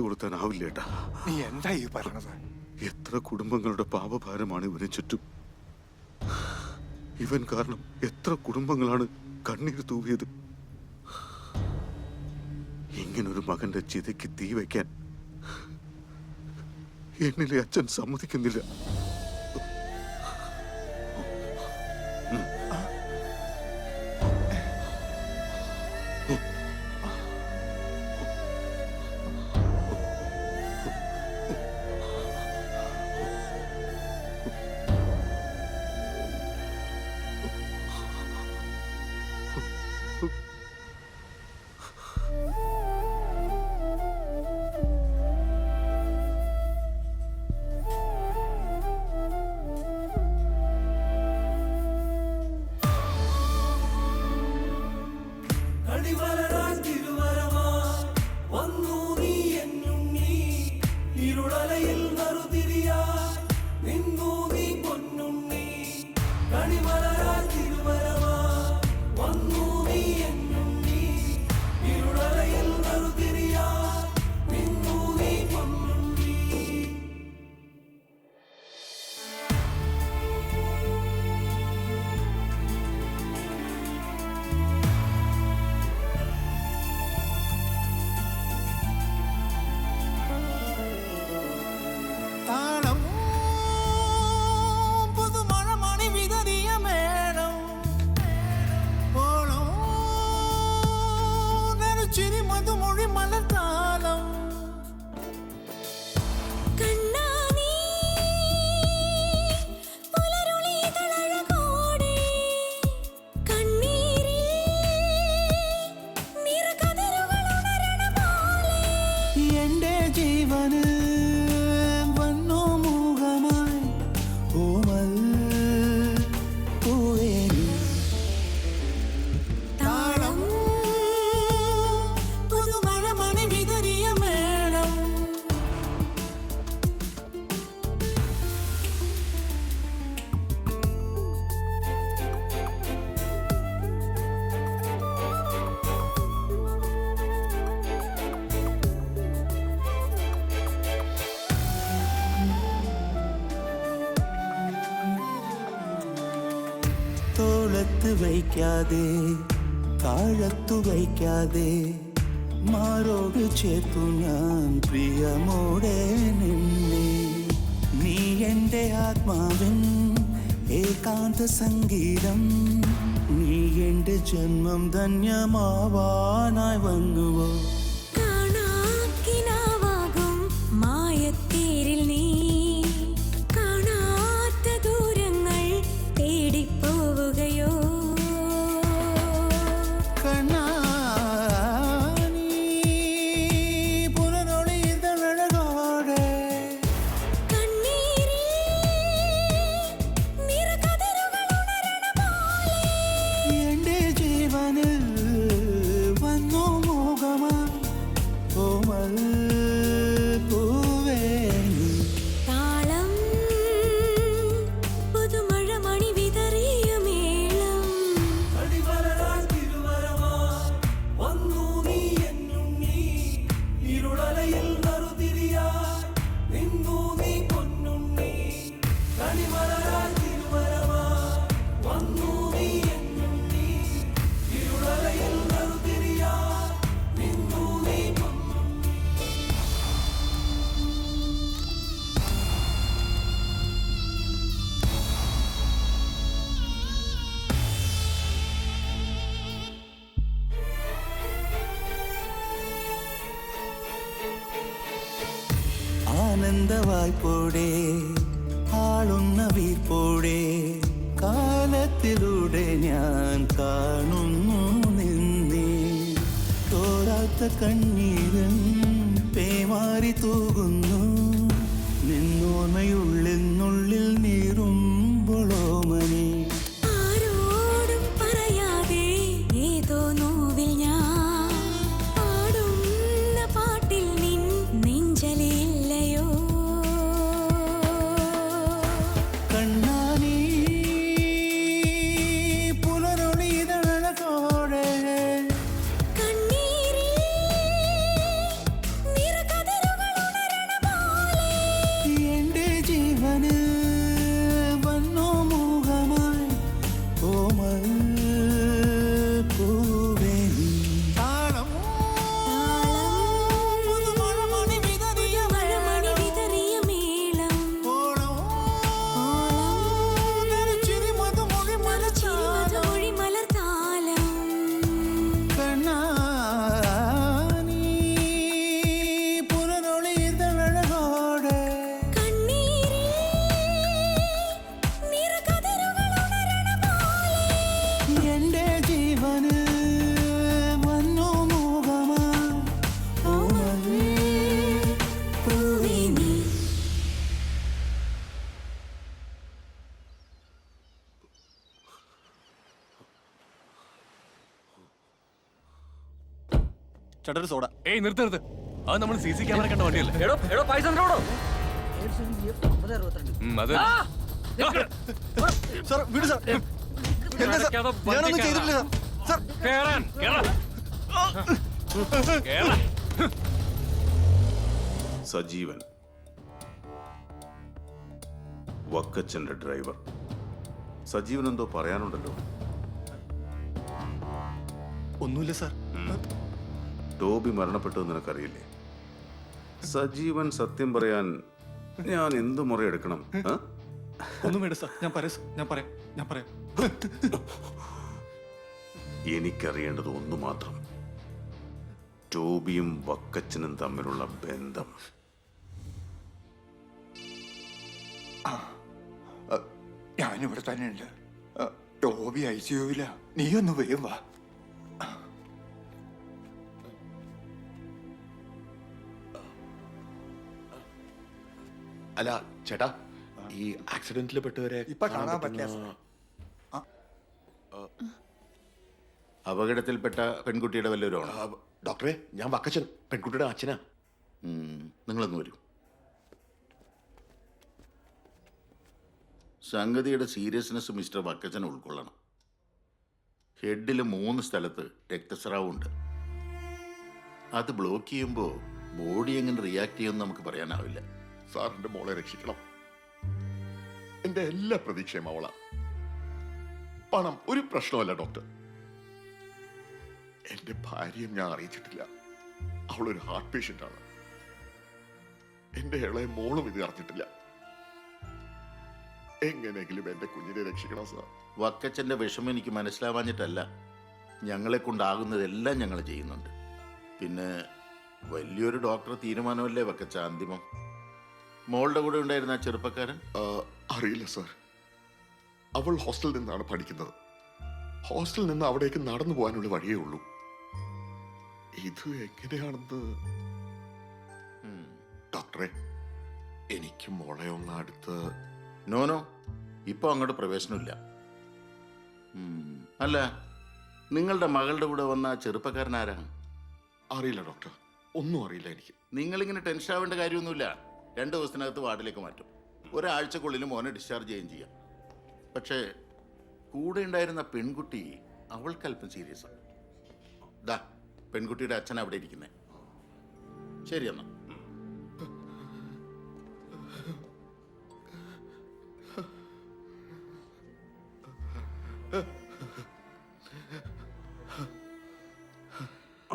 കൊടുത്താനാവില്ലേട്ടാ. നീ എന്താ ഈ പറഞ്ഞത്? എത്ര കുടുംബങ്ങളുടെ പാപഭാരമാണ് ഇവന് ചുറ്റും. ഇവൻ കാരണം എത്ര കുടുംബങ്ങളാണ് കണ്ണീർ തൂവിയത്. ഇങ്ങനൊരു മകന്റെ ചിതയ്ക്ക് തീ വയ്ക്കാൻ എന്നിലെ അച്ഛൻ സമ്മതിക്കുന്നില്ല. തോളത്ത് വയ്ക്കാതെ താഴത്തു വയ്ക്കാതെ മാറോട് ചേർത്തു ഞാൻ പ്രിയമോടെ നിന്നെ. നീ എൻ്റെ ആത്മാവിൻ ഏകാന്ത സംഗീതം. നീ എൻ്റെ ജന്മം ധന്യമാവാനായി വന്നുവോ. മായത്തേരിൽ നീ കാണാത്ത ദൂരങ്ങൾ തേടിപ്പോവുകയോ. എൻ്റെ ജീവനിൽ വന്നു മുഖമായി ഓമൽ ആനന്ദവായ്പോടെ ആളുന്ന വീർപ്പോടെ കാലത്തിലൂടെ ഞാൻ കാണുന്നു നിന്നെ. തോരാത്ത കണ്ണീരൻ പേമാരി തൂകുന്നു നിന്നോർമ്മയുള്ളിൽ നീറുമ്പോളോ മനി. ആരോടും പറയാതെ ഏതോ നോവിൽ ഞാൻ പാടുന്ന പാട്ടിൽ നിൻ നെഞ്ചലില്ലയോ. കണ്ണാനീ പുലരൊളിതഴകോടെ കണ്ണീരിൽ നിറകതിരുകൾ ചേട്ടാ ഒരു സോഡ. ഏയ് നിർത്ത് നിർത്ത്, അത് നമ്മൾ CC ക്യാമറ കണ്ട വണ്ടിയല്ലേ? അത് സാർ വിട് സാർ. എന്താ സാർ? ഞാനൊന്നും ചെയ്തിട്ടില്ല സാർ. സജീവൻ, വക്കച്ചന്റെ ഡ്രൈവർ. സജീവൻ എന്തോ പറയാനുണ്ടല്ലോ. ഒന്നുമില്ല സാർ. ടോബി മരണപ്പെട്ടു നിനക്കറിയില്ലേ? സജീവൻ സത്യം പറയാൻ ഞാൻ എന്ത് മുറയെടുക്കണം? ഒന്നും വേണ്ട സാർ, ഞാൻ പറയാം. എനിക്കറിയേണ്ടത് ഒന്നു മാത്രം, ടോബിയും വക്കച്ചനും തമ്മിലുള്ള ബന്ധം. ഞാനിവിടെ തന്നെയുണ്ട്. ടോബി ICUവില. നീ ഒന്ന് വേഗം വാ. അല്ല ചേട്ടാ, ഈ ആക്സിഡന്റിൽ പെട്ടവരെ ഇപ്പൊ കാണാൻ പറ്റില്ല. അപകടത്തിൽപ്പെട്ട പെൺകുട്ടിയുടെ വല്ലവരുമാണ്? ഡോക്ടറെ, ഞാൻ വക്കച്ചൻ, പെൺകുട്ടിയുടെ അച്ഛനാ. നിങ്ങളൊന്ന് വരൂ. സംഗതിയുടെ സീരിയസ്നെസ് മിസ്റ്റർ വക്കച്ചൻ ഉൾക്കൊള്ളണം. ഹെഡിൽ 3 സ്ഥലത്ത് രക്തസ്രാവമുണ്ട്. അത് ബ്ലോക്ക് ചെയ്യുമ്പോൾ ബോഡി എങ്ങനെ റിയാക്ട് ചെയ്യുമെന്ന് നമുക്ക് പറയാനാവില്ല. സാറിന്റെ മോളെ രക്ഷിക്കണം. എന്റെ എല്ലാ പ്രതീക്ഷയും അവളാ. പണം ഒരു പ്രശ്നമല്ല ഡോക്ടർ. എന്റെ ഭാര്യയും ഞാൻ അറിയിച്ചിട്ടില്ല. അവളൊരു ഹാർട്ട് പേഷ്യന്റ് ആണ്. എന്റെ ഇളയ മോളും ഇത് അറിഞ്ഞിട്ടില്ല. എങ്ങനെയെങ്കിലും എന്റെ കുഞ്ഞിനെ രക്ഷിക്കണം സാർ. വക്കച്ചന്റെ വിഷമം എനിക്ക് മനസ്സിലാവാഞ്ഞിട്ടല്ല. ഞങ്ങളെ കൊണ്ടാകുന്നതെല്ലാം ഞങ്ങൾ ചെയ്യുന്നുണ്ട്. പിന്നെ വലിയൊരു ഡോക്ടർ തീരുമാനമല്ലേ വക്കച്ച അന്തിമം. മോളുടെ കൂടെ ഉണ്ടായിരുന്ന ആ ചെറുപ്പക്കാരൻ? അറിയില്ല സാർ. അവൾ ഹോസ്റ്റലിൽ നിന്നാണ് പഠിക്കുന്നത്. ഹോസ്റ്റലിൽ നിന്ന് അവിടേക്ക് നടന്നു പോകാനുള്ള വഴിയേ ഉള്ളൂ. ഇത് എങ്ങനെയാണെന്ന് ഡോക്ടറെ, എനിക്ക് മോളെ ഒന്ന് അടുത്ത്. നോനോ, ഇപ്പൊ അങ്ങോട്ട് പ്രവേശനമില്ല. അല്ല, നിങ്ങളുടെ മകളുടെ കൂടെ വന്ന ചെറുപ്പക്കാരൻ ആരാണ്? അറിയില്ല ഡോക്ടർ, ഒന്നും അറിയില്ല എനിക്ക്. നിങ്ങളിങ്ങനെ ടെൻഷൻ ആവേണ്ട കാര്യമൊന്നുമില്ല. 2 ദിവസത്തിനകത്ത് വാർഡിലേക്ക് മാറ്റും. ഒരാഴ്ചക്കുള്ളിൽ മോനെ ഡിസ്ചാർജ് ചെയ്യുകയും ചെയ്യാം. പക്ഷേ കൂടെ ഉണ്ടായിരുന്ന പെൺകുട്ടി, അവൾക്ക് അല്പം സീരിയസ് ആണ്. ദാ പെൺകുട്ടിയുടെ അച്ഛൻ അവിടെ ഇരിക്കുന്നേ. ശരി എന്നാ.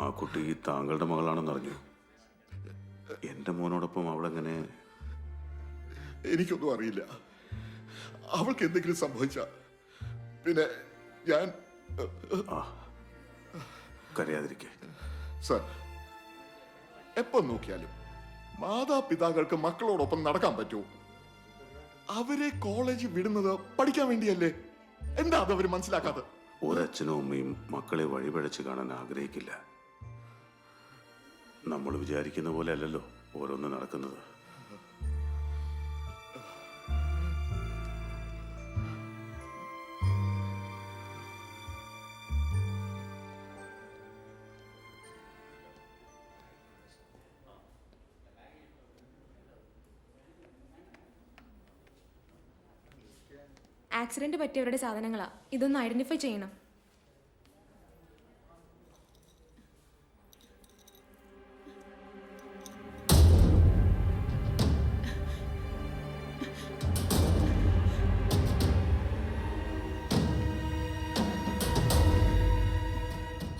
ആ കുട്ടി താങ്കളുടെ മകളാണെന്നറിഞ്ഞു. എന്റെ മോനോടൊപ്പം അവളെങ്ങനെ? എനിക്കൊന്നും അറിയില്ല. അവൾക്ക് എന്തെങ്കിലും സംഭവിച്ച പിന്നെ ഞാൻ. കരയാതിരിക്കെ സർ, എപ്പോ നോക്കിയാലും മാതാപിതാക്കൾക്ക് മക്കളോടൊപ്പം നടക്കാൻ പറ്റുമോ? അവരെ കോളേജ് വിടുന്നത് പഠിക്കാൻ വേണ്ടിയല്ലേ. എന്താ അതവര് മനസ്സിലാക്കാതെ? ഒരച്ഛനും അമ്മയും മക്കളെ വഴിപഴച്ച് കാണാൻ ആഗ്രഹിക്കില്ല. നമ്മൾ വിചാരിക്കുന്ന പോലെ അല്ലല്ലോ ഓരോന്ന് നടക്കുന്നത്. ആക്സിഡന്റ് പറ്റിയവരുടെ സാധനങ്ങളാ. ഇതൊന്ന് ഐഡന്റിഫൈ ചെയ്യണം.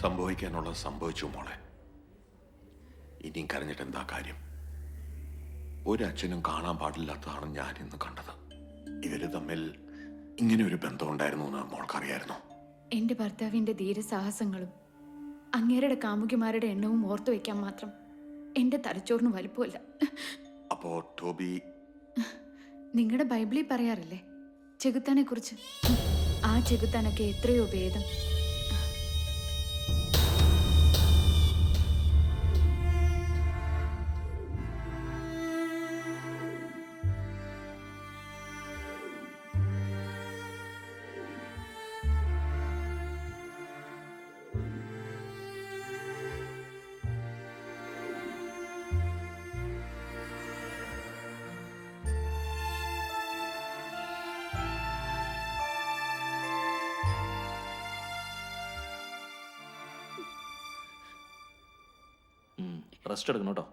സംഭവിക്കാനുള്ളത് സംഭവിച്ചു മോളെ. ഇനിയും കരഞ്ഞിട്ട് എന്താ കാര്യം? ഒരച്ഛനും കാണാൻ പാടില്ലാത്തതാണ് ഞാൻ ഇന്ന് കണ്ടത്. ഇവര് തമ്മിൽ ഇങ്ങനെ ഒരു ബന്ധം ഉണ്ടായിരുന്നു എന്ന് മോൾക്കറിയായിരുന്നു? എന്റെ ഭർത്താവിന്റെ ധീരസാഹസങ്ങളും അങ്ങേരുടെ കാമുകിമാരുടെ എണ്ണവും ഓർത്തു വെക്കാൻ മാത്രം എന്റെ തലച്ചോറിന് വലുപ്പമില്ല. അപ്പോ ടോബി? നിങ്ങളുടെ ബൈബിളിൽ പറയാറില്ലേ ചെകുത്താനെ കുറിച്ച്? ആ ചെകുത്താനൊക്കെ എത്രയോ ഭേദം. റെസ്റ്റ് എടുക്കണം കേട്ടോ.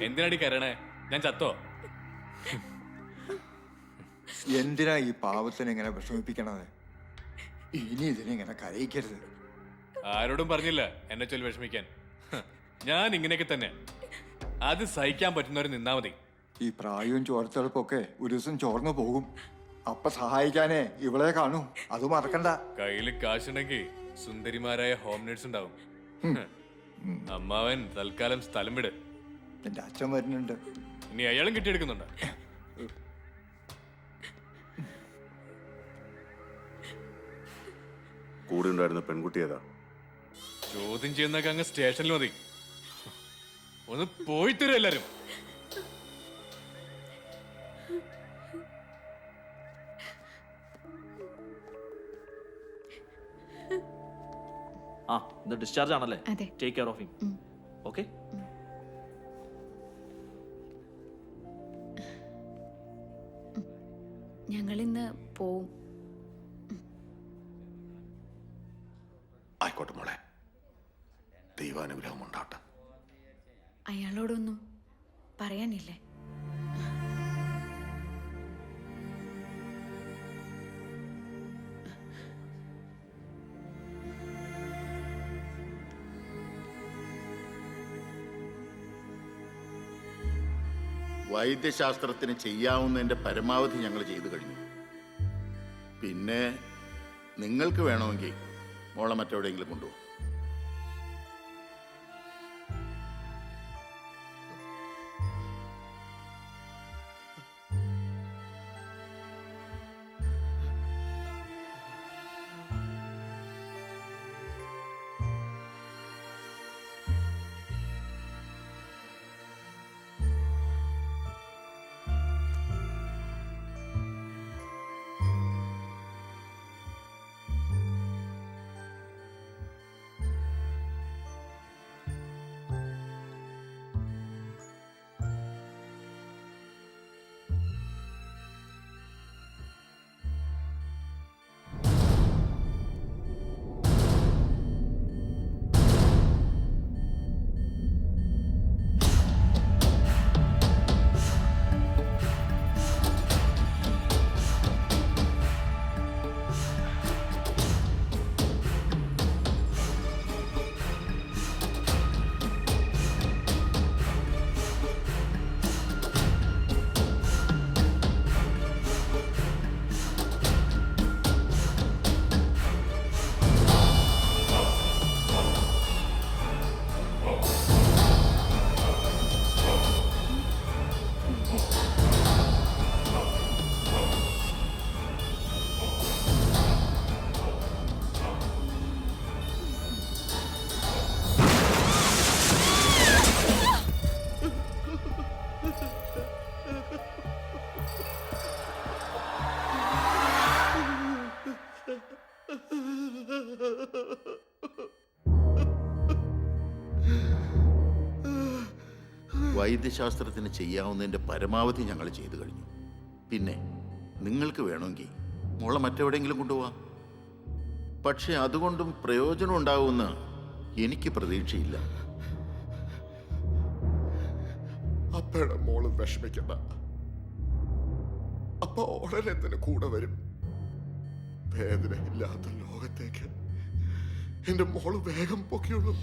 എന്തിനാടി കരണേ? ഞാൻ ചത്തോ? എന്തിനാ ഈ പാവത്തിനെ ഇങ്ങനെ വിഷമിപ്പിക്കണത്? ഇനി ഇതിനെ കരയിക്കരുത്. ആരോടും പറഞ്ഞില്ല എന്നെ ചൊല്ലി വിഷമിക്കാൻ. ഞാൻ ഇങ്ങനെയൊക്കെ തന്നെ. അത് സഹിക്കാൻ പറ്റുന്നവർ നിന്നാ മതി. ഈ പ്രായവും ചോരത്തെളുപ്പൊക്കെ ഒരു ദിവസം ചോർന്നു പോകും. അപ്പൊ സഹായിക്കാനേ ഇവളെ കാണൂ, അത് മറക്കണ്ട. കയ്യിൽ കാശുണ്ടെങ്കിൽ സുന്ദരിമാരായ ഹോം നേഴ്സ് ഉണ്ടാവും. അമ്മാവൻ തൽക്കാലം സ്ഥലം വിട്. എന്റെ അച്ഛൻ വരുന്നുണ്ട്. ഇനി അയാളും കിട്ടിയെടുക്കുന്നുണ്ട്. കൂടെ ഉണ്ടായിരുന്ന പെൺകുട്ടി ഏതാ? ചോദ്യം ചെയ്യുന്നൊക്കെ അങ്ങ് സ്റ്റേഷനിൽ മതി. ഒന്ന് പോയി തരും എല്ലാരും. ആ ഇത് ഡിസ്ചാർജ് ആണല്ലേ? അതെ. Take care of him. Okay. ഞങ്ങളിന്ന് പോവും. ആയിക്കോട്ടെ മോളെ, ദൈവാനുഗ്രഹം ഉണ്ടാവട്ടെ. അയാളോടൊന്നും പറയാനില്ലേ? വൈദ്യശാസ്ത്രത്തിന് ചെയ്യാവുന്നതിന്റെ പരമാവധി ഞങ്ങൾ ചെയ്തു കഴിഞ്ഞു. പിന്നെ നിങ്ങൾക്ക് വേണമെങ്കിൽ മോളെ മറ്റെവിടെയെങ്കിലും കൊണ്ടുപോകും. വൈദ്യശാസ്ത്രത്തിന് ചെയ്യാവുന്നതിന്റെ പരമാവധി ഞങ്ങൾ ചെയ്തു കഴിഞ്ഞു. പിന്നെ നിങ്ങൾക്ക് വേണമെങ്കിൽ മോളെ മറ്റെവിടെയെങ്കിലും കൊണ്ടുപോവാം. പക്ഷെ അതുകൊണ്ടും പ്രയോജനം ഉണ്ടാവുമെന്ന് എനിക്ക് പ്രതീക്ഷയില്ല. അപ്പയുടെ മോള് വിഷമിക്കണ്ട. അപ്പ ഉടനെ തന്നെ കൂടെ വരും. വേദനയില്ലാത്ത ലോകത്തേക്ക് എന്റെ മോള് വേഗം പൊക്കിയുള്ളൂ.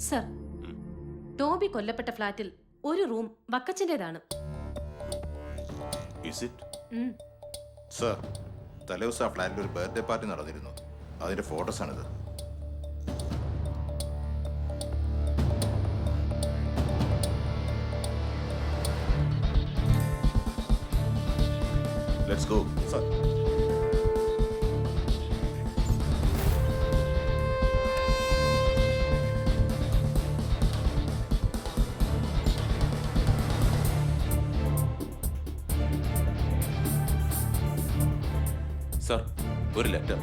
സർ, ടോബി കൊല്ലപ്പെട്ട ഫ്ലാറ്റിൽ ഒരു റൂം വക്കച്ചൻ്റെതാണ്. സർ, തലേദിവസം ആ ഫ്ലാറ്റിൽ ഒരു ബർത്ത്ഡേ പാർട്ടി നടന്നിരുന്നു. അതിന്റെ ഫോട്ടോസ് ആണിത്. Let's go. സർ. സർ, ഒരു ലെറ്റർ.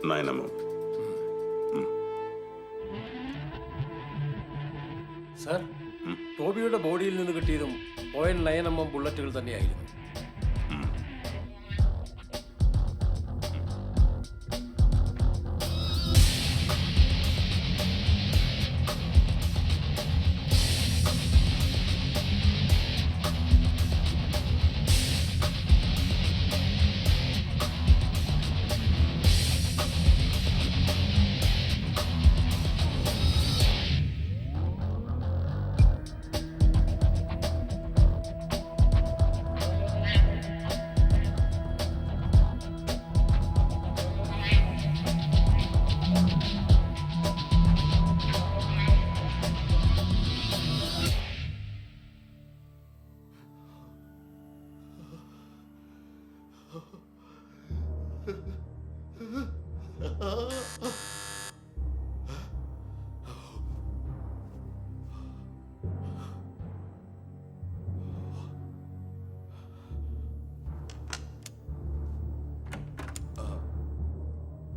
നയനമ്മ. സർ, ടോബിയുടെ ബോഡിയിൽ നിന്ന് കിട്ടിയതും .9mm ബുള്ളറ്റുകൾ തന്നെയായിരുന്നു.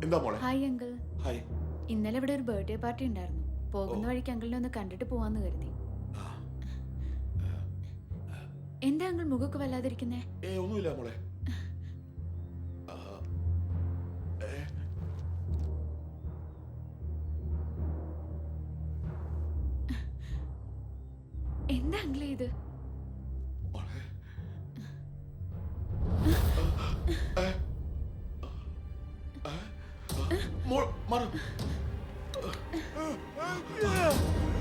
എന്താ മോളെ? Hi uncle. ഹായ്. ഇന്നലെ ഇവിടെ ഒരു ബർത്ത്ഡേ പാർട്ടി ഉണ്ടായിരുന്നു. പോകുന്ന വഴിക്ക് അങ്കിളിനെ ഒന്ന് കണ്ടിട്ട് പോവാന്ന് കരുതി. എന്താ അങ്കിൾ മുഖമൊക്കെ വല്ലാതിരിക്കുന്നേ? ഒന്നുമില്ല മോളെ. എന്താ അങ്കിളേ ഇത്?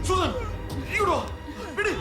സുധൻ, ഇങ്ങോട്ട് വാ. പിടി.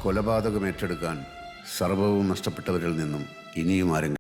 കൊലപാതകം ഏറ്റെടുക്കാൻ സർവവും നഷ്ടപ്പെട്ടവരിൽ നിന്നും ഇനിയും ആരെങ്കിലും